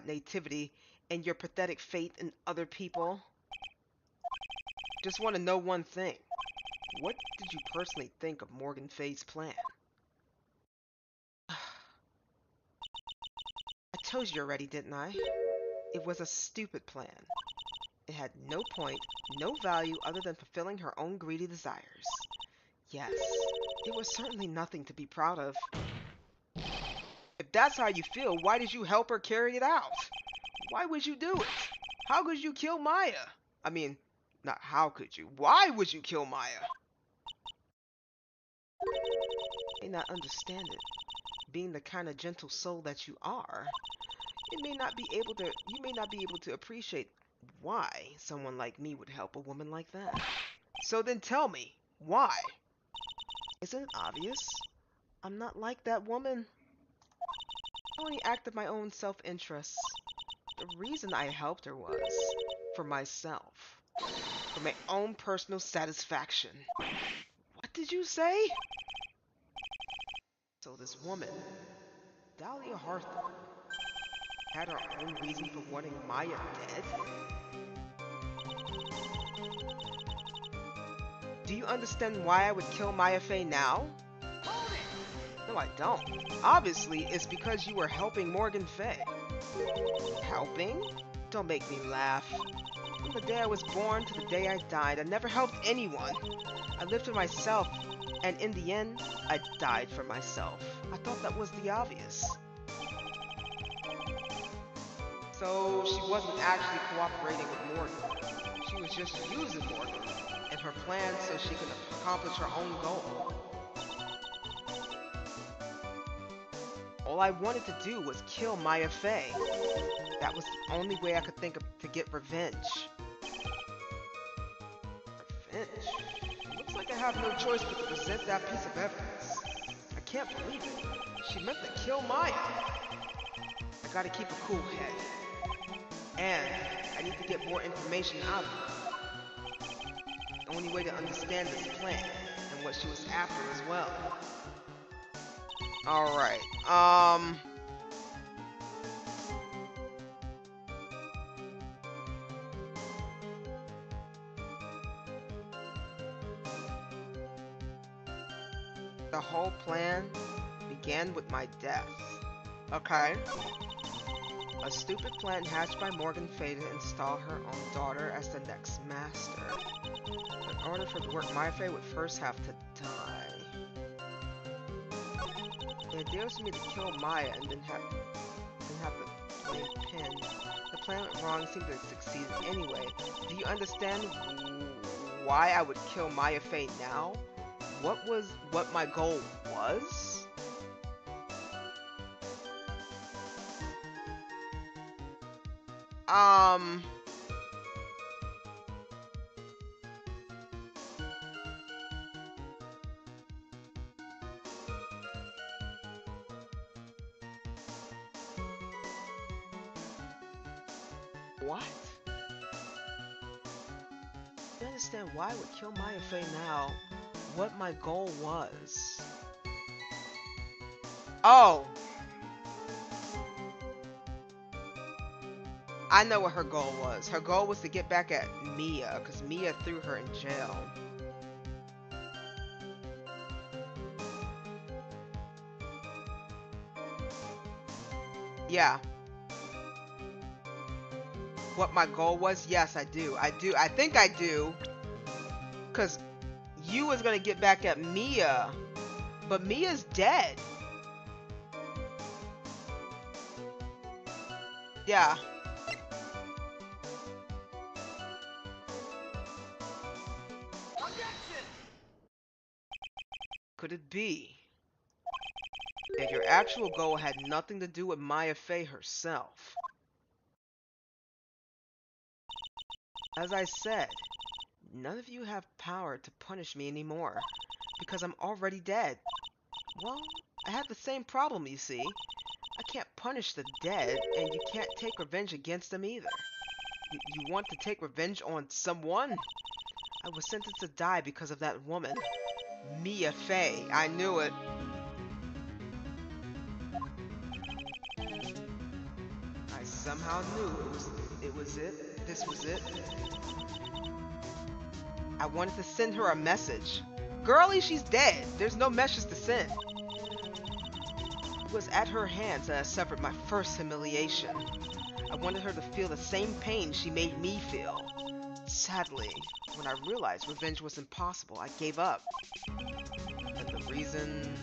nativity, and your pathetic faith in other people. Just want to know one thing. What did you personally think of Morgan Fay's plan? I told you already, didn't I? It was a stupid plan. It had no point, no value other than fulfilling her own greedy desires. Yes, it was certainly nothing to be proud of. If that's how you feel, why did you help her carry it out? Why would you do it? How could you kill Maya? I mean, not how could you. Why would you kill Maya? You may not understand it. Being the kind of gentle soul that you are, you may not be able to appreciate why someone like me would help a woman like that. So then tell me, why? Isn't it obvious? I'm not like that woman. I only acted my own self-interest. The reason I helped her was for myself. For my own personal satisfaction. What did you say? So this woman, Dahlia Hawthorne, had her own reason for wanting Maya dead? Do you understand why I would kill Maya Fey now? Hold it! No, I don't. Obviously, it's because you were helping Morgan Fey. Helping? Don't make me laugh. From the day I was born to the day I died, I never helped anyone. I lived for myself, and in the end, I died for myself. I thought that was the obvious. So she wasn't actually cooperating with Morgan. She was just using Morgan and her plan so she could accomplish her own goal. All I wanted to do was kill Maya Fey. That was the only way I could think of to get revenge. Revenge? It looks like I have no choice but to present that piece of evidence. I can't believe it. She meant to kill Maya. I gotta keep a cool head. And I need to get more information out of her. The only way to understand this plan and what she was after as well. Alright, the whole plan began with my death. Okay. A stupid plan hatched by Morgan Fey to install her own daughter as the next master. But in order for it to work, Maya Fey would first have to die. The idea was for me to kill Maya and then have the blame pinned. The plan went wrong, seemed to succeed anyway. Do you understand why I would kill Maya Fey now? What my goal was? What? I understand why I would kill Maya Fey now. What my goal was. Oh! I know what her goal was. Her goal was to get back at Mia, because Mia threw her in jail. Yeah. What my goal was? Yes, I do. I think I do. Because you was going to get back at Mia. But Mia's dead. Yeah. Objection! Could it be that your actual goal had nothing to do with Maya Fey herself? As I said, none of you have power to punish me anymore, because I'm already dead. Well, I have the same problem, you see. I can't punish the dead, and you can't take revenge against them either. You want to take revenge on someone? I was sentenced to die because of that woman. Mia Fey. I knew it. I somehow knew it was it. This was it. I wanted to send her a message. Girlie, she's dead. There's no message to send. It was at her hands that I suffered my first humiliation. I wanted her to feel the same pain she made me feel. Sadly, when I realized revenge was impossible, I gave up. And the reason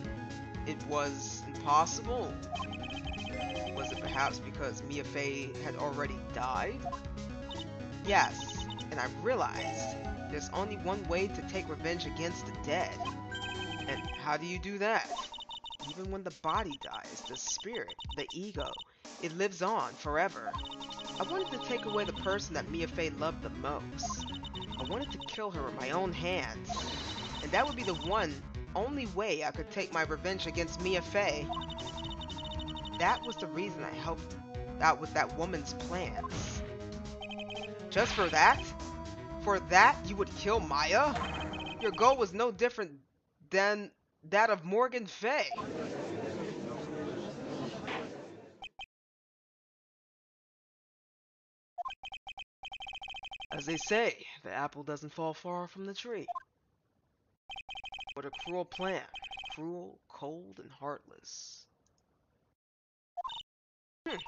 it was impossible? Was it perhaps because Mia Fey had already died? Yes, and I realized there's only one way to take revenge against the dead. And how do you do that? Even when the body dies, the spirit, the ego, it lives on forever. I wanted to take away the person that Mia Fey loved the most. I wanted to kill her with my own hands. And that would be the only way I could take my revenge against Mia Fey. That was the reason I helped out with that woman's plans. Just for that? For that, you would kill Maya? Your goal was no different than that of Morgan Fey. As they say, the apple doesn't fall far from the tree. What a cruel plan. Cruel, cold, and heartless. Don't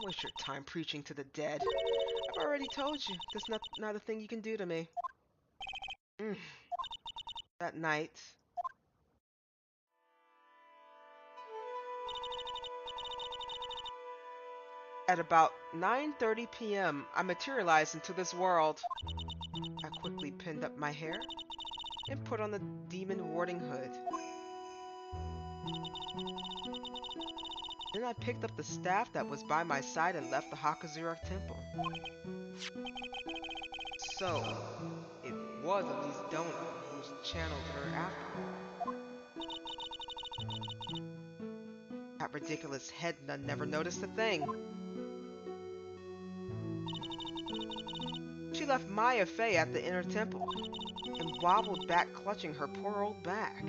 waste your time preaching to the dead. I've already told you, there's not a thing you can do to me. That night, at about 9:30 p.m., I materialized into this world. I quickly pinned up my hair and put on the demon warding hood. Then I picked up the staff that was by my side and left the Hakazura temple. So, it was at least Dona who channeled her after all. That ridiculous head nun never noticed a thing. She left Maya Fey at the inner temple and wobbled back clutching her poor old back.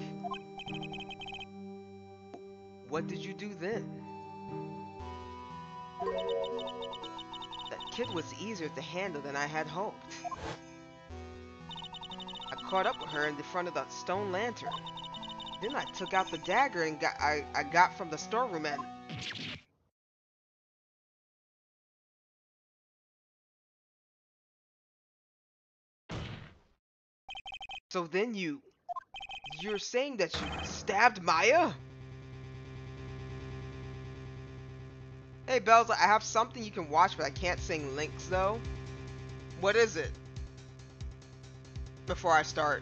What did you do then? That kid was easier to handle than I had hoped. I caught up with her in the front of the stone lantern. Then I took out the dagger and I got from the storeroom and... So then you're saying that you stabbed Maya? Hey Bells, I have something you can watch, but I can't sing links though. What is it? Before I start.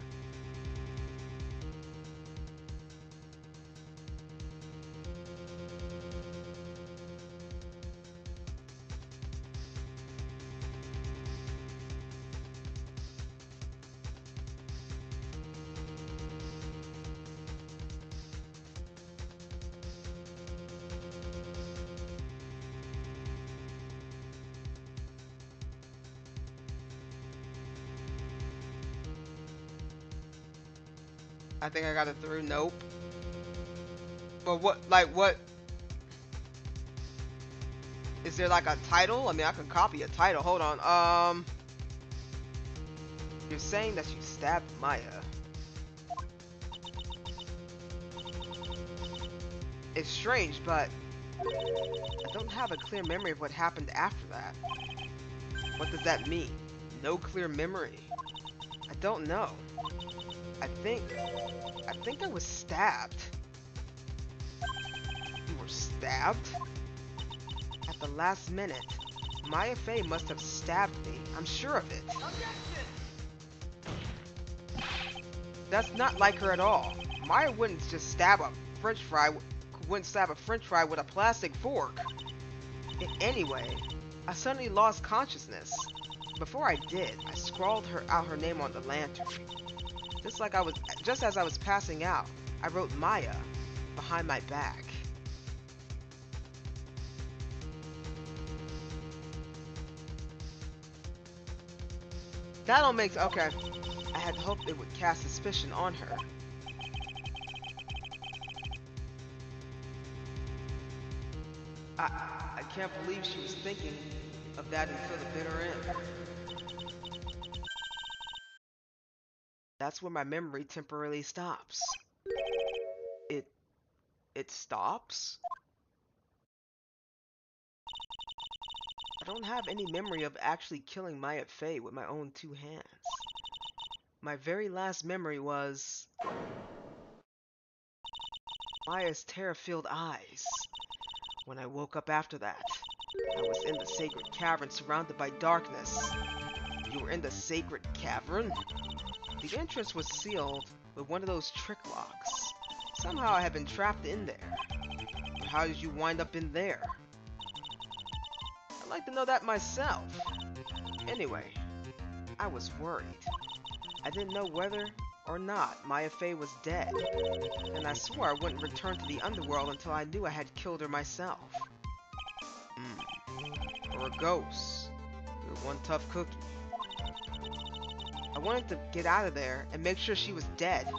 I think I got it through. Nope. But what? Is there like a title? I mean, I can copy a title. Hold on. You're saying that you stabbed Maya. It's strange, but I don't have a clear memory of what happened after that. What does that mean? No clear memory? I don't know. I think I was stabbed. You were stabbed? At the last minute. Maya Fey must have stabbed me. I'm sure of it. Objection! That's not like her at all. Maya wouldn't just stab a french fry with a plastic fork. Anyway, I suddenly lost consciousness. Before I did, I scrawled out her name on the lantern. Just as I was passing out, I wrote Maya behind my back. That don't make okay. I had hoped it would cast suspicion on her. I can't believe she was thinking of that until the bitter end. That's where my memory temporarily stops. It stops? I don't have any memory of actually killing Maya Fey with my own two hands. My very last memory was Maya's terror-filled eyes. When I woke up after that, I was in the sacred cavern surrounded by darkness. You were in the sacred cavern? The entrance was sealed with one of those trick locks. Somehow I had been trapped in there. But how did you wind up in there? I'd like to know that myself. Anyway, I was worried. I didn't know whether or not Maya Fey was dead, and I swore I wouldn't return to the underworld until I knew I had killed her myself. For a ghost, you're one tough cookie. I wanted to get out of there and make sure she was dead,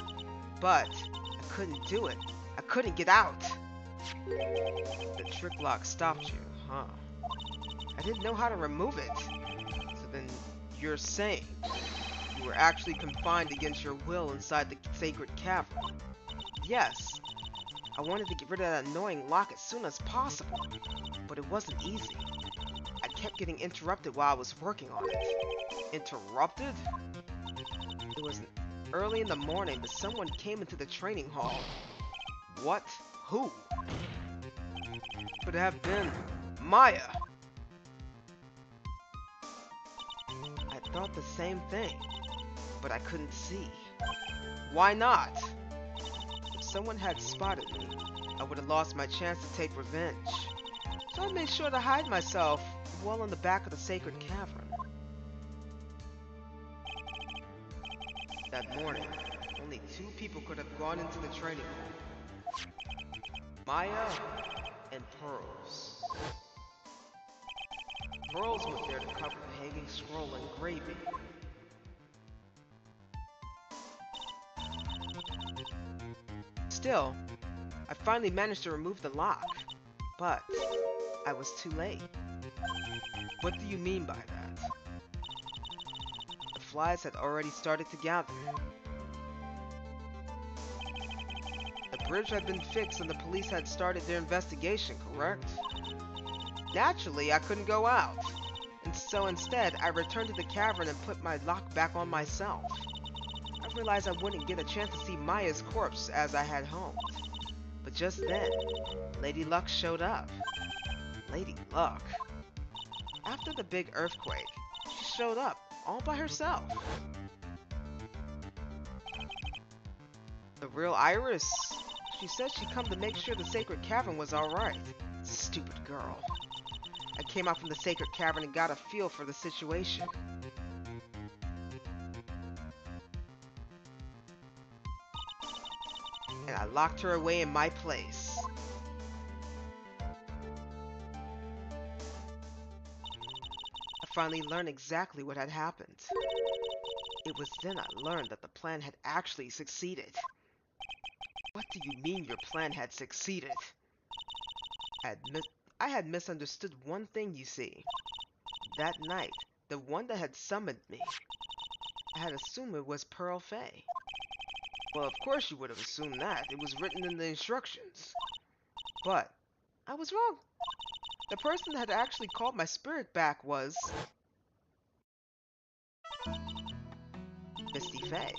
but I couldn't do it. I couldn't get out. The trick lock stopped you, huh? I didn't know how to remove it. So then you're saying you were actually confined against your will inside the sacred cavern? Yes. I wanted to get rid of that annoying lock as soon as possible, but it wasn't easy. I kept getting interrupted while I was working on it. Interrupted? It was early in the morning, but someone came into the training hall. What? Who? Could have been Maya. I thought the same thing, but I couldn't see. Why not? If someone had spotted me, I would have lost my chance to take revenge. So I made sure to hide myself well in the back of the sacred cavern. That morning, only 2 people could have gone into the training hall. Maya and Pearls. Pearls was there to cover the hanging scroll engraving. Still, I finally managed to remove the lock, but I was too late. What do you mean by that? The flies had already started to gather. The bridge had been fixed and the police had started their investigation, correct? Naturally, I couldn't go out. And so instead, I returned to the cavern and put my lock back on myself. I realized I wouldn't get a chance to see Maya's corpse as I had hoped. But just then, Lady Luck showed up. Lady Luck? After the big earthquake, she showed up, all by herself. The real Iris? She said she'd come to make sure the sacred cavern was alright. Stupid girl. I came out from the sacred cavern and got a feel for the situation. And I locked her away in my place. I finally learned exactly what had happened. It was then I learned that the plan had actually succeeded. What do you mean your plan had succeeded? I had misunderstood one thing, you see. That night, the one that had summoned me, I had assumed it was Pearl Fey. Well, of course you would have assumed that. It was written in the instructions. But I was wrong. The person that had actually called my spirit back was Misty Fey,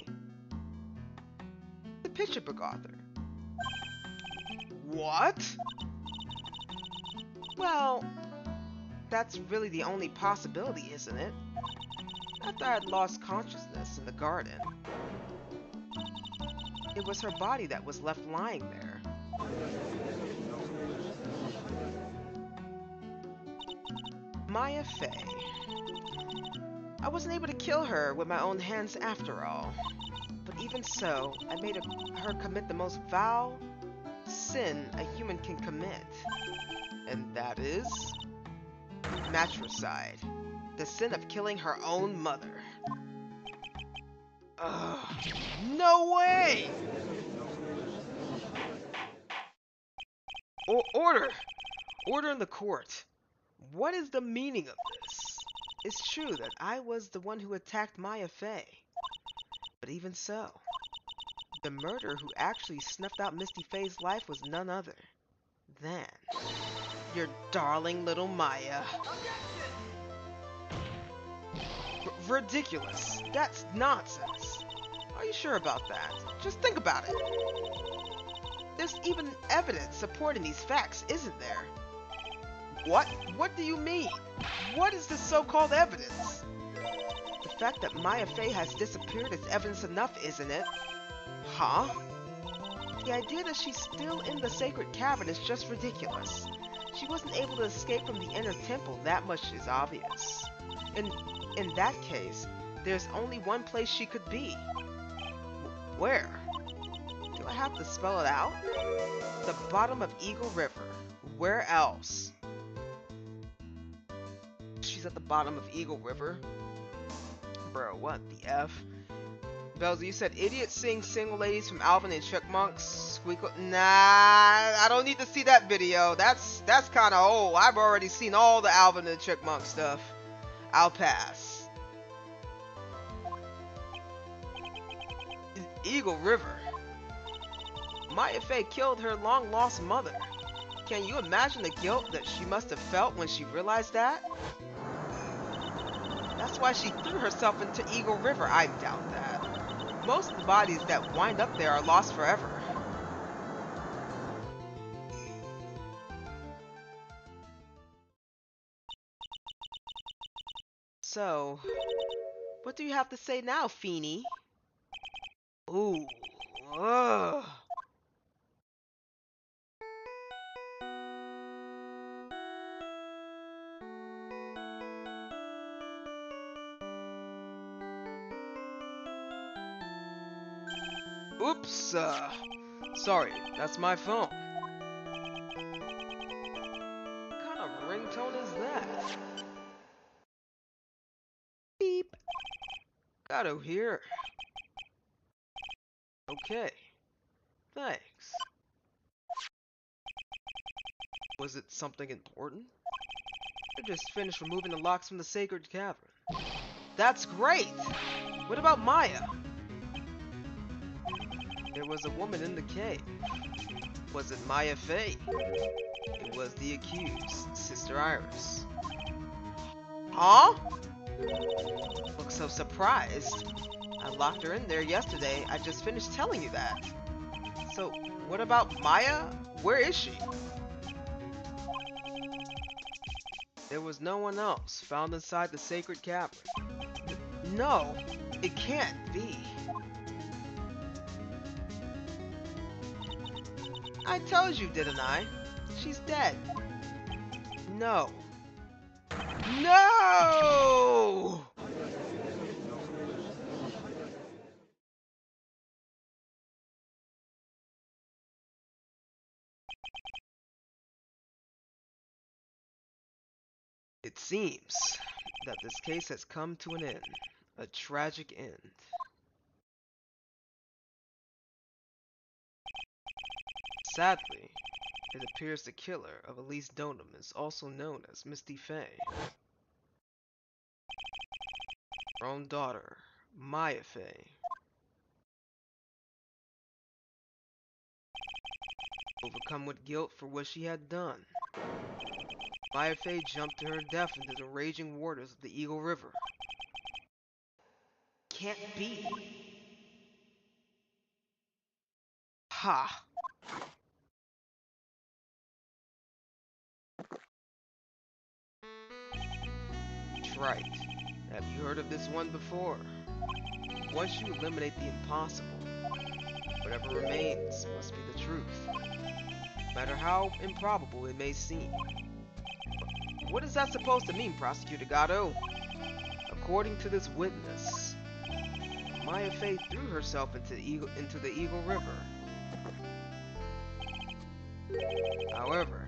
the picture book author. What? Well, that's really the only possibility, isn't it? After I had lost consciousness in the garden, it was her body that was left lying there. Maya Fey. I wasn't able to kill her with my own hands after all. But even so, I made her commit the most vile sin a human can commit. And that is matricide. The sin of killing her own mother. Ugh. No way! Order! Order in the court. What is the meaning of this? It's true that I was the one who attacked Maya Fey. But even so, the murderer who actually snuffed out Misty Fey's life was none other than your darling little Maya. Ridiculous. That's nonsense. Are you sure about that? Just think about it. There's even evidence supporting these facts, isn't there? What? What do you mean? What is this so-called evidence? The fact that Maya Fey has disappeared is evidence enough, isn't it? Huh? The idea that she's still in the sacred cavern is just ridiculous. She wasn't able to escape from the inner temple, that much is obvious. In that case, there's only one place she could be. Where? Do I have to spell it out? The bottom of Eagle River. Where else? She's at the bottom of Eagle River. Bro, what the F? Belzer, you said idiots sing single ladies from Alvin and Chipmunks. Squeakle. Nah, I don't need to see that video. That's kind of old. I've already seen all the Alvin and Chipmunk stuff. I'll pass. Eagle River. Maya Fey killed her long-lost mother. Can you imagine the guilt that she must have felt when she realized that? That's why she threw herself into Eagle River. I doubt that. Most of the bodies that wind up there are lost forever. So, what do you have to say now, Feeny? Ooh. Ugh. Oops, sorry, that's my phone. What kind of ringtone is that? Beep. Gotta hear. Okay, thanks. Was it something important? I just finished removing the locks from the sacred cavern. That's great! What about Maya? There was a woman in the cave. Was it Maya Fey? It was the accused, Sister Iris. Huh? Look so surprised. I locked her in there yesterday. I just finished telling you that. So, what about Maya? Where is she? There was no one else found inside the sacred cavern. No, it can't be. I told you, didn't I? She's dead. No. No! It seems that this case has come to an end. A tragic end. Sadly, it appears the killer of Elise Donham is also known as Misty Fey. Her own daughter, Maya Fey. Overcome with guilt for what she had done, Maya Fey jumped to her death into the raging waters of the Eagle River. Can't be. Ha! Wright. Have you heard of this one before? Once you eliminate the impossible, whatever remains must be the truth, no matter how improbable it may seem. What is that supposed to mean, Prosecutor Gatto? According to this witness, Maya Fey threw herself into the Eagle River. However,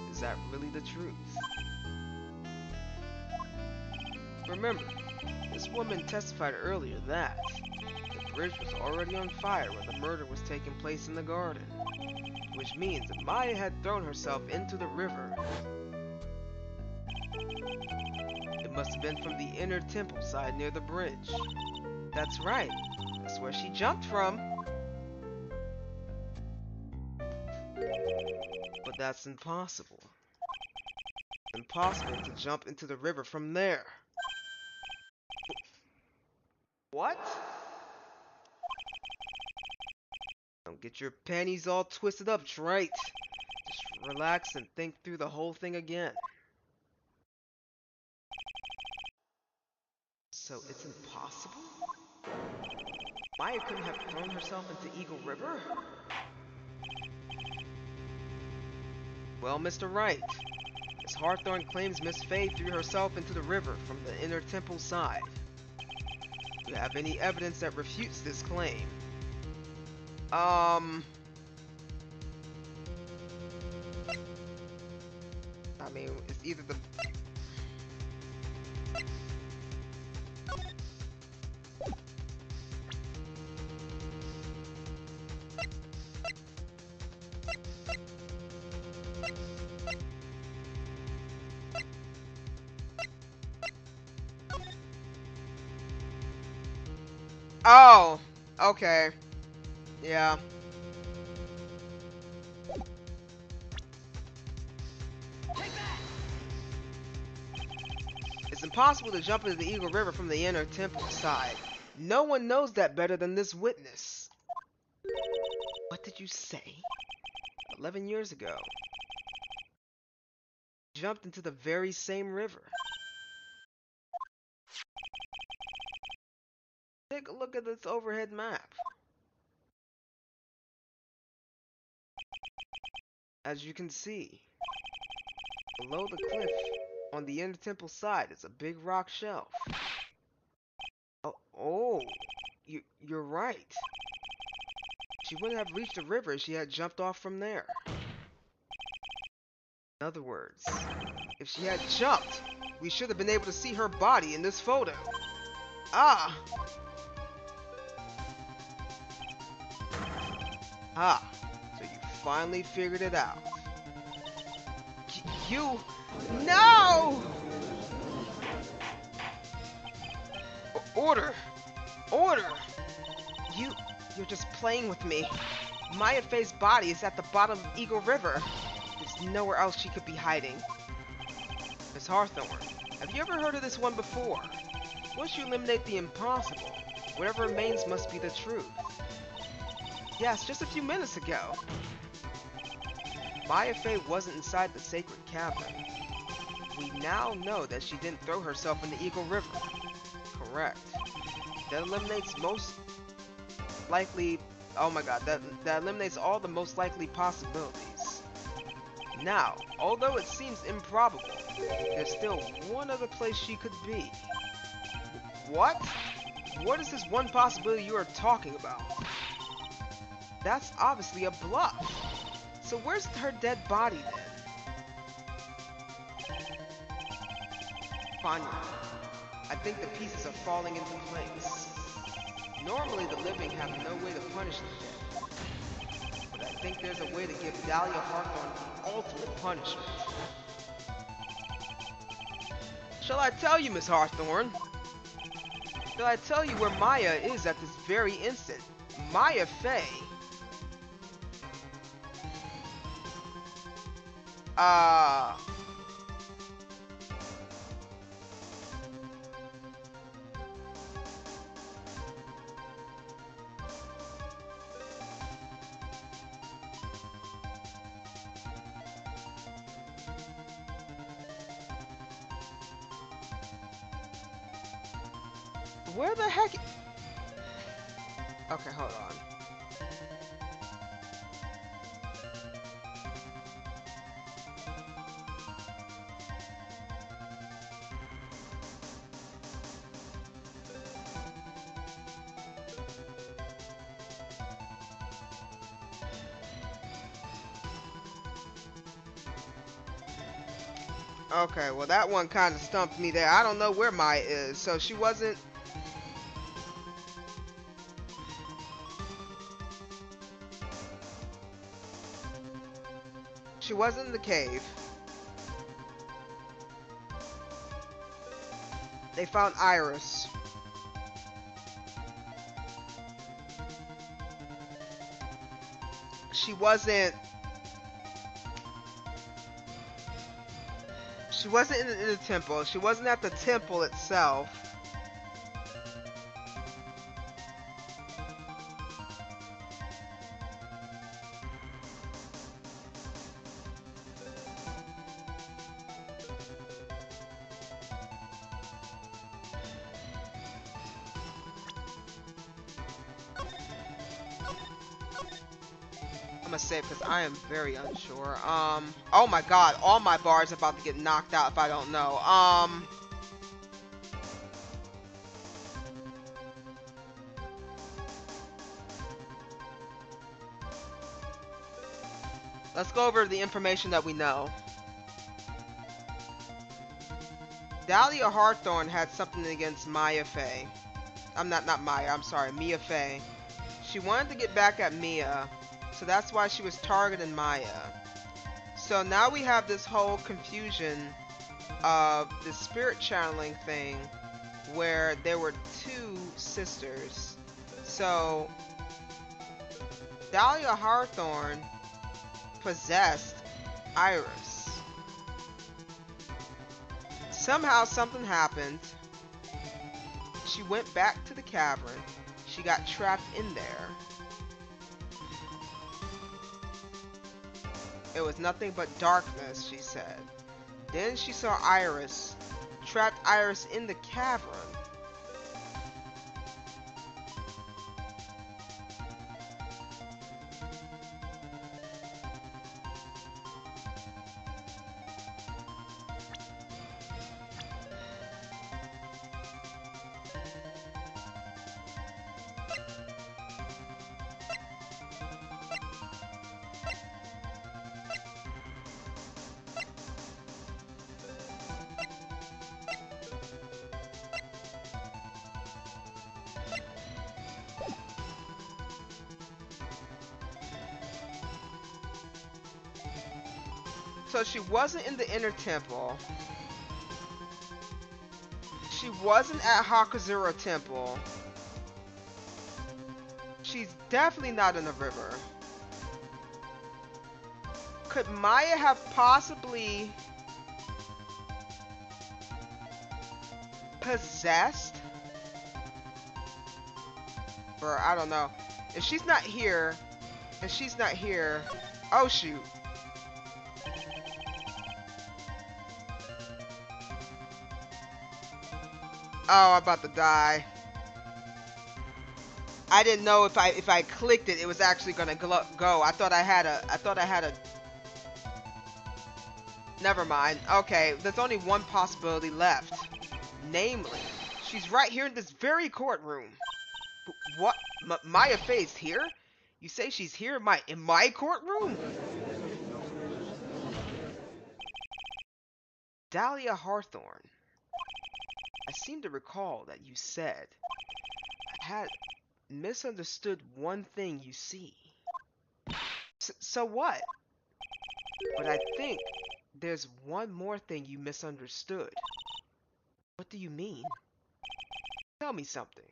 is that really the truth? Remember, this woman testified earlier that the bridge was already on fire when the murder was taking place in the garden, which means that Maya had thrown herself into the river. It must have been from the inner temple side near the bridge. That's right, that's where she jumped from. But that's impossible. Impossible to jump into the river from there. What? Don't get your panties all twisted up, Wright. Just relax and think through the whole thing again. So it's impossible? Maya couldn't have thrown herself into Eagle River? Well, Mr. Wright, Miss Hawthorne claims Miss Fey threw herself into the river from the inner temple side. Do you have any evidence that refutes this claim? I mean, it's either the... Oh, okay. Yeah. It's impossible to jump into the Eagle River from the inner temple side. No one knows that better than this witness. What did you say? 11 years ago. Jumped into the very same river. Take a look at this overhead map. As you can see, below the cliff on the inner temple side is a big rock shelf. Oh, you're right. She wouldn't have reached the river if she had jumped off from there. In other words, if she had jumped, we should have been able to see her body in this photo. Ah! Ah, so you finally figured it out. You... No! Order! Order! You're just playing with me. Maya Fey's body is at the bottom of Eagle River. There's nowhere else she could be hiding. Miss Hawthorne, have you ever heard of this one before? Once you eliminate the impossible, whatever remains must be the truth. Yes, just a few minutes ago. Maya Fey wasn't inside the sacred cavern. We now know that she didn't throw herself in the Eagle River. Correct. That eliminates most likely... Oh my god, that eliminates all the most likely possibilities. Now, although it seems improbable, there's still one other place she could be. What? What is this one possibility you are talking about? That's obviously a bluff. So where's her dead body then? Fine. I think the pieces are falling into place. Normally the living have no way to punish the dead. But I think there's a way to give Dahlia Hawthorne the ultimate punishment. Shall I tell you, Miss Hawthorne? Shall I tell you where Maya is at this very instant? Maya Fey... Where the heck... Okay, hold on. Okay, well that one kind of stumped me there. I don't know where Maya is, so she wasn't... She wasn't in the cave. They found Iris. She wasn't in the temple. She wasn't at the temple itself. gonna save because I am very unsure. Oh my god, all my bars about to get knocked out if I don't know. Let's go over the information that we know. Dahlia Hawthorne had something against Maya Fey. Not Maya, I'm sorry, Mia Fey. She wanted to get back at Mia, so that's why she was targeting Maya. So now we have this whole confusion of the spirit channeling thing where there were two sisters. So Dahlia Hawthorne possessed Iris. Somehow something happened. She went back to the cavern. She got trapped in there. It was nothing but darkness, she said. Then she saw Iris, trapped Iris in the cavern. So she wasn't in the inner temple. She wasn't at Hakazura Temple. She's definitely not in the river. Could Maya have possibly possessed? Or I don't know. If she's not here, oh shoot. Oh, I'm about to die. I didn't know if I clicked it, it was actually gonna go. I thought I had a. Never mind. Okay, there's only one possibility left. Namely, she's right here in this very courtroom. What? Maya Fey's here? You say she's here in my courtroom? Dahlia Hawthorne. I seem to recall that you said I had misunderstood one thing you see. So what? But I think there's one more thing you misunderstood. What do you mean? Tell me something.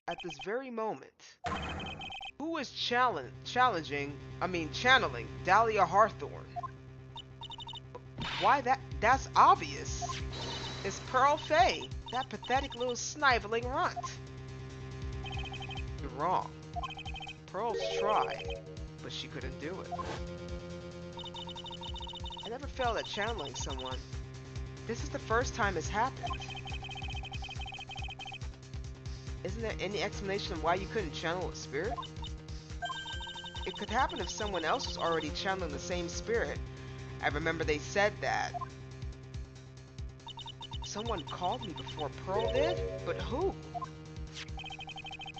At this very moment, who is channeling Dahlia Hawthorne? Why that's obvious. It's Pearl Fey, that pathetic little sniveling runt. You're wrong. Pearl's tried, but she couldn't do it. I never failed at channeling someone. This is the first time it's happened. Isn't there any explanation of why you couldn't channel a spirit? It could happen if someone else was already channeling the same spirit. I remember they said that. Someone called me before Pearl did? But who?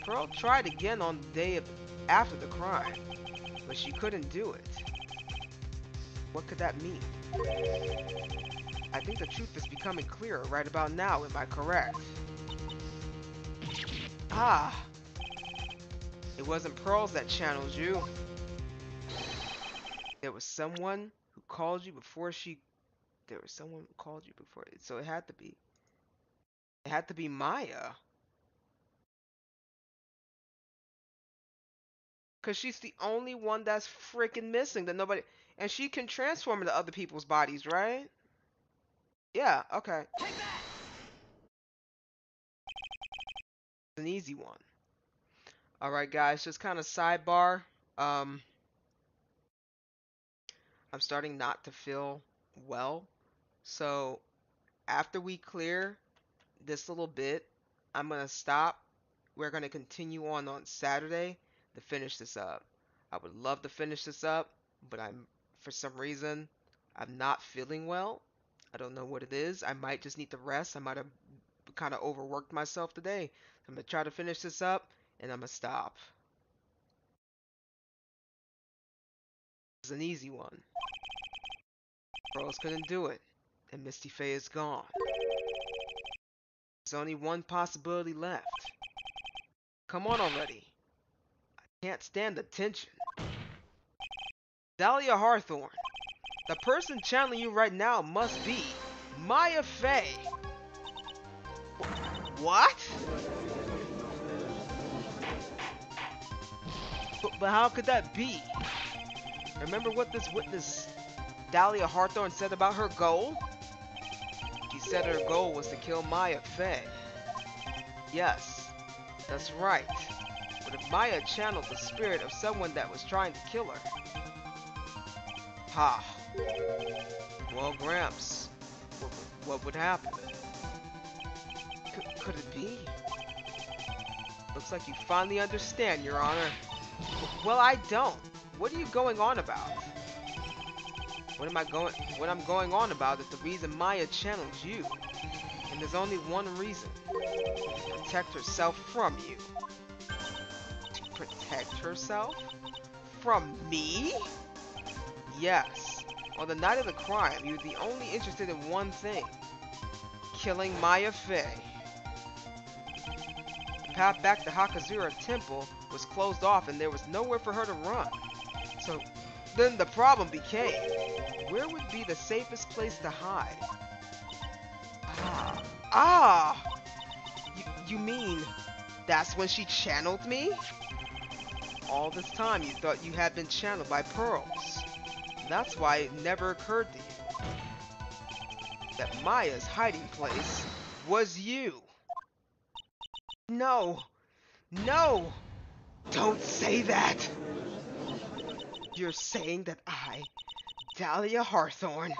Pearl tried again on the day after the crime, but she couldn't do it. What could that mean? I think the truth is becoming clearer right about now, am I correct? Ah! It wasn't Pearls that channeled you. There was someone who called you before so it had to be Maya. Cause she's the only one that's freaking missing that nobody, and she can transform into other people's bodies, right? Yeah, okay. It's an easy one. Alright guys, just kind of sidebar. I'm starting not to feel well. So after we clear this little bit, I'm gonna stop. We're gonna continue on Saturday to finish this up. I would love to finish this up, but for some reason, I'm not feeling well. I don't know what it is. I might just need to rest. I might have kind of overworked myself today. I'm gonna try to finish this up, and I'm gonna stop. This is an easy one. Pearls couldn't do it, and Misty Faye is gone. There's only one possibility left. Come on already. I can't stand the tension. Dahlia Hawthorne, the person channeling you right now must be Maya Fey. What? But how could that be? Remember what this witness Dahlia Hawthorne said about her goal? She said her goal was to kill Maya Fey. Yes, that's right. But if Maya channeled the spirit of someone that was trying to kill her... Ha. Well, Gramps, what would happen? Could it be? Looks like you finally understand, Your Honor. Well, I don't. What are you going on about? What I'm going on about is the reason Maya channeled you. And there's only one reason. To protect herself from you. To protect herself? From me? Yes. On the night of the crime, you were the only interested in one thing. Killing Maya Fey. The path back to Hakazura Temple was closed off and there was nowhere for her to run. So then the problem became, where would be the safest place to hide? You mean that's when she channeled me? All this time you thought you had been channeled by Pearls. That's why it never occurred to you that Maya's hiding place was you. No, no, don't say that. You're saying that I, Dahlia Hawthorne,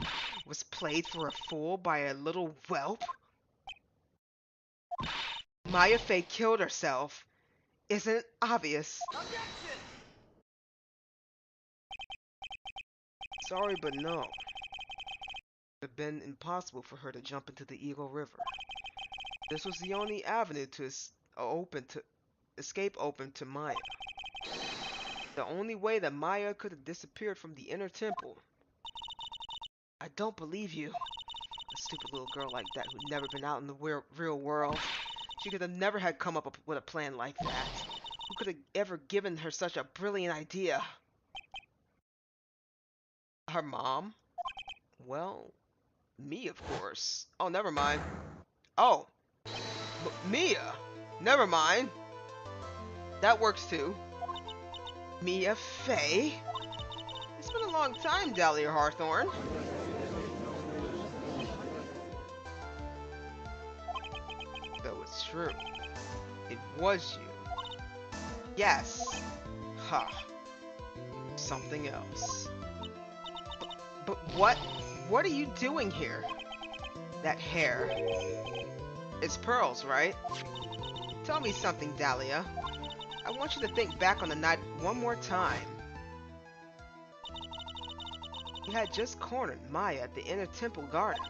was played for a fool by a little whelp? Maya Fey killed herself. Isn't it obvious? Objection! Sorry, but no. It would have been impossible for her to jump into the Eagle River. This was the only avenue to escape open to Maya. The only way that Maya could have disappeared from the inner temple. I don't believe you. A stupid little girl like that who'd never been out in the real world. She could have never had come up with a plan like that. Who could have ever given her such a brilliant idea? Her mom? Well, me, of course. Oh, never mind. Oh, Mia. Never mind. That works too. Mia Fey? It's been a long time, Dahlia Hawthorne. Though it's true. It was you. Yes. Ha. Something else. But what are you doing here? That hair. It's Pearls, right? Tell me something, Dahlia. I want you to think back on the night one more time. You had just cornered Maya at the inner temple garden.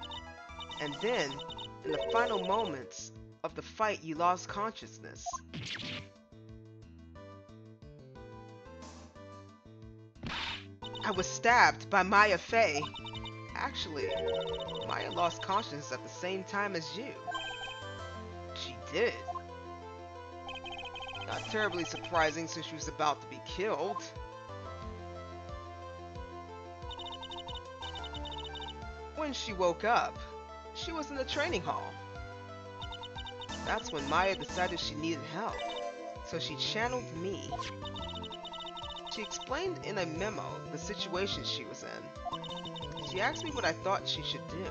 And then, in the final moments of the fight, you lost consciousness. I was stabbed by Maya Fey. Actually, Maya lost consciousness at the same time as you. She did. Not terribly surprising since she was about to be killed. When she woke up, she was in the training hall. That's when Maya decided she needed help, so she channeled me. She explained in a memo the situation she was in. She asked me what I thought she should do.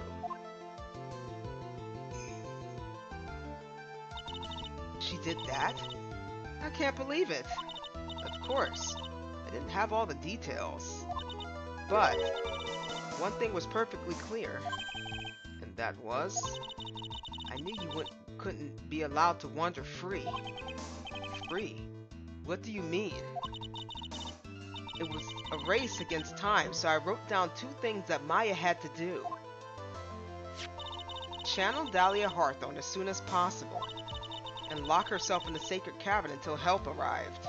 She did that? I can't believe it. Of course, I didn't have all the details. But one thing was perfectly clear, and that was, I knew you couldn't be allowed to wander free. Free? What do you mean? It was a race against time, so I wrote down 2 things that Maya had to do. Channel Dahlia Hawthorne as soon as possible, and lock herself in the sacred cavern until help arrived.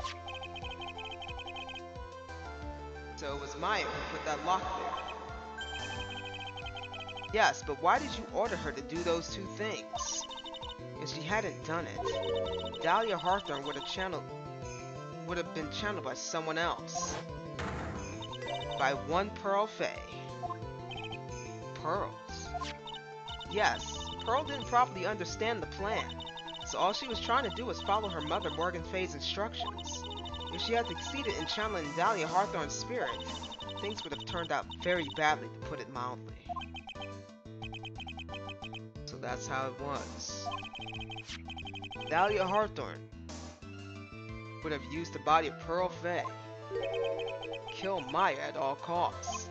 So it was Maya who put that lock there. Yes, but why did you order her to do those 2 things? If she hadn't done it, Dahlia Hawthorne would have been channeled by someone else. By one Pearl Faye. Pearls? Yes, Pearl didn't properly understand the plan, so all she was trying to do was follow her mother Morgan Faye's instructions. If she had succeeded in channeling Dahlia Hawthorne's spirit, things would have turned out very badly, to put it mildly. So that's how it was. Dahlia Hawthorne would have used the body of Pearl Faye. Kill Maya at all costs.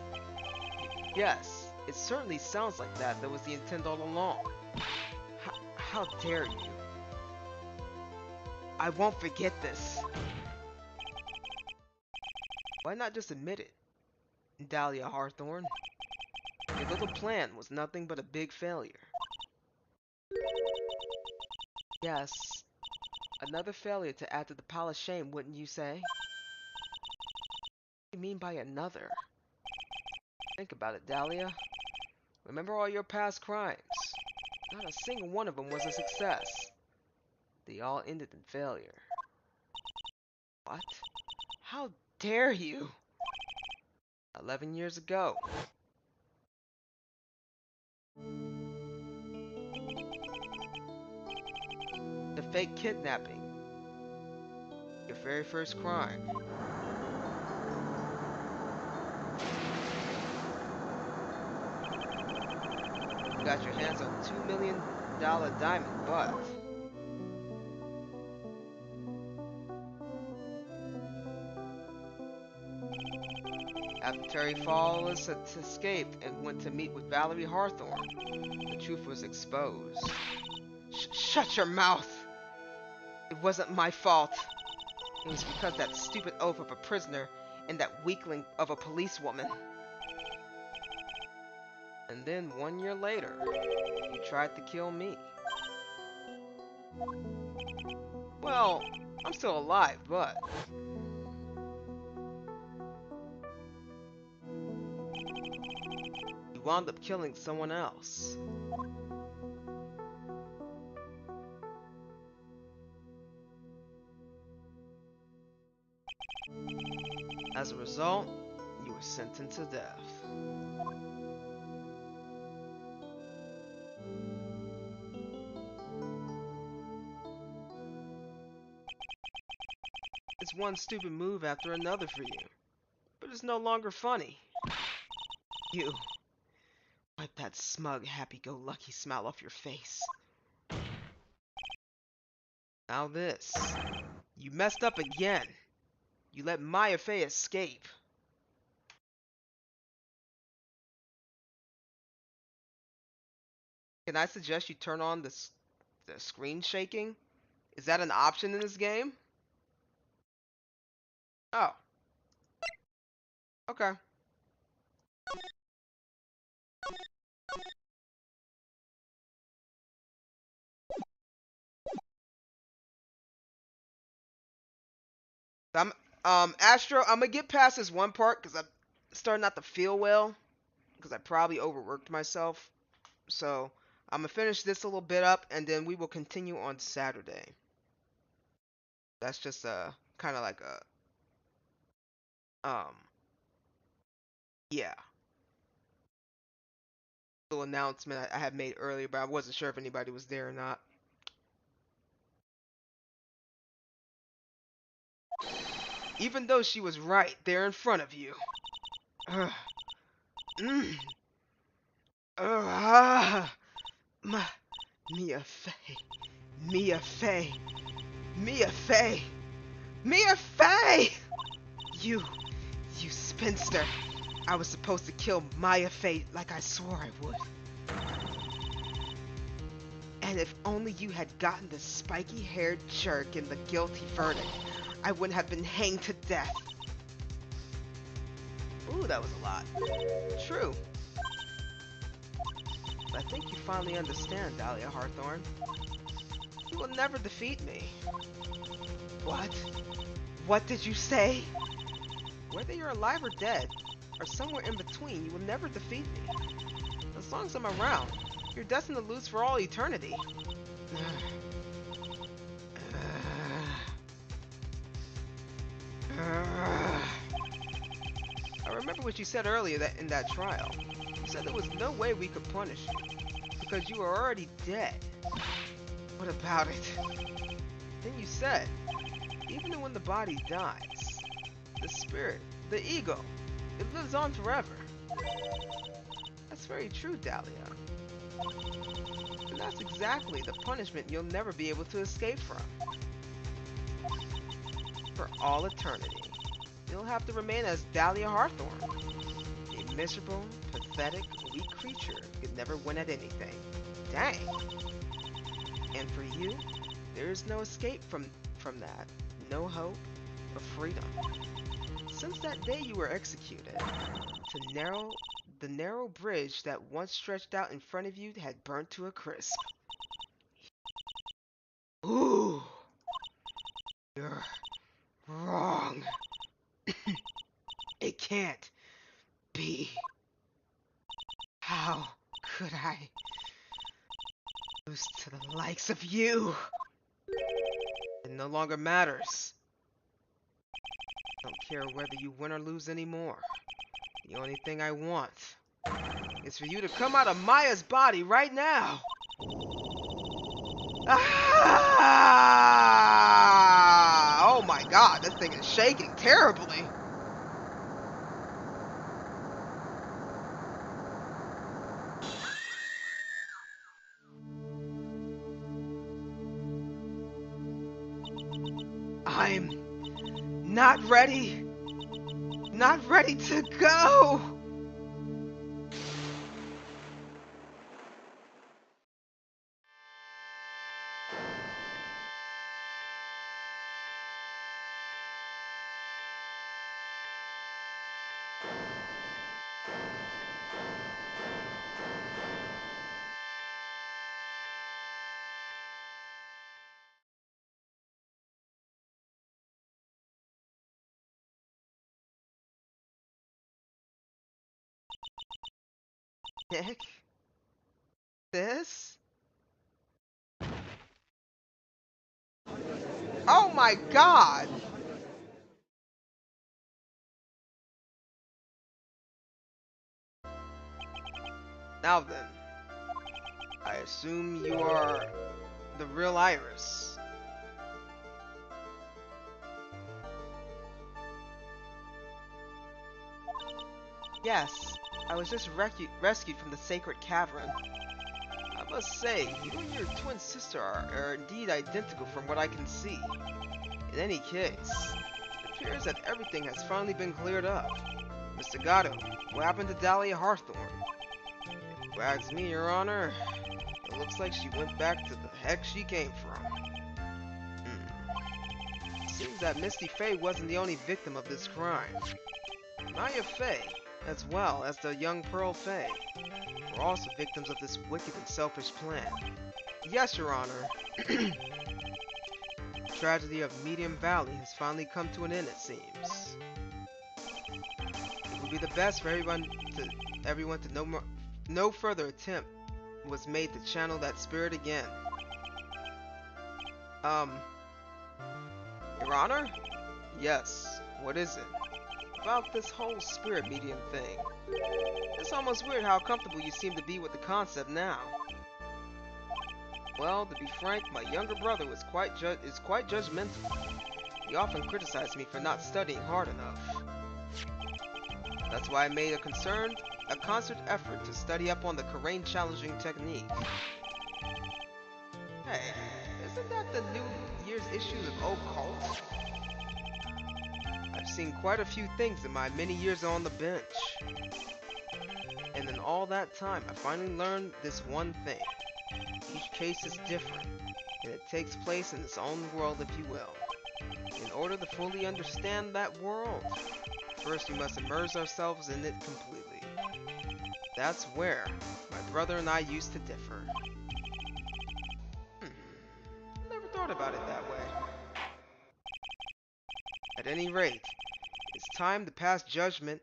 Yes, it certainly sounds like that was the intent all along. How dare you? I won't forget this. Why not just admit it, Dahlia Hawthorne? Your little plan was nothing but a big failure. Yes, another failure to add to the pile of shame, wouldn't you say? What do you mean by another? Think about it, Dahlia. Remember all your past crimes. Not a single one of them was a success. They all ended in failure. What? How dare you? 11 years ago. The fake kidnapping. Your very first crime. You got your hands on $2 million diamond, but after Terry Fallis had escaped and went to meet with Valerie Hawthorne, the truth was exposed. Shut your mouth! It wasn't my fault. It was because that stupid oaf of a prisoner and that weakling of a policewoman. And then 1 year later, you tried to kill me. Well, I'm still alive, but you wound up killing someone else. As a result, you were sentenced to death. It's one stupid move after another for you, but it's no longer funny. You wipe that smug, happy-go-lucky smile off your face. Now this. You messed up again. You let Maya Fey escape. Can I suggest you turn on the screen shaking? Is that an option in this game? Oh. Okay. Astro, I'm gonna get past this one part because I'm starting not to feel well because I probably overworked myself. So I'm gonna finish this a little bit up and then we will continue on Saturday. That's just kind of like a yeah, little announcement I had made earlier, but I wasn't sure if anybody was there or not. Even though she was right there in front of you. Mia Fey. Mia Fey. Mia Fey. Mia Fey! You spinster. I was supposed to kill Maya Fey like I swore I would. And if only you had gotten the spiky-haired jerk in the guilty verdict, I wouldn't have been hanged to death. Ooh, that was a lot. True. I think you finally understand, Dahlia Hawthorne. You will never defeat me. What? What did you say? Whether you're alive or dead, or somewhere in between, you will never defeat me. As long as I'm around, you're destined to lose for all eternity. I remember what you said earlier in that trial. You said there was no way we could punish you, because you were already dead. What about it? Then you said, even when the body dies, the spirit, the ego, it lives on forever. That's very true, Dahlia. And that's exactly the punishment you'll never be able to escape from. For all eternity, you'll have to remain as Dahlia Hawthorne, a miserable, pathetic, weak creature who could never win at anything. Dang! And for you, there is no escape from that, no hope of freedom. Since that day you were executed, the narrow bridge that once stretched out in front of you had burnt to a crisp. Ooh! You're wrong. It can't be. How could I lose to the likes of you? It no longer matters. I don't care whether you win or lose anymore. The only thing I want is for you to come out of Maya's body right now. Ah! Oh my god, this thing is shaking terribly. I'm not ready. Not ready to go. Nick? This? Oh my god! Now then, I assume you are the real Iris. Yes, I was just rescued from the sacred cavern. I must say, you and your twin sister are indeed identical from what I can see. In any case, it appears that everything has finally been cleared up. Mr. Gatto, what happened to Dahlia Hawthorne? If you ask me, Your Honor, it looks like she went back to the heck she came from. Seems that Misty Faye wasn't the only victim of this crime. Maya Faye, as well as the young Pearl Faye, were also victims of this wicked and selfish plan. Yes, Your Honor. The tragedy of Medium Valley has finally come to an end, it seems. It would be the best for everyone to no further attempt was made to channel that spirit again. Your Honor? Yes, what is it? About this whole spirit medium thing. It's almost weird how comfortable you seem to be with the concept now. Well, to be frank, my younger brother is quite judgmental. He often criticized me for not studying hard enough. That's why I made a concerted effort to study up on the Karain challenging technique. Hey, isn't that the New Year's issues of Occult? I've seen quite a few things in my many years on the bench. And in all that time, I finally learned this one thing. Each case is different, and it takes place in its own world, if you will. In order to fully understand that world, first, we must immerse ourselves in it completely. That's where my brother and I used to differ. Never thought about it that way. At any rate, it's time to pass judgment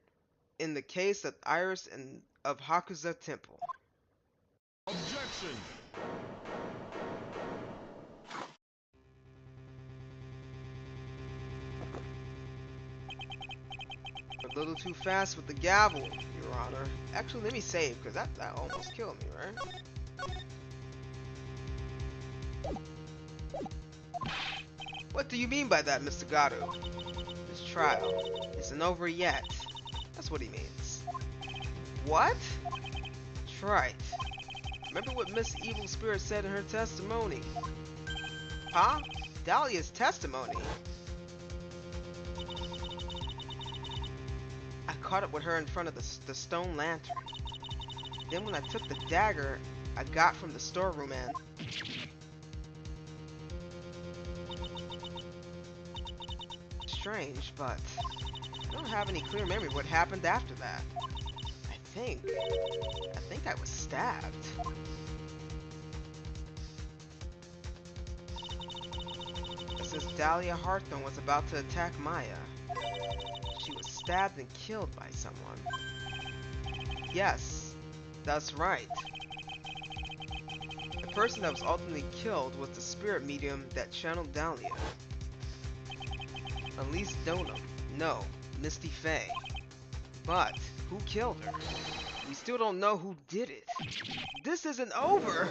in the case of Iris and of Hakuza Temple. Objection! A little too fast with the gavel, Your Honor. Actually, let me save, because that almost killed me, right? What do you mean by that, Mr. Gato? This trial isn't over yet. That's what he means. What? That's right. Remember what Miss Evil Spirit said in her testimony? Huh? Dahlia's testimony? I caught up with her in front of the stone lantern. Then when I took the dagger I got from the storeroom and... Strange, but I don't have any clear memory of what happened after that. I think I was stabbed. It says Dahlia Hawthorne was about to attack Maya. She was stabbed and killed by someone. Yes, that's right. The person that was ultimately killed was the spirit medium that channeled Dahlia. Elise Donum. No, Misty Faye. But who killed her? We still don't know who did it. This isn't over!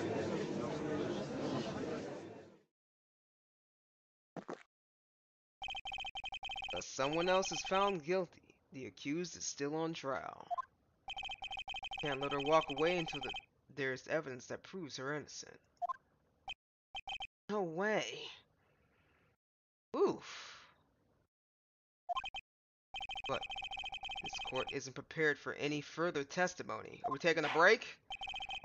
Unless someone else is found guilty, the accused is still on trial. Can't let her walk away until there is evidence that proves her innocent. No way. Oof. But this court isn't prepared for any further testimony. Are we taking a break?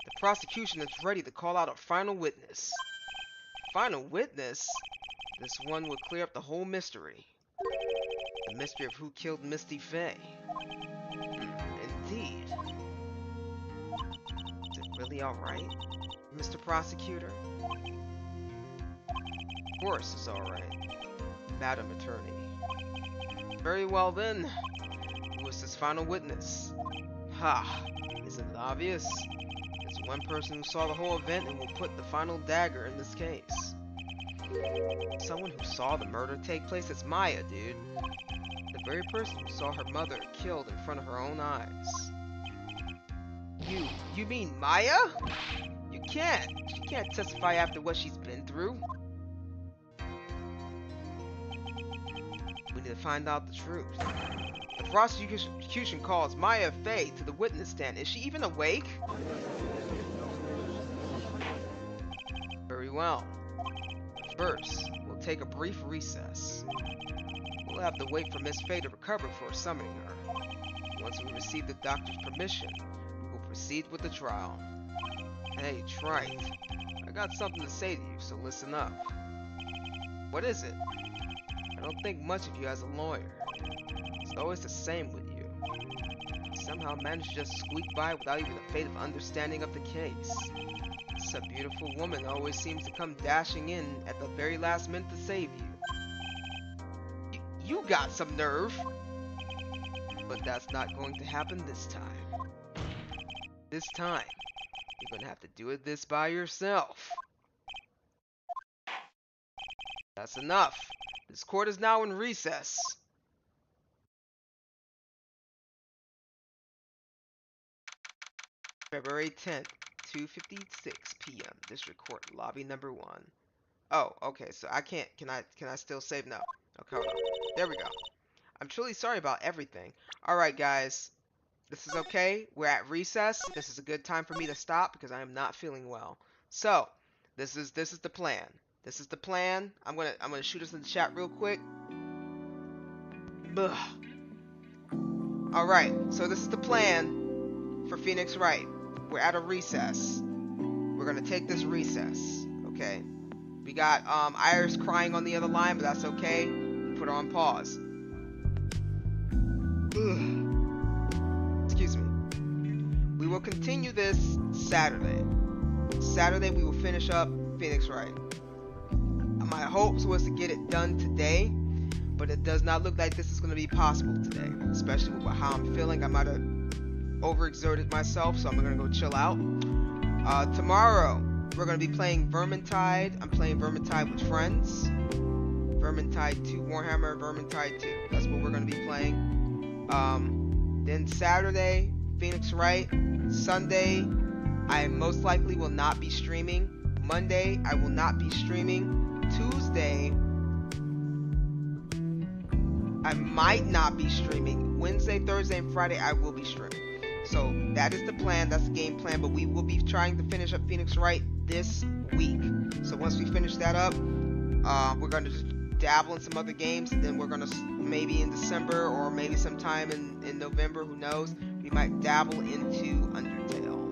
The prosecution is ready to call out a final witness. Final witness? This one will clear up the whole mystery. The mystery of who killed Misty Faye. Indeed. Is it really alright, Mr. Prosecutor? Of course it's alright, Madam Attorney. Very well then. Who is this final witness? Ha! Isn't it obvious? There's one person who saw the whole event and will put the final dagger in this case. Someone who saw the murder take place. It's Maya, dude. The very person who saw her mother killed in front of her own eyes. You mean Maya? You can't. She can't testify after what she's been through. We need to find out the truth. The prosecution calls Maya Faye to the witness stand. Is she even awake? Very well. First, we'll take a brief recess. We'll have to wait for Miss Faye to recover before summoning her. Once we receive the doctor's permission, we will proceed with the trial. Hey, Wright, I got something to say to you, so listen up. What is it? I don't think much of you as a lawyer. It's always the same with you. You somehow manage to just squeak by without even a faint of understanding of the case. Some beautiful woman always seems to come dashing in at the very last minute to save you. You got some nerve! But that's not going to happen this time. This time, you're gonna have to do this by yourself. That's enough. This court is now in recess. February 10th, 2:56 p.m. District Court, lobby number 1. Oh, okay, so I can't, can I still save? No. Okay, hold on. There we go. I'm truly sorry about everything. Alright, guys. This is okay. We're at recess. This is a good time for me to stop because I am not feeling well. So, this is the plan. This is the plan. I'm gonna shoot us in the chat real quick. Alright, so this is the plan for Phoenix Wright. We're at a recess. We're gonna take this recess. Okay. We got Iris crying on the other line, but that's okay. We put her on pause. Excuse me. We will continue this Saturday. Saturday we will finish up Phoenix Wright. My hopes was to get it done today, but it does not look like this is going to be possible today, especially with how I'm feeling. I might have overexerted myself, so I'm going to go chill out. Tomorrow we're going to be playing Vermintide. I'm playing Vermintide with friends. Vermintide 2 Warhammer, Vermintide 2. That's what we're going to be playing. Then Saturday, Phoenix Wright. Sunday, I most likely will not be streaming. Monday, I will not be streaming. Tuesday, I might not be streaming. Wednesday, Thursday, and Friday, I will be streaming. So that is the plan. That's the game plan. But we will be trying to finish up Phoenix Wright this week. So once we finish that up, we're going to just dabble in some other games. And then we're going to, maybe in December or maybe sometime in November, who knows, we might dabble into Undertale.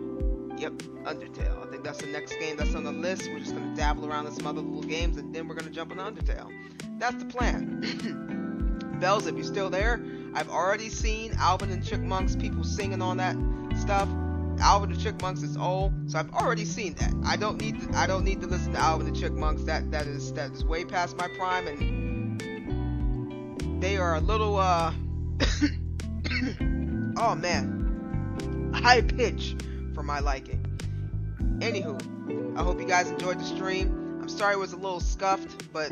Yep, Undertale. I think that's the next game that's on the list. We're just going to dabble around in some other little games, and then we're going to jump into Undertale. That's the plan. Bells, if you're still there, I've already seen Alvin and Chipmunks, people singing on that stuff. Alvin and Chipmunks is old, so I've already seen that. I don't need to listen to Alvin and Chipmunks. That is way past my prime, and they are a little oh man, high pitch for my liking. Anywho, I hope you guys enjoyed the stream. I'm sorry it was a little scuffed, but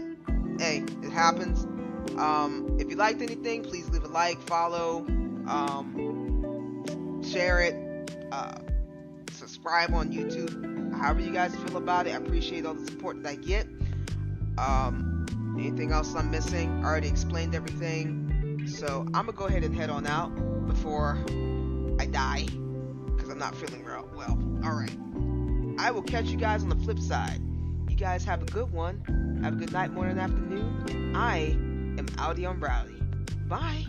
hey, it happens. If you liked anything, please leave a like, follow, share it, subscribe on YouTube. However you guys feel about it, I appreciate all the support that I get. Anything else I'm missing? I already explained everything. So I'm gonna go ahead and head on out before I die, because I'm not feeling well. Alright. I will catch you guys on the flip side. You guys have a good one. Have a good night, morning, afternoon. I am Audi on Rowdy. Bye.